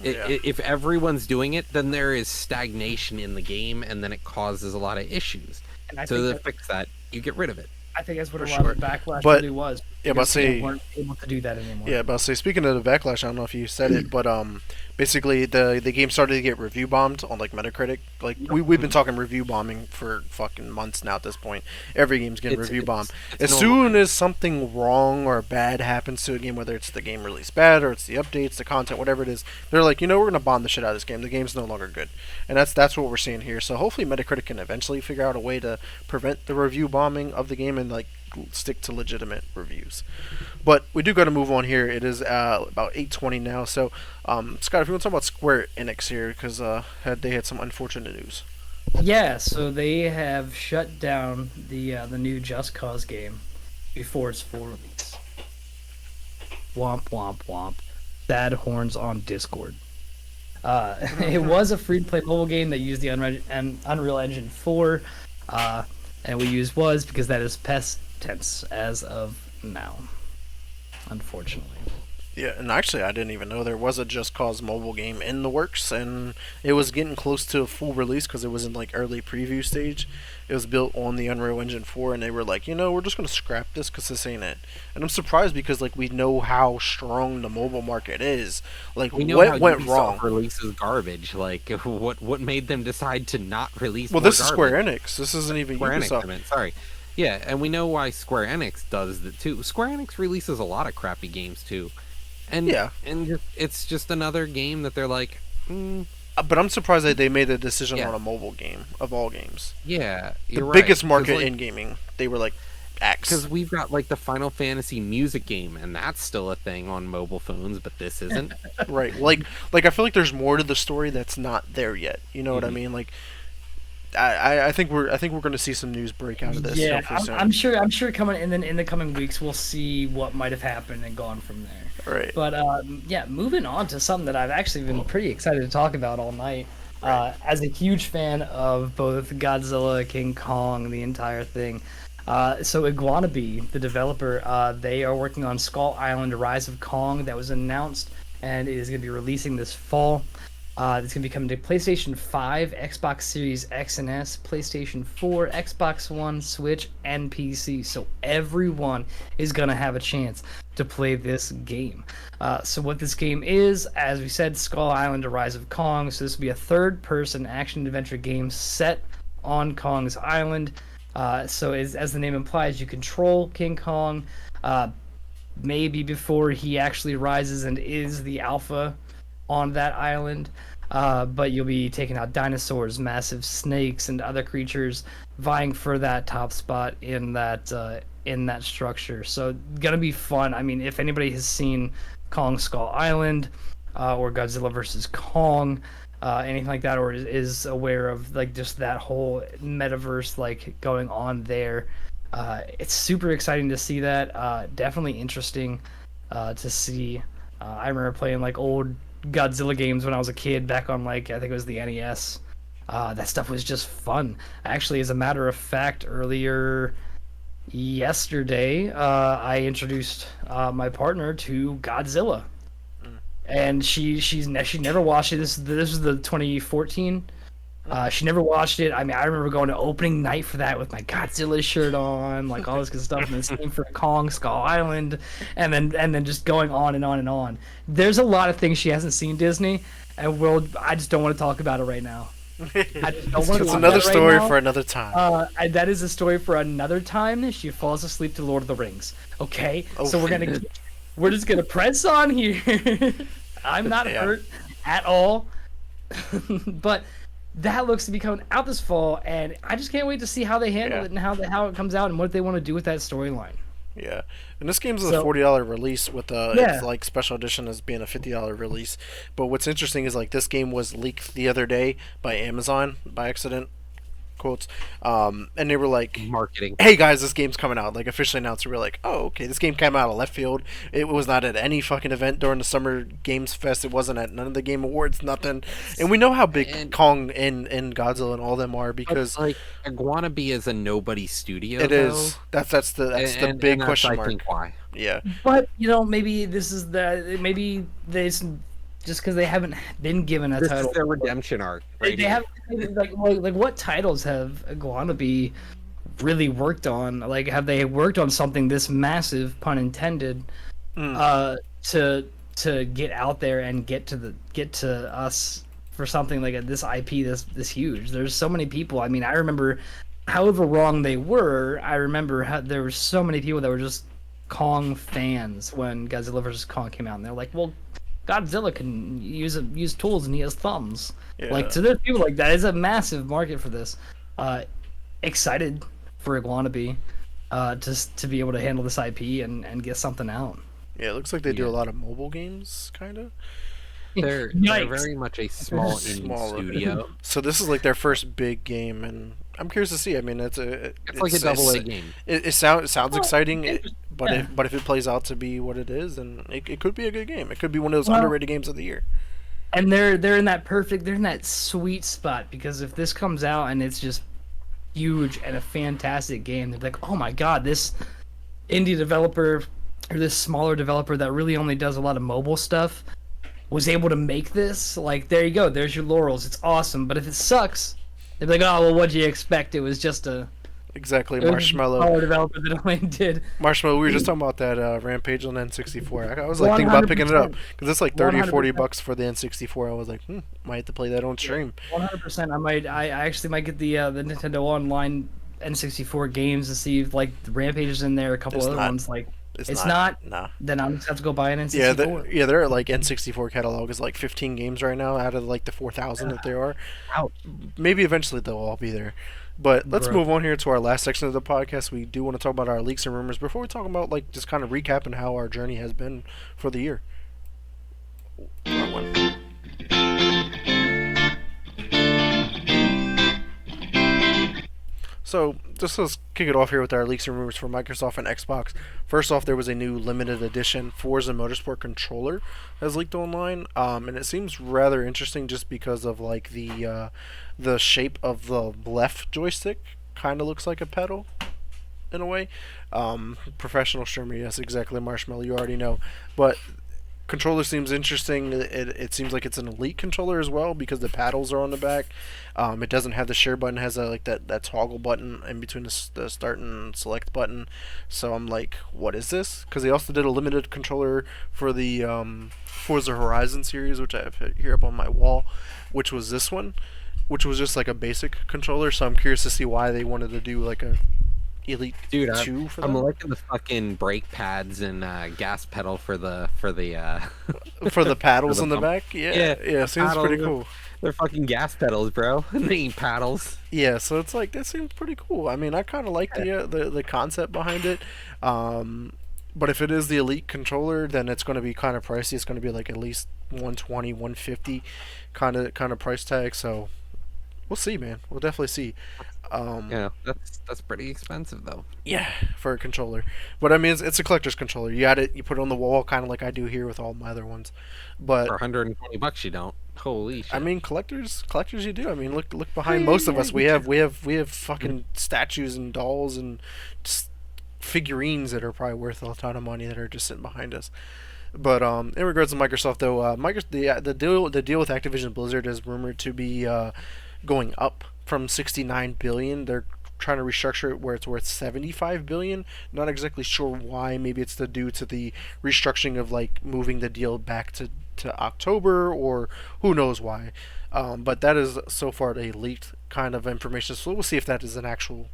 Yeah. if everyone's doing it, then there is stagnation in the game, and then it causes a lot of issues. And I So think to that, fix that, you get rid of it. I think that's what For a lot sure. of the backlash But- really was. Yeah, but because people say weren't able to do that anymore. Yeah, but say speaking of the backlash, I don't know if you said it, but basically the game started to get review bombed on like Metacritic. Like we've been talking review bombing for fucking months now at this point. Every game's getting review bombed. It's As normal. soon as something wrong or bad happens to a game, whether it's the game released bad or it's the updates, the content, whatever it is, they're like, we're gonna bomb the shit out of this game. The game's no longer good, and that's what we're seeing here. So hopefully Metacritic can eventually figure out a way to prevent the review bombing of the game and like stick to legitimate reviews. But we do got to move on here. It is about 8:20 now. So, Scott, if you want to talk about Square Enix here, because they had some unfortunate news. Yeah, so they have shut down the new Just Cause game before its full release. Womp womp womp. Sad horns on Discord. It was a free-to-play mobile game that used the Unreal Engine 4, and we use was because that is past tense as of now, unfortunately. Yeah, and actually, I didn't even know there was a Just Cause mobile game in the works, and it was getting close to a full release because it was in like early preview stage. It was built on the Unreal Engine 4, and they were like, we're just gonna scrap this because this ain't it. And I'm surprised because like we know how strong the mobile market is. Like We know what how went Ubisoft wrong? releases garbage. Like what made them decide to not release? Well, more this is garbage? Square Enix. This isn't even Square Ubisoft. Enix, I meant, sorry. Yeah, and we know why Square Enix does that too. Square Enix releases a lot of crappy games too, and Yeah. it's just another game that they're like, But I'm surprised that they made a decision Yeah. on a mobile game of all games. yeah, The you're biggest right. market 'Cause, like, in gaming. They were like, X. because we've got like the Final Fantasy music game, and that's still a thing on mobile phones, but this isn't. Right. Like I feel like there's more to the story that's not there yet. You know what I Mhm. mean? Like I think we're going to see some news break out of this. Yeah, hopefully soon. I'm sure coming in the coming weeks we'll see what might have happened and gone from there. Right. But yeah, moving on to something that I've actually been pretty excited to talk about all night. As a huge fan of both Godzilla, King Kong, the entire thing. So Iguanabee, the developer, they are working on Skull Island: Rise of Kong that was announced and it is going to be releasing this fall. It's going to be coming to PlayStation 5, Xbox Series X and S, PlayStation 4, Xbox One, Switch, and PC. So everyone is going to have a chance to play this game. So what this game is, as we said, Skull Island: Rise of Kong. So this will be a third-person action-adventure game set on Kong's island. So as the name implies, you control King Kong, maybe before he actually rises and is the alpha on that island. But you'll be taking out dinosaurs, massive snakes, and other creatures vying for that top spot in that structure. So gonna be fun. I mean, if anybody has seen Kong Skull Island or Godzilla vs. Kong, anything like that, or is aware of like just that whole metaverse like going on there, it's super exciting to see that. Definitely interesting to see. I remember playing like old Godzilla games when I was a kid back on like I think it was the NES. That stuff was just fun. Actually, as a matter of fact, earlier yesterday, I introduced my partner to Godzilla, and she never watched it. This is the 2014. She never watched it. I mean, I remember going to opening night for that with my Godzilla shirt on, like all this good stuff, and then same for Kong Skull Island, and then just going on and on and on. There's a lot of things she hasn't seen Disney, and I just don't want to talk about it right now. I just don't want to It's talk another about it right story now. for another time. That is a story for another time. She falls asleep to Lord of the Rings. Okay, so we're just gonna press on here. I'm not Yeah. hurt at all, but that looks to be coming out this fall, and I just can't wait to see how they handle Yeah. it and how it comes out and what they want to do with that storyline. Yeah, and this game's a So- $40 release with Yeah. it's like special edition as being a $50 release. But what's interesting is like this game was leaked the other day by Amazon by accident, quotes. And they were like, Marketing. "Hey guys, this game's coming out." Like officially announced. We were like, "Oh, okay." This game came out of left field. It was not at any fucking event during the Summer Games Fest. It wasn't at none of the Game Awards. Nothing. And we know how big And- Kong and Godzilla and all them are because like Iguanabee is a nobody studio. it is. That's the big that's, question I mark. think why. Yeah. But maybe this is maybe this just because they haven't been given a This title. is their redemption arc. They Right here. haven't like what titles have Iguanabee really worked on? Like, have they worked on something this massive, pun intended, to get out there and get to us for something like this IP this huge? There's so many people. I mean, I remember, however wrong they were, I remember how there were so many people that were just Kong fans when Godzilla vs Kong came out, and they're like, well, Godzilla can use tools and he has thumbs. Yeah. Like, so there's people like that. It's a massive market for this. Excited for Iguanabee just to be able to handle this IP and get something out. Yeah, it looks like they do Yeah. a lot of mobile games, kind of. They're Yikes. very much a small indie Smaller. studio. So this is like their first big game, and I'm curious to see. I mean, it's Like a double A game. It sounds exciting, but yeah. if it plays out to be what it is, then it could be a good game. It could be one of those Well- underrated games of the year. And they're in that sweet spot, because if this comes out and it's just huge and a fantastic game, they're like, oh my god, this indie developer or this smaller developer that really only does a lot of mobile stuff was able to make this. Like, there you go, there's your laurels, it's awesome. But if it sucks, they're like, oh well, what'd you expect? It was just a Exactly, it was a Marshmallow. smaller developer that only did. Marshmallow. We were just talking about that Rampage on N64. I was like thinking about picking it up 100%. because it's like 30 or 40 100%. bucks for the N64. I was like, might have to play that on stream. 100%. I actually might get the Nintendo Online N64 games to see if like Rampage is in there, a couple It's other not. ones. Like, It's it's not. not. Nah. Then I'll just have to go buy an N64. Yeah, they're like N64 catalog is like 15 games right now out of like the 4,000 that there are. Ouch. Maybe eventually they'll all be there. But let's Bro. move on here to our last section of the podcast. We do want to talk about our leaks and rumors before we talk about like just kind of recapping how our journey has been for the year. Wrong one. So just let's kick it off here with our leaks and rumors for Microsoft and Xbox. First off, there was a new limited edition Forza Motorsport controller that's leaked online, and it seems rather interesting just because of like the shape of the left joystick kind of looks like a pedal in a way. Professional streamer, yes, exactly, Marshmallow, you already know, but controller seems interesting. It seems like it's an elite controller as well because the paddles are on the back. It doesn't have the share button. It has like that toggle button in between the start and select button. So I'm like, what is this? Because they also did a limited controller for the Forza Horizon series, which I have here up on my wall, which was this one, which was just like a basic controller. So I'm curious to see why they wanted to do like a Elite Dude, 2 for I'm that. liking the fucking brake pads and gas pedal for the For the paddles For in the the pump. back. Yeah, the seems paddles pretty are- cool. They're fucking gas pedals, bro. They ain't paddles. Yeah, so it's like that seems pretty cool. I mean, I kind of like the concept behind it. But if it is the Elite controller, then it's going to be kind of pricey. It's going to be like at least 120, 150 kind of price tag. So we'll see, man. We'll definitely see. Yeah, that's pretty expensive though. Yeah, for a controller. But I mean, it's a collector's controller. You got it. You put it on the wall, kind of like I do here with all my other ones. But For $120, you don't. Holy shit! I mean, collectors, you do. I mean, look behind most of us. We have fucking statues and dolls and just figurines that are probably worth a ton of money that are just sitting behind us. But in regards to Microsoft, though, the deal with Activision Blizzard is rumored to be going up from 69 billion. They're trying to restructure it where it's worth 75 billion. Not exactly sure why. Maybe it's due to the restructuring of like moving the deal back to October, or who knows why. But that is so far a leaked kind of information. So we'll see if that is an actual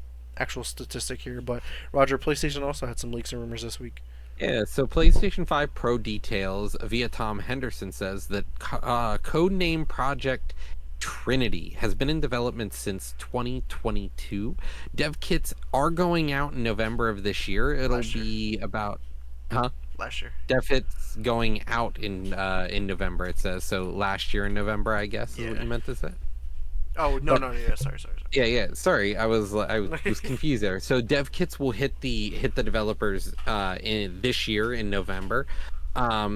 statistic here. But Roger, PlayStation also had some leaks and rumors this week. Yeah, so PlayStation 5 Pro details via Tom Henderson says that codename Project Trinity has been in development since 2022. Dev kits are going out in November of this year. It'll Last year. be about, huh? Last year. Dev kits going out in November. It says so. Last year in November, I guess is what Yeah. you meant to say. Oh no, But no, yeah, sorry. yeah. Sorry, I was confused there. So dev kits will hit the developers in this year in November.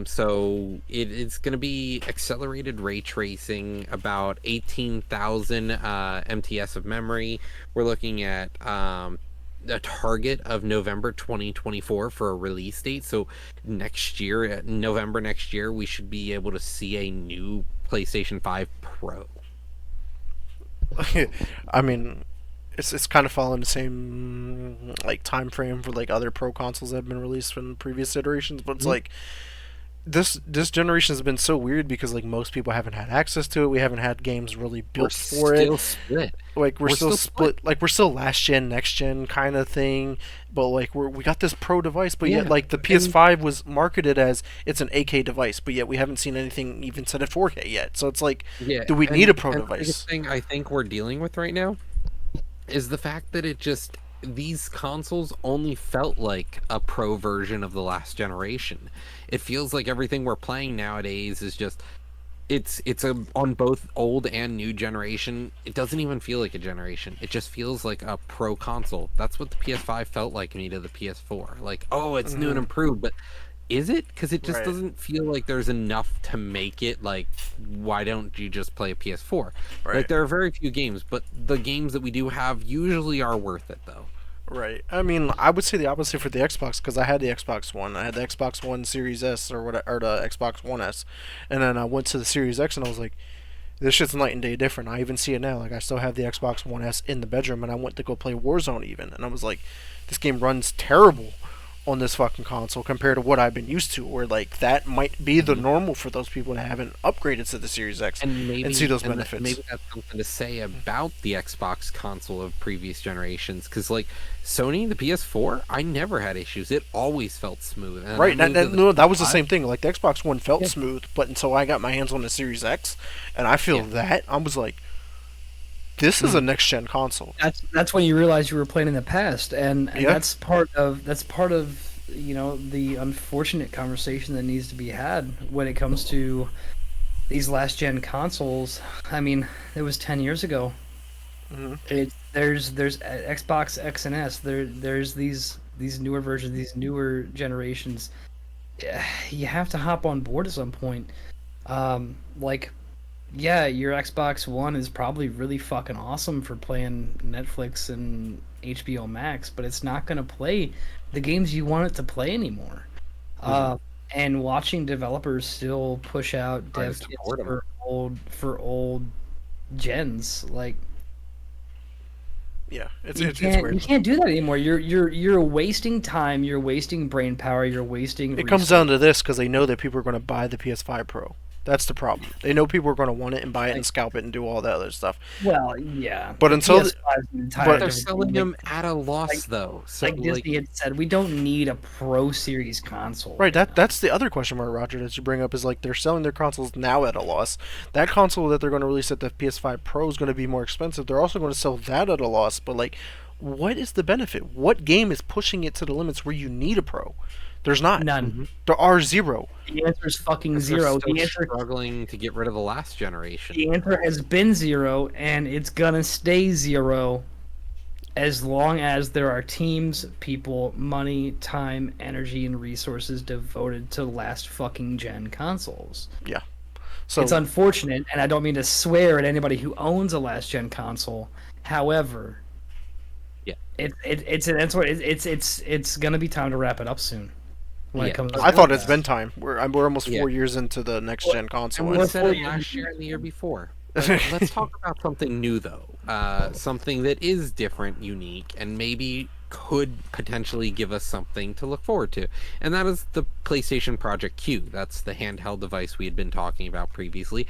So it's going to be accelerated ray tracing, about 18,000 MTS of memory. We're looking at a target of November 2024 for a release date. So next year, November next year, we should be able to see a new PlayStation 5 Pro. I mean, it's kind of following the same like time frame for like other pro consoles that have been released from previous iterations, but it's like this generation has been so weird because like most people haven't had access to it. We haven't had games really built for it. Still split. Like we're still split. split. Like we're still last gen, next gen kind of thing. But like we got this pro device, but yet like the PS5 was marketed as it's an 8K device, but yet we haven't seen anything even said at 4K yet. So it's like, do we need a pro device? The biggest thing I think we're dealing with right now is the fact that these consoles only felt like a pro version of the last generation. It feels like everything we're playing nowadays is just on both old and new generation. It doesn't even feel like a generation. It just feels like a pro console. That's what the PS5 felt like me to the PS4. Like, oh, it's new and improved, but is it? Because it just doesn't feel like there's enough to make it like, why don't you just play a PS4? Like, there are very few games, but the games that we do have usually are worth it, though. Right. I mean, I would say the opposite for the Xbox because I had the Xbox One. I had the Xbox One Series S or the Xbox One S, and then I went to the Series X and I was like, this shit's night and day different. I even see it now. Like I still have the Xbox One S in the bedroom, and I went to go play Warzone even, and I was like, this game runs terrible on this fucking console compared to what I've been used to, where like that might be the normal for those people that haven't upgraded to the Series X and see those benefits. Maybe that's something to say about the Xbox console of previous generations, because like Sony, the PS4, I never had issues. It always felt smooth. And right, that was the same thing. Like the Xbox One felt smooth, but until I got my hands on the Series X, and I feel that, I was like, this is a next gen console. That's when you realize you were playing in the past, and that's part of the unfortunate conversation that needs to be had when it comes to these last gen consoles. I mean, it was 10 years ago. There's Xbox X and S. There's these newer versions, these newer generations. You have to hop on board at some point. Yeah, your Xbox One is probably really fucking awesome for playing Netflix and HBO Max, but it's not going to play the games you want it to play anymore. And watching developers still push out dev kits for old gens, like, yeah, it's weird. You can't do that anymore. You're wasting time. You're wasting brain power. You're wasting. It comes down to this because they know that people are going to buy the PS5 Pro. That's the problem. They know people are going to want it and buy it and scalp it and do all that other stuff. Well, yeah. But until but they're selling them at a loss, though. So, like Disney had said, we don't need a Pro Series console. Right. That's the other question mark, Roger, that you bring up is like they're selling their consoles now at a loss. That console that they're going to release at the PS5 Pro is going to be more expensive. They're also going to sell that at a loss. But like, what is the benefit? What game is pushing it to the limits where you need a Pro? There's not. None. There are zero. The answer is fucking zero. The answer struggling to get rid of the last generation. The answer has been zero, and it's gonna stay zero as long as there are teams, people, money, time, energy, and resources devoted to last fucking gen consoles. Yeah. So it's unfortunate, and I don't mean to swear at anybody who owns a last gen console. However, it's gonna be time to wrap it up soon. When it comes I thought it's been time. We're almost 4 years into the next gen console. And we said it last year and the year before. Let's talk about something new, though. Something that is different, unique, and maybe could potentially give us something to look forward to. And that is the PlayStation Project Q. That's the handheld device we had been talking about previously.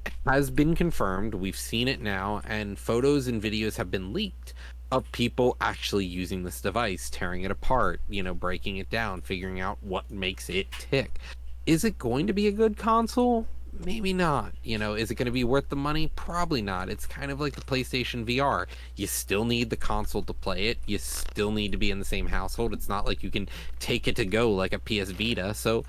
It has been confirmed. We've seen it now, and photos and videos have been leaked of people actually using this device, tearing it apart, breaking it down, figuring out what makes it tick. Is it going to be a good console? Maybe not. Is it going to be worth the money? Probably not. It's kind of like the PlayStation VR. You still need the console to play it. You still need to be in the same household. It's not like you can take it to go like a PS Vita. So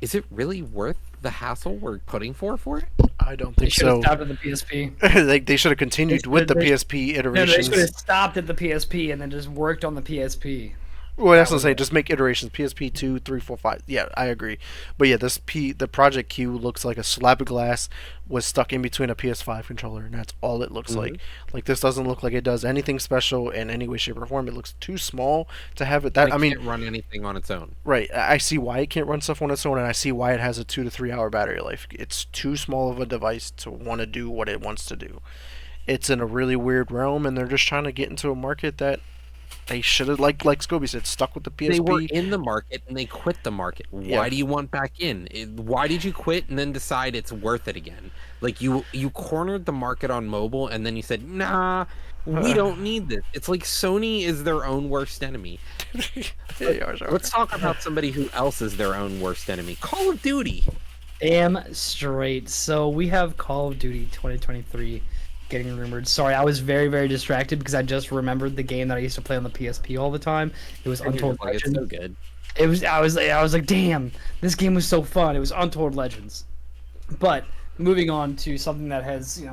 is it really worth the hassle we're putting for it? I don't They think should have so. stopped at the PSP. They should have continued with the PSP No, they iterations. should have stopped at the PSP and then just worked on the PSP. Well, that's what I'm was saying. it. Just make iterations. PSP 2, 3, 4, 5. Yeah, I agree. But yeah, the Project Q looks like a slab of glass was stuck in between a PS5 controller, and that's all it looks like. Like, this doesn't look like it does anything special in any way, shape, or form. It looks too small to have it. That It I mean, can't run anything on its own. right? I see why it can't run stuff on its own, and I see why it has a 2 to 3 hour battery life. It's too small of a device to want to do what it wants to do. It's in a really weird realm, and they're just trying to get into a market that they should have, like Scobie said, stuck with the PSP. They were in the market and they quit the market. Why do you want back in? Why did you quit and then decide it's worth it again? Like you cornered the market on mobile and then you said, nah, we don't need this. It's like Sony is their own worst enemy. Let's talk about somebody who else is their own worst enemy. Call of Duty. Damn straight. So we have Call of Duty 2023 getting rumored. Sorry, I was very, very distracted because I just remembered the game that I used to play on the PSP all the time. It was Untold Like, it's Legends. so good. It was. I was like, damn, this game was so fun. It was Untold Legends. But moving on to something that has,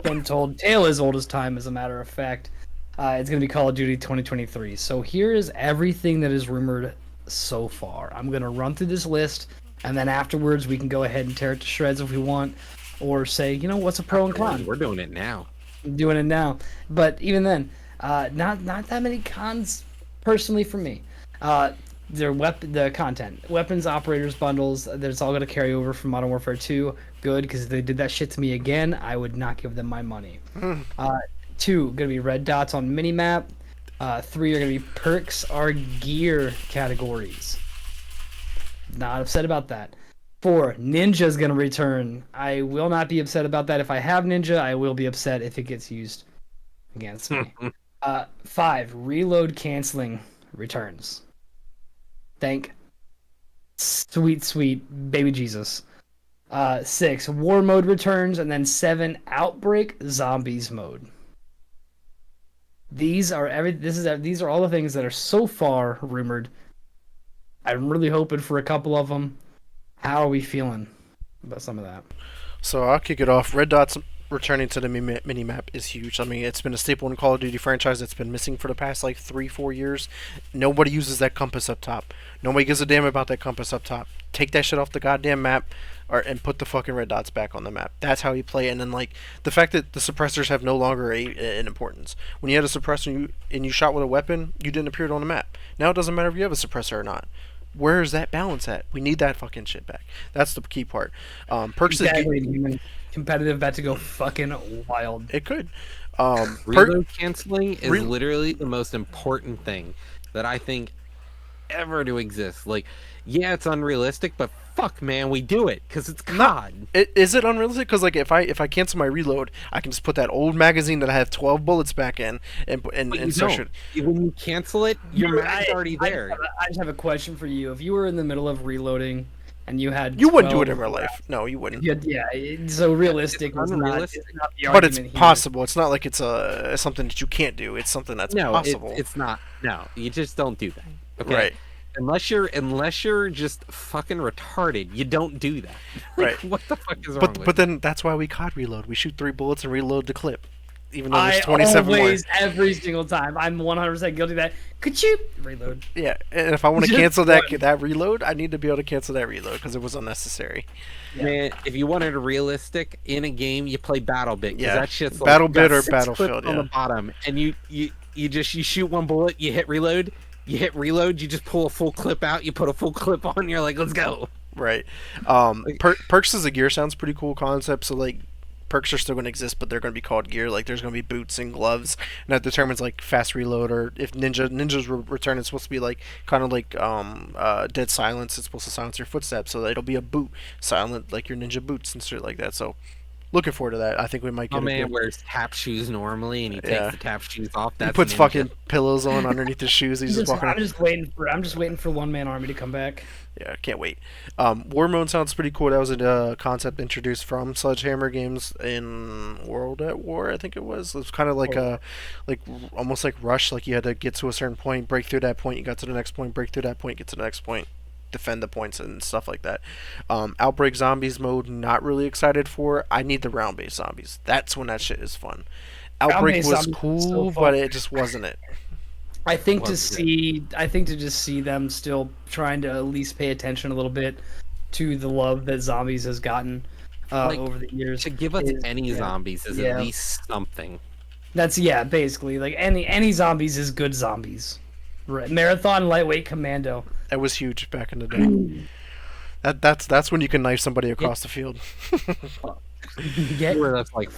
been told tale as old as time, as a matter of fact. It's going to be Call of Duty 2023. So here is everything that is rumored so far. I'm going to run through this list, and then afterwards we can go ahead and tear it to shreds if we want, or say, what's a pro and con. We're doing it now. I'm doing it now. But even then, not that many cons personally for me. The content, weapons, operators, bundles, that's all going to carry over from Modern Warfare 2. Good, because if they did that shit to me again, I would not give them my money. 2, going to be red dots on minimap. 3 are going to be perks or gear categories. Not upset about that. 4, Ninja's going to return. I will not be upset about that. If I have Ninja, I will be upset if it gets used against me. 5, reload canceling returns. Thank sweet, sweet baby Jesus. 6, war mode returns, and then 7, outbreak zombies mode. These are all the things that are so far rumored. I'm really hoping for a couple of them. How are we feeling about some of that? So I'll kick it off. Red dots returning to the mini-map is huge. I mean, it's been a staple in Call of Duty franchise that's been missing for the past, 3-4 years. Nobody uses that compass up top. Nobody gives a damn about that compass up top. Take that shit off the goddamn map, and put the fucking red dots back on the map. That's how you play. And then, the fact that the suppressors have no longer an importance. When you had a suppressor and you shot with a weapon, you didn't appear on the map. Now it doesn't matter if you have a suppressor or not. Where is that balance at? We need that fucking shit back. That's the key part. Perks exactly. Competitive about to go fucking wild. It could. Reload canceling is literally the most important thing that I think ever to exist. Yeah, it's unrealistic, but fuck, man, we do it because it's COD. Is it unrealistic? Because if I cancel my reload, I can just put that old magazine that I have 12 bullets back in and search it. When you cancel it, your mag's already there. I just have a question for you. If you were in the middle of reloading and you had you wouldn't do it in real life. No, you wouldn't. Yeah. So realistic is unrealistic. not the but it's argument possible. It's not like it's something that you can't do. It's something that's possible. It's not. No, you just don't do that. Okay. Right. Unless you're just fucking retarded, you don't do that. Right. What the fuck is wrong with But then that's why we COD reload. We shoot 3 bullets and reload the clip. Even though there's I 27 always, more. every single time. I'm 100% guilty of that. Could you reload? Yeah, and if I want to cancel that reload, I need to be able to cancel that reload because it was unnecessary. Yeah. Man, if you wanted a realistic in a game, you play BattleBit. Yeah, that shit's BattleBit or 6 Battlefield. on the bottom, and you shoot one bullet, you hit reload, you just pull a full clip out, you put a full clip on, you're like, let's go. Right. Perks as a gear sounds pretty cool concept. So perks are still going to exist, but they're going to be called gear. There's going to be boots and gloves, and that determines fast reload, or if ninja's return is supposed to be kind of dead silence. It's supposed to silence your footsteps, so it'll be a boot silent, like your ninja boots and shit like that. So looking forward to that. I think we might get. Oh man, wears tap shoes normally, and he takes the tap shoes off. He puts fucking pillows on underneath his shoes. He's just walking. I'm just waiting for one man army to come back. Yeah, can't wait. War Mode sounds pretty cool. That was a concept introduced from Sledgehammer Games in World at War, I think it was. It was kind of almost like Rush. You had to get to a certain point, break through that point, you got to the next point, break through that point, get to the next point. defend the points and stuff like that. Outbreak Zombies mode, not really excited for. I need the round-based zombies. That's when that shit is fun. Outbreak Round-based was zombies cool, is so but fun. it just wasn't it. I think to Wasn't see, I think to just see them still trying to at least pay attention a little bit to the love that zombies has gotten Like, over the years. To give us is- any yeah. zombies is Yeah. at least something. That's basically like any zombies is good zombies. Right. Marathon lightweight commando. That was huge back in the day. That's when you can knife somebody across the field. Get Where that's like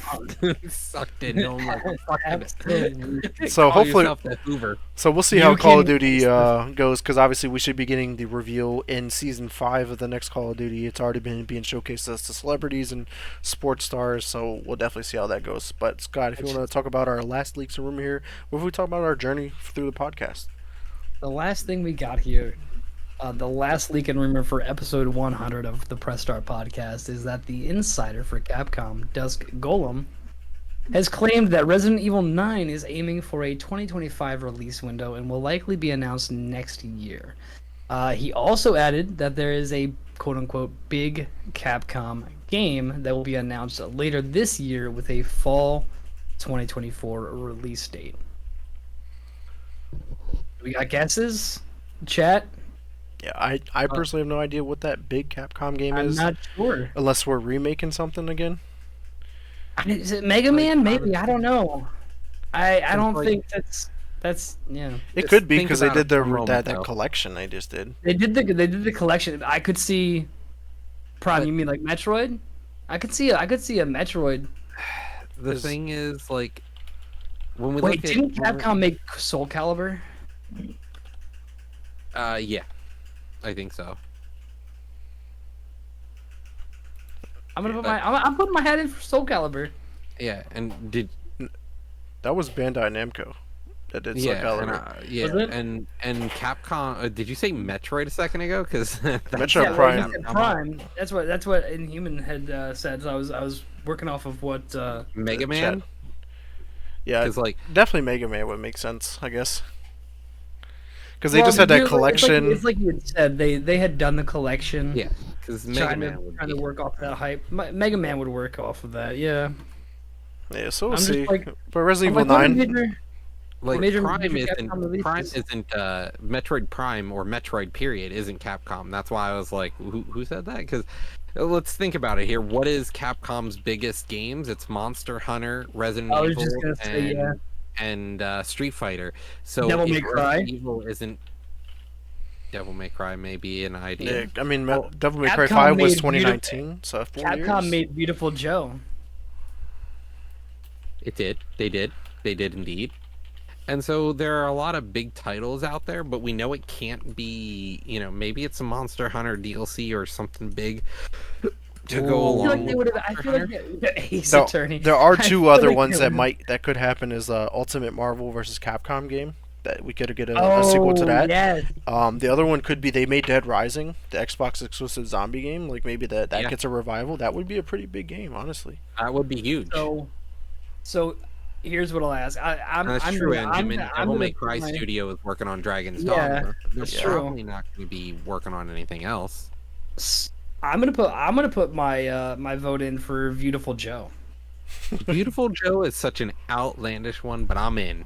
sucked in. No, I'm like, fuck it. absolutely. So Call hopefully, yourself the Hoover. so we'll see You how Call of can- Duty goes, because obviously we should be getting the reveal in season 5 of the next Call of Duty. It's already been being showcased as to celebrities and sports stars, so we'll definitely see how that goes. But Scott, if you want to talk about our last leaks and rumor here, what if we talk about our journey through the podcast? The last thing we got here, the last leak and rumor for episode 100 of the Press Start podcast is that the insider for Capcom, Dusk Golem, has claimed that Resident Evil 9 is aiming for a 2025 release window and will likely be announced next year. He also added that there is a quote-unquote big Capcom game that will be announced later this year with a fall 2024 release date. We got guesses? Chat? Yeah, I personally have no idea what that big Capcom game I'm is, not sure. unless we're remaking something again. Is it Mega Man? Maybe. I don't know. I don't like- think that's yeah. It Just could be think because they about did it for a that moment, though. collection they just did. They did the collection. I could see Prime, But- you mean like Metroid? I could see a Metroid. The Is- thing is, like, when we Wait, look didn't at Capcom make Soul Calibur? yeah, I think so. I'm gonna put but- I'm putting my hat in for Soul Calibur. Yeah, and did That was Bandai Namco that did Soul yeah, and, Calibur. yeah, Was it? and Capcom. Did you say Metroid a second ago? Because Metroid Yeah, Prime. well, he said Prime. That's what Inhuman had said. So I was working off of what. Mega Chat. Man. Yeah, Because like definitely Mega Man would make sense, I guess. Because they Well, just had that dude, collection. It's like you had said. They had done the collection. yeah, because Mega Trying Man would to be. work off that hype. Mega Man would work off of that. Yeah. Yeah, so we'll I'm just see. like- But Resident I'm Evil like, 9. Like major Prime Capcom releases. isn't Metroid Prime or Metroid period isn't Capcom. That's why I was like, who said that? Because let's think about it here. What is Capcom's biggest games? It's Monster Hunter, Resident I was Evil, just gonna say, and, yeah. and Street Fighter. So Devil if May Cry? Resident Evil isn't Devil May Cry, may be an idea. Yeah, I mean, Well, Devil May Cry Capcom 5 was made 2019, so 4 Capcom years. made Beautiful Joe. It did. They did indeed. And so there are a lot of big titles out there, but we know it can't be, maybe it's a Monster Hunter DLC or something big to go I feel along like they with would have. I feel like the Ace There, Attorney. there are I two feel other like ones they that would've- that could happen is Ultimate Marvel versus Capcom game that we could get a sequel to that. Yes. The other one could be they made Dead Rising, the Xbox exclusive zombie game. Like maybe that Yeah. gets a revival. That would be a pretty big game, honestly. that would be huge. So here's what I'll ask. That's I'm true, gonna- and I'm Devil May gonna Cry put my- Studio is working on Dragon's Yeah, Dogma. They're that's true. probably not going to be working on anything else. I'm gonna put my my vote in for Beautiful Joe. Beautiful Joe is such an outlandish one, but I'm in.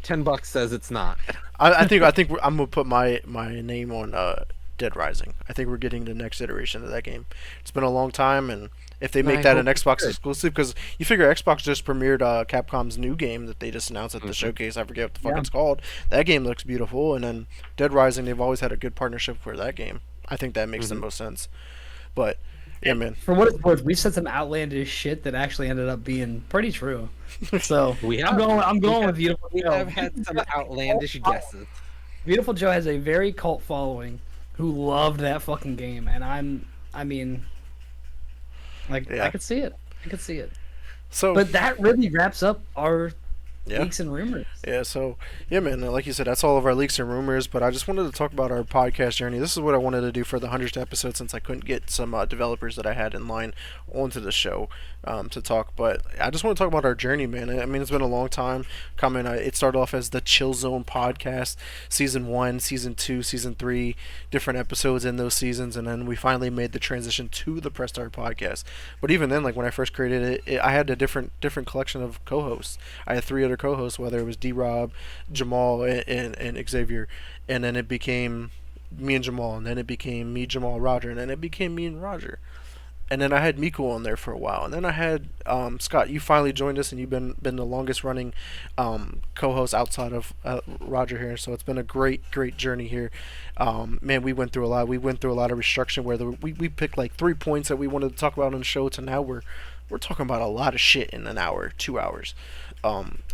10 bucks says it's not. I think I'm gonna put my name on Dead Rising. I think we're getting the next iteration of that game. It's been a long time, and if they make I that an hope Xbox it's good. exclusive, because you figure Xbox just premiered Capcom's new game that they just announced at the showcase. I forget what the fuck Yeah. it's called. That game looks beautiful, and then Dead Rising, they've always had a good partnership for that game. I think that makes the most sense. But yeah, man. For what it's worth, we said some outlandish shit that actually ended up being pretty true. So We have. I'm going with Beautiful We Joe. have had some outlandish guesses. Beautiful Joe has a very cult following who loved that fucking game, and I mean, like Yeah. I could see it. I could see it. So But that really wraps up our Yeah. leaks and rumors. Yeah, so yeah, man. Like you said, that's all of our leaks and rumors. But I just wanted to talk about our podcast journey. This is what I wanted to do for the 100th episode, since I couldn't get some developers that I had in line onto the show to talk. But I just want to talk about our journey, man. I mean, it's been a long time coming. It started off as the Chill Zone podcast, season 1, season 2, season 3, different episodes in those seasons, and then we finally made the transition to the Press Start podcast. But even then, like when I first created it, I had a different collection of co-hosts. I had 3 other co-hosts, whether it was D-Rob, Jamal, and Xavier, and then it became me and Jamal, and then it became me, Jamal, Roger, and then it became me and Roger. And then I had Miku on there for a while, and then I had Scott. You finally joined us, and you've been the longest running co-host outside of Roger here. So it's been a great journey here. Man, we went through a lot. We went through a lot of restriction where we picked like 3 points that we wanted to talk about on the show. To now we're talking about a lot of shit in an hour, 2 hours.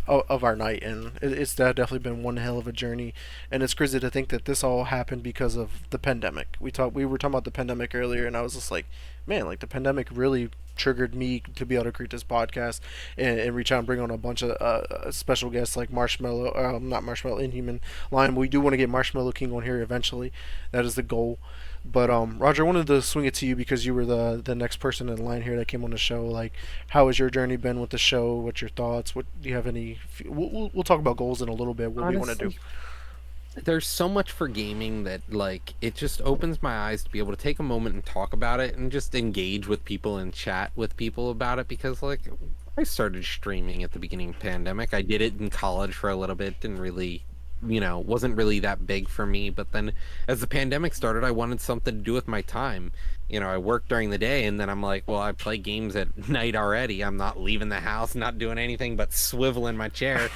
Of our night, and it's definitely been one hell of a journey, and it's crazy to think that this all happened because of the pandemic. We were talking about the pandemic earlier, and I was just like, man, like the pandemic really triggered me to be able to create this podcast and reach out and bring on a bunch of special guests like Marshmallow, not Marshmallow, Inhuman Lion. We do want to get Marshmallow King on here eventually. That is the goal. But Roger, I wanted to swing it to you because you were the next person in line here that came on the show. Like, how has your journey been with the show? What's your thoughts? What do you have any? We'll talk about goals in a little bit. What Honestly, we want to do. there's so much for gaming that like it just opens my eyes to be able to take a moment and talk about it and just engage with people and chat with people about it, because like I started streaming at the beginning of the pandemic. I did it in college for a little bit, didn't really, wasn't really that big for me. But then as the pandemic started, I wanted something to do with my time. I work during the day, and then I'm like, well, I play games at night already. I'm not leaving the house, not doing anything but swivel in my chair.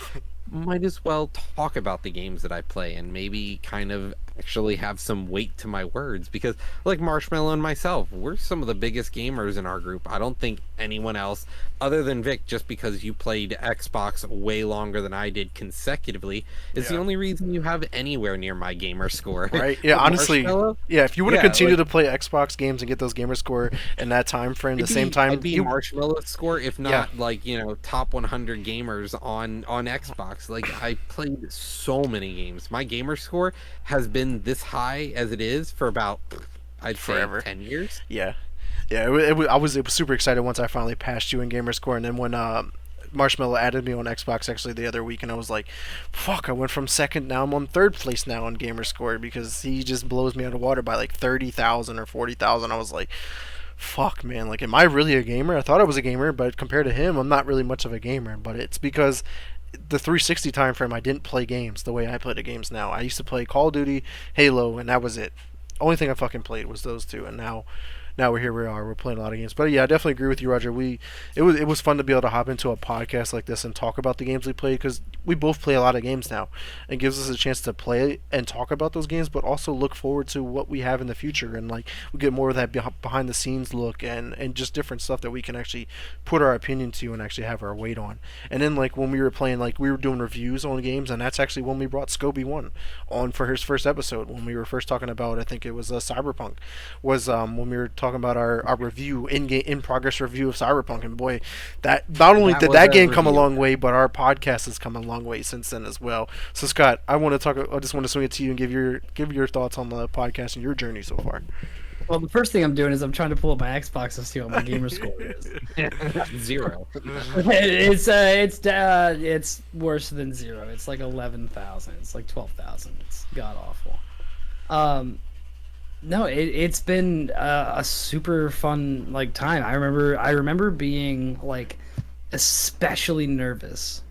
Might as well talk about the games that I play and maybe kind of actually have some weight to my words, because like Marshmallow and myself, we're some of the biggest gamers in our group. I don't think anyone else other than Vic, just because you played Xbox way longer than I did consecutively, is the only reason you have anywhere near my gamer score. Right? Yeah, honestly, yeah, if you would have continued like, to play Xbox games and get those gamer score in that time frame, the same time, I'd be Marshmallow's score, if not like top 100 gamers on Xbox. Like I played so many games. My gamer score has been this high as it is for about, I'd forever. say 10 years. Yeah. I was super excited once I finally passed you in gamer score, and then when Marshmallow added me on Xbox actually the other week, and I was like, fuck, I went from second, now I'm on third place now on gamer score, because he just blows me out of water by like 30,000 or 40,000. I was like, fuck, man, like, am I really a gamer? I thought I was a gamer, but compared to him, I'm not really much of a gamer. But it's because the 360 time frame, I didn't play games the way I play the games now. I used to play Call of Duty, Halo, and that was it. Only thing I fucking played was those two, and now we're here. We're playing a lot of games. But yeah, I definitely agree with you, Roger. It was fun to be able to hop into a podcast like this and talk about the games we played, because we both play a lot of games now. It gives us a chance to play and talk about those games, but also look forward to what we have in the future, and like we get more of that behind the scenes look and just different stuff that we can actually put our opinion to and actually have our weight on. And then like when we were playing, like we were doing reviews on games, and that's actually when we brought Scobie1 on for his first episode, when we were first talking about, I think it was Cyberpunk, was when we were talking about our review in progress review of Cyberpunk. And boy, that not only did that game come a long way, but our podcast has come a long way since then as well. So Scott, I just want to swing it to you and give your thoughts on the podcast and your journey so far. Well, the first thing I'm doing is I'm trying to pull up my Xbox to see what my gamer score is. 0. It's worse than 0. It's like 11,000. It's like 12,000. It's god awful. No, it's been a super fun like time. I remember being like especially nervous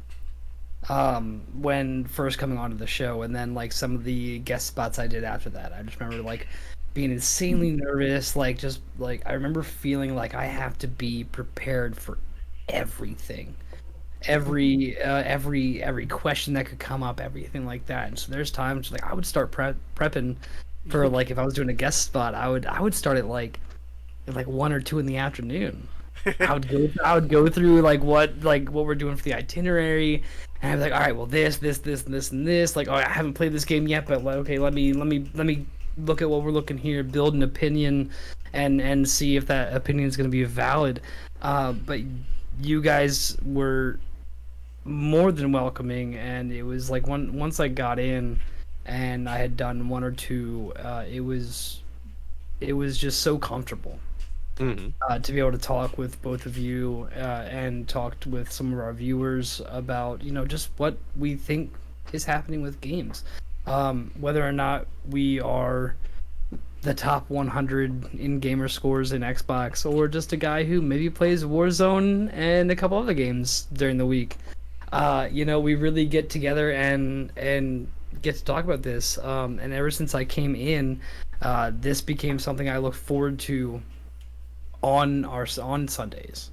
when first coming onto the show, and then like some of the guest spots I did after that. I just remember like being insanely nervous, like just like I remember feeling like I have to be prepared for everything. Every question that could come up, everything like that. And so there's times like I would start prepping for like if I was doing a guest spot, I would start at like 1 or 2 in the afternoon. I would go through like what we're doing for the itinerary, and I'd be like, all right, well this and this and this. Like, oh, I haven't played this game yet, but like, okay, let me look at what we're looking here, build an opinion, and see if that opinion is going to be valid. But you guys were more than welcoming, and it was like once I got in, and I had done one or two, it was just so comfortable Hmm. to be able to talk with both of you and talked with some of our viewers about just what we think is happening with games, whether or not we are the top 100 in gamer scores in Xbox, or just a guy who maybe plays Warzone and a couple other games during the week. We really get together and get to talk about this. And ever since I came in, this became something I look forward to on Sundays.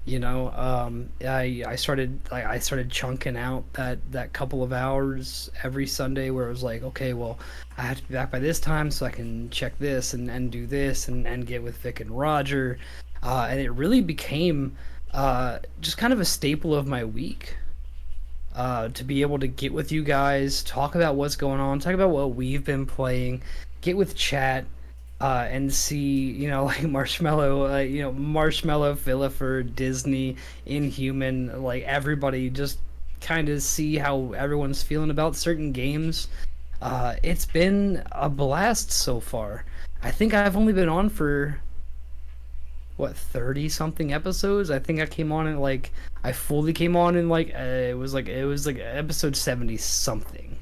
I started chunking out that couple of hours every Sunday where it was like, okay, well, I have to be back by this time so I can check this and do this and get with Vic and Roger, and it really became just kind of a staple of my week. To be able to get with you guys, talk about what's going on, talk about what we've been playing, get with chat, and see, like Marshmallow, Marshmallow, Philipper, Disney, Inhuman, like everybody, just kind of see how everyone's feeling about certain games. It's been a blast so far. I think I've only been on for what, 30 something episodes. I think I came on in like I fully came on in like it was like episode 70 something.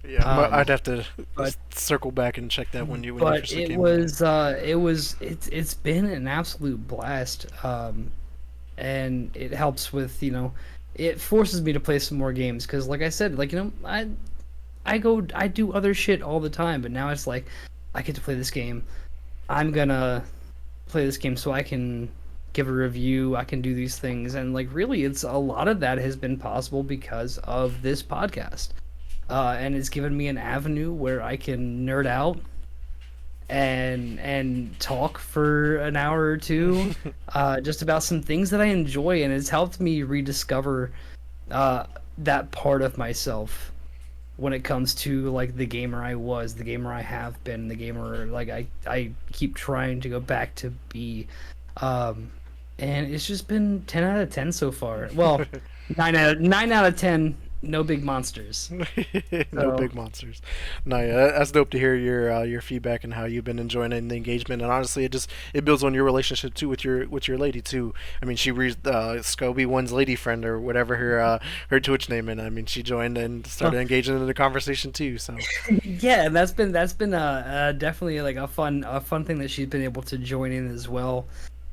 Yeah, Um, I'd have to but circle back and check that when you but first it came on. was it's been an absolute blast. And it helps with, it forces me to play some more games because, like I said, like, I do other shit all the time, but now it's like I get to play this game. I'm gonna play this game so I can give a review. I can do these things, and like really, it's a lot of that has been possible because of this podcast, and it's given me an avenue where I can nerd out and talk for an hour or two, just about some things that I enjoy, and it's helped me rediscover that part of myself when it comes to like the gamer I was, the gamer I have been, the gamer like I keep trying to go back to be. Um, and it's just been 10 out of 10 so far. Well, 9 out of 10, no big monsters. No So big monsters. No, yeah, that's dope to hear your feedback and how you've been enjoying it and the engagement. And honestly, it builds on your relationship too with your lady too. I mean, she reads Scobie one's lady friend or whatever her Twitch name, and I mean, she joined and started engaging in the conversation too. So yeah, and that's been definitely like a fun thing that she's been able to join in as well.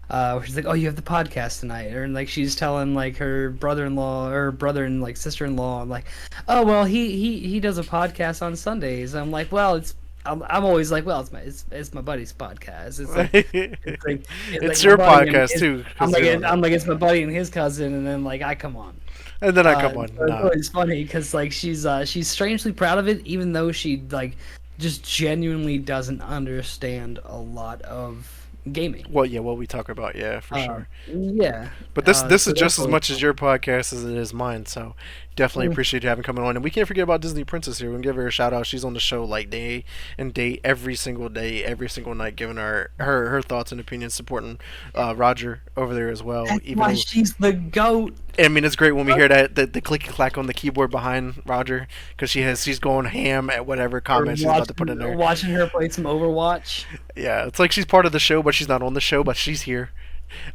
Where she's like, "Oh, you have the podcast tonight," or like she's telling like her brother-in-law or brother and like sister-in-law, I'm like, "Oh, well, he does a podcast on Sundays." I'm like, "Well, I'm always like, well, it's my buddy's podcast. It's like it's my your buddy and podcast his, too. I'm 'Cause like they don't I'm know. like it's my buddy and his cousin, and then like I come on." And then I come on. So it's Nah. always funny because like she's strangely proud of it, even though she like just genuinely doesn't understand a lot of gaming. Well, yeah, what we talk about, yeah, for sure. Yeah. But this So is just that's as always much as fun. your podcast as it is mine. So definitely Mm. appreciate you having coming on. And we can't forget about Disney Princess here. We can give her a shout out. She's on the show like day and day, every single day, every single night, giving her thoughts and opinions, supporting Roger over there as well. That's Even why though, she's the goat. I mean, it's great when we hear that the clicky clack on the keyboard behind Roger because she's going ham at whatever Or comment she's about to put in there. watching her play some Overwatch. Yeah, it's like she's part of the show, but she's not on the show, but she's here.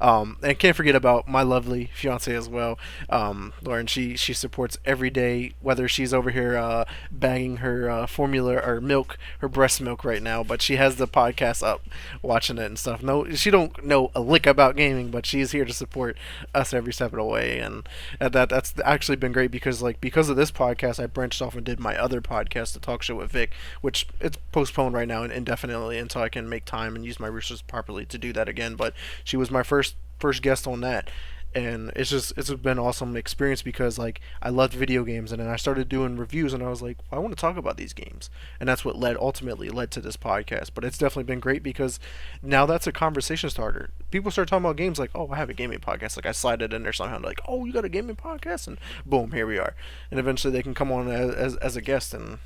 And can't forget about my lovely fiance as well, Lauren. She supports every day, whether she's over here bagging her formula or milk, her breast milk right now. But she has the podcast up, watching it and stuff. No, she don't know a lick about gaming, but she's here to support us every step of the way. And that's actually been great because of this podcast, I branched off and did my other podcast, the Talk Show with Vic, which it's postponed right now and indefinitely until I can make time and use my resources properly to do that again. But she was my first guest on that, and it's been an awesome experience because like I loved video games, and then I started doing reviews, and I was like, well, I want to talk about these games, and that's what ultimately led to this podcast. But it's definitely been great because now that's a conversation starter. People start talking about games like, oh, I have a gaming podcast. Like I slide it in there somehow, like, oh, you got a gaming podcast, and boom, here we are. And eventually they can come on as a guest, and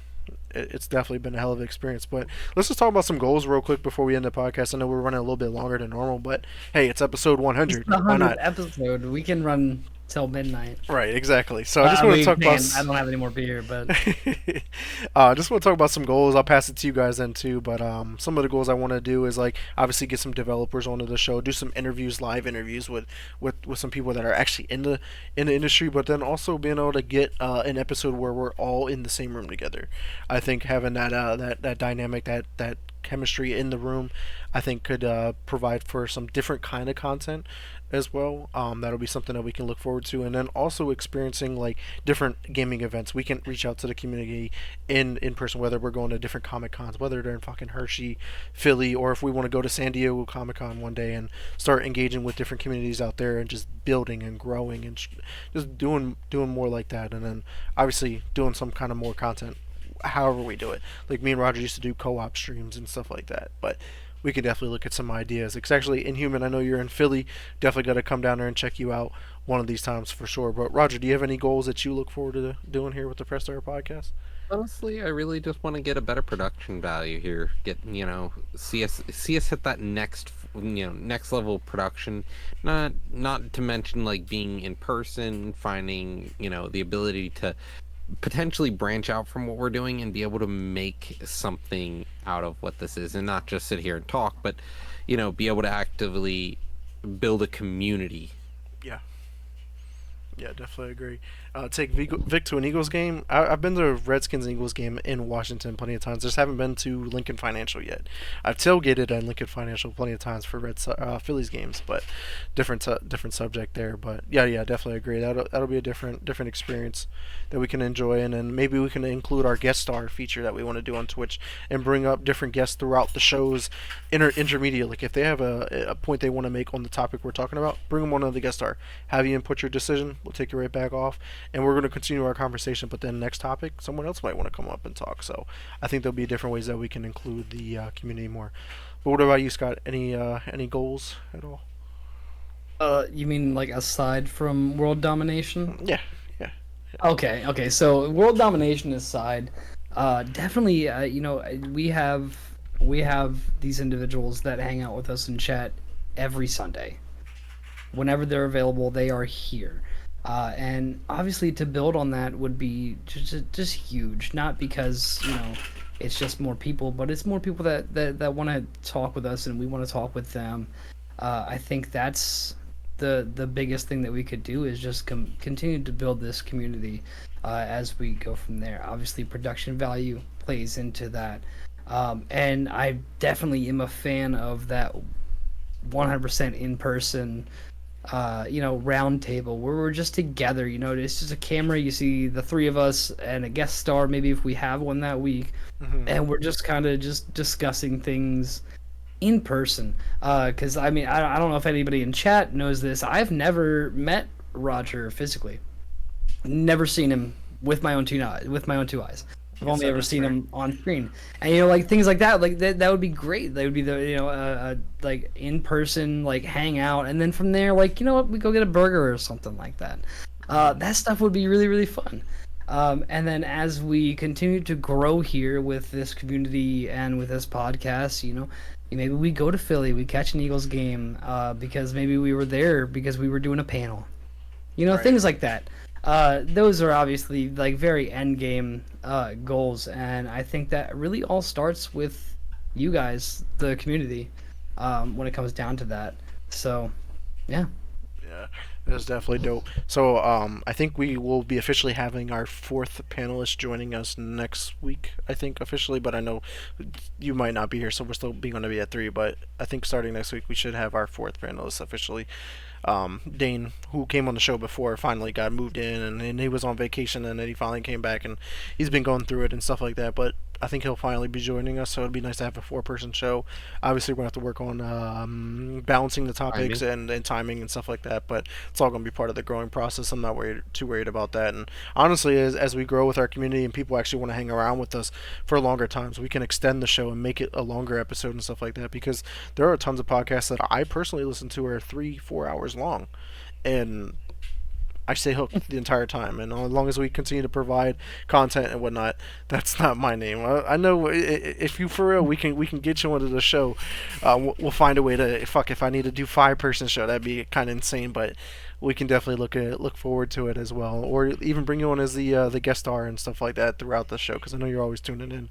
it's definitely been a hell of an experience. But let's just talk about some goals real quick before we end the podcast. I know we're running a little bit longer than normal, but hey, it's episode It's 100. the Why 100th not? episode. We can run till midnight. Right, exactly. So I just want to talk about. I don't have any more beer, but I just want to talk about some goals. I'll pass it to you guys then too. But some of the goals I want to do is like obviously get some developers onto the show, do some interviews, live interviews with some people that are actually in the industry. But then also being able to get an episode where we're all in the same room together. I think having that dynamic, that chemistry in the room, I think could provide for some different kind of content as well. That'll be something that we can look forward to, and then also experiencing like different gaming events. We can reach out to the community in person, whether we're going to different Comic Cons, whether they're in fucking Hershey, Philly, or if we want to go to San Diego Comic Con one day and start engaging with different communities out there and just building and growing and just doing more like that, and then obviously doing some kind of more content however we do it. Like me and Roger used to do co-op streams and stuff like that, but we could definitely look at some ideas. It's actually Inhuman. I know you're in Philly. Definitely got to come down there and check you out one of these times for sure. But Roger, do you have any goals that you look forward to doing here with the Press Start podcast? Honestly, I really just want to get a better production value here. Get see us hit that next next level production. Not to mention like being in person, finding the ability to potentially branch out from what we're doing and be able to make something out of what this is, and not just sit here and talk, but be able to actively build a community. Yeah, definitely agree. Take Vic to an Eagles game. I've been to a Redskins Eagles game in Washington plenty of times. Just haven't been to Lincoln Financial yet. I've tailgated at Lincoln Financial plenty of times for Phillies games, but different subject there. But yeah, definitely agree. That'll be a different experience that we can enjoy, and then maybe we can include our guest star feature that we want to do on Twitch and bring up different guests throughout the shows intermediate. Like if they have a point they want to make on the topic we're talking about, bring them on as the guest star. Have you input your decision. We'll take you right back off, and we're going to continue our conversation. But then next topic, someone else might want to come up and talk. So I think there'll be different ways that we can include the community more. But what about you, Scott? Any goals at all? You mean like aside from world domination? Yeah. Okay. So world domination aside, definitely, we have these individuals that hang out with us in chat every Sunday. Whenever they're available, they are here. And obviously to build on that would be just huge. Not because, it's just more people, but it's more people that want to talk with us and we want to talk with them. I think that's the biggest thing that we could do is just continue to build this community as we go from there. Obviously, production value plays into that. And I definitely am a fan of that 100% in-person round table where we're just together. It's just a camera, you see the three of us and a guest star maybe if we have one that week, and we're just kind of just discussing things in person. Because I don't know if anybody in chat knows this, I've never met Roger physically, never seen him with my own two eyes. I've only ever seen him on screen, and like things like that, that would be great. That would be the like in person, like hang out, and then from there, like we go get a burger or something like that. That stuff would be really, really fun. And then as we continue to grow here with this community and with this podcast, maybe we go to Philly, we catch an Eagles game because maybe we were there because we were doing a panel, Right. Things like that. Those are obviously like very end game goals, and I think that really all starts with you guys, the community, when it comes down to that. So, yeah. Yeah, that's definitely dope. So I think we will be officially having our fourth panelist joining us next week, I think officially, but I know you might not be here, so we're still going to be at 3, but I think starting next week we should have our fourth panelist officially. Dane, who came on the show before, finally got moved in, and he was on vacation, and then he finally came back, and he's been going through it and stuff like that, but I think he'll finally be joining us, so it'd be nice to have a 4-person show. Obviously, we're going to have to work on balancing the topics and timing and stuff like that, but it's all going to be part of the growing process. I'm not too worried about that, and honestly, as we grow with our community and people actually want to hang around with us for longer times, we can extend the show and make it a longer episode and stuff like that, because there are tons of podcasts that I personally listen to are 3-4 hours long, and I stay hooked the entire time, and as long as we continue to provide content and whatnot, that's not my name. I know if you for real, we can get you onto the show. We'll find a way to fuck if I need to do 5-person show, that'd be kind of insane, but we can definitely look forward to it as well, or even bring you on as the guest star and stuff like that throughout the show, because I know you're always tuning in.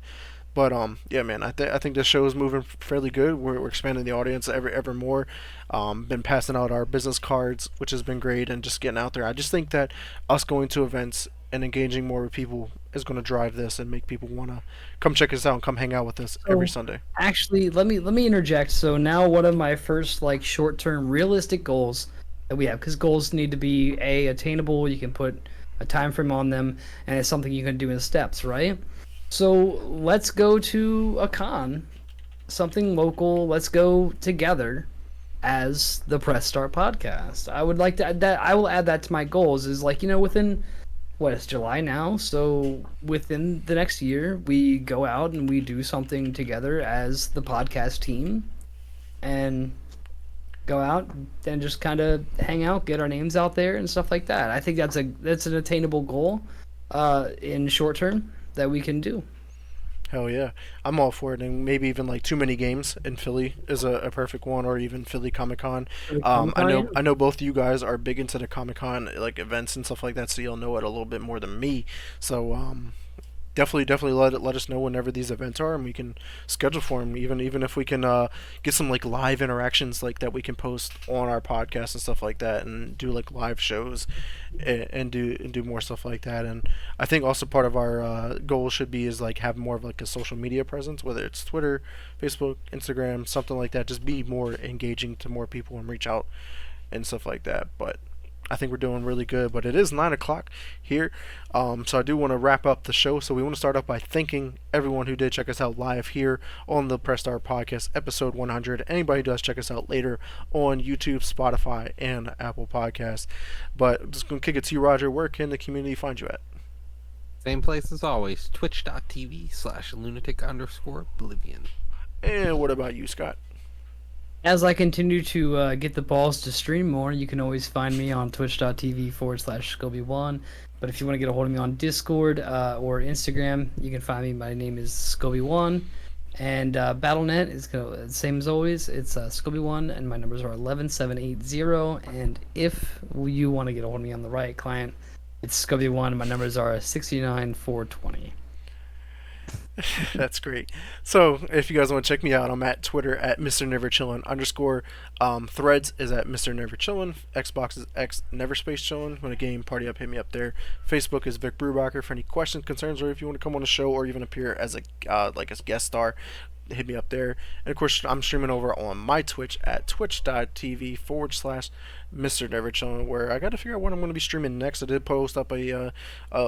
But yeah, man, I think the show is moving fairly good. We're expanding the audience ever more. Been passing out our business cards, which has been great, and just getting out there. I just think that us going to events and engaging more with people is going to drive this and make people want to come check us out and come hang out with us every Sunday. Actually, let me interject. So now one of my first like short-term realistic goals that we have, because goals need to be attainable. You can put a time frame on them, and it's something you can do in steps, right? So let's go to a con, something local. Let's go together as the Press Start podcast. I would like to add that. I will add that to my goals. Is like, within what, it's July now, so within the next year we go out and we do something together as the podcast team, and go out and just kind of hang out, get our names out there and stuff like that. I think that's an attainable goal in short term that we can do. Hell yeah, I'm all for it, and maybe even like Too Many Games in Philly is a perfect one, or even Philly Comic Con. I know both of you guys are big into the Comic Con like events and stuff like that, so you'll know it a little bit more than me. So definitely let us know whenever these events are, and we can schedule for them. Even if we can get some like live interactions like that we can post on our podcast and stuff like that, and do like live shows and do more stuff like that. And I think also part of our goal should be is like have more of like a social media presence, whether it's Twitter, Facebook, Instagram, something like that. Just be more engaging to more people and reach out and stuff like that. But I think we're doing really good, but it is 9 o'clock here, so I do want to wrap up the show. So we want to start off by thanking everyone who did check us out live here on the Press Start Podcast, episode 100. Anybody who does check us out later on YouTube, Spotify, and Apple Podcasts. But I'm just going to kick it to you, Roger. Where can the community find you at? Same place as always, twitch.tv/lunatic_oblivion. And what about you, Scott? As I continue to get the balls to stream more, you can always find me on twitch.tv/Scoby1. But if you want to get a hold of me on Discord or Instagram, you can find me. My name is Scoby1. And Battle.net is the same as always. It's Scoby1, and my numbers are 11780. And if you want to get a hold of me on the right client, it's Scoby1, and my numbers are 69420. That's great. So if you guys want to check me out, I'm at Twitter at Mr. Neverchillin _ Threads is at Mr. Neverchillin. Xbox is X Neverspacechillin. When a game party up, hit me up there. Facebook is Vic Brubacher for any questions, concerns, or if you want to come on the show or even appear as a guest star, hit me up there. And of course, I'm streaming over on my Twitch at twitch.tv/Mr. Neverchillin, where I got to figure out what I'm going to be streaming next. I did post up a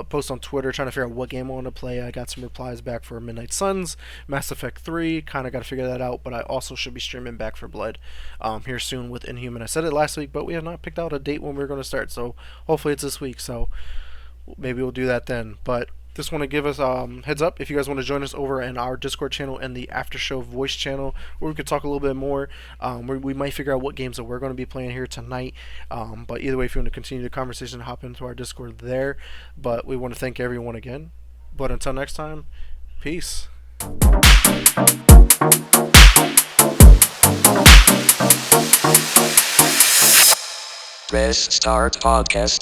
post on Twitter trying to figure out what game I want to play. I got some replies back for Midnight Suns, Mass Effect 3. Kind of got to figure that out, but I also should be streaming Back 4 Blood here soon with Inhuman. I said it last week, but we have not picked out a date when we're going to start, so hopefully it's this week. So maybe we'll do that then. But just want to give us heads up if you guys want to join us over in our Discord channel and the After Show voice channel, where we could talk a little bit more. We might figure out what games that we're going to be playing here tonight. But either way, if you want to continue the conversation, hop into our Discord there. But we want to thank everyone again. But until next time, peace. Press Start Podcast.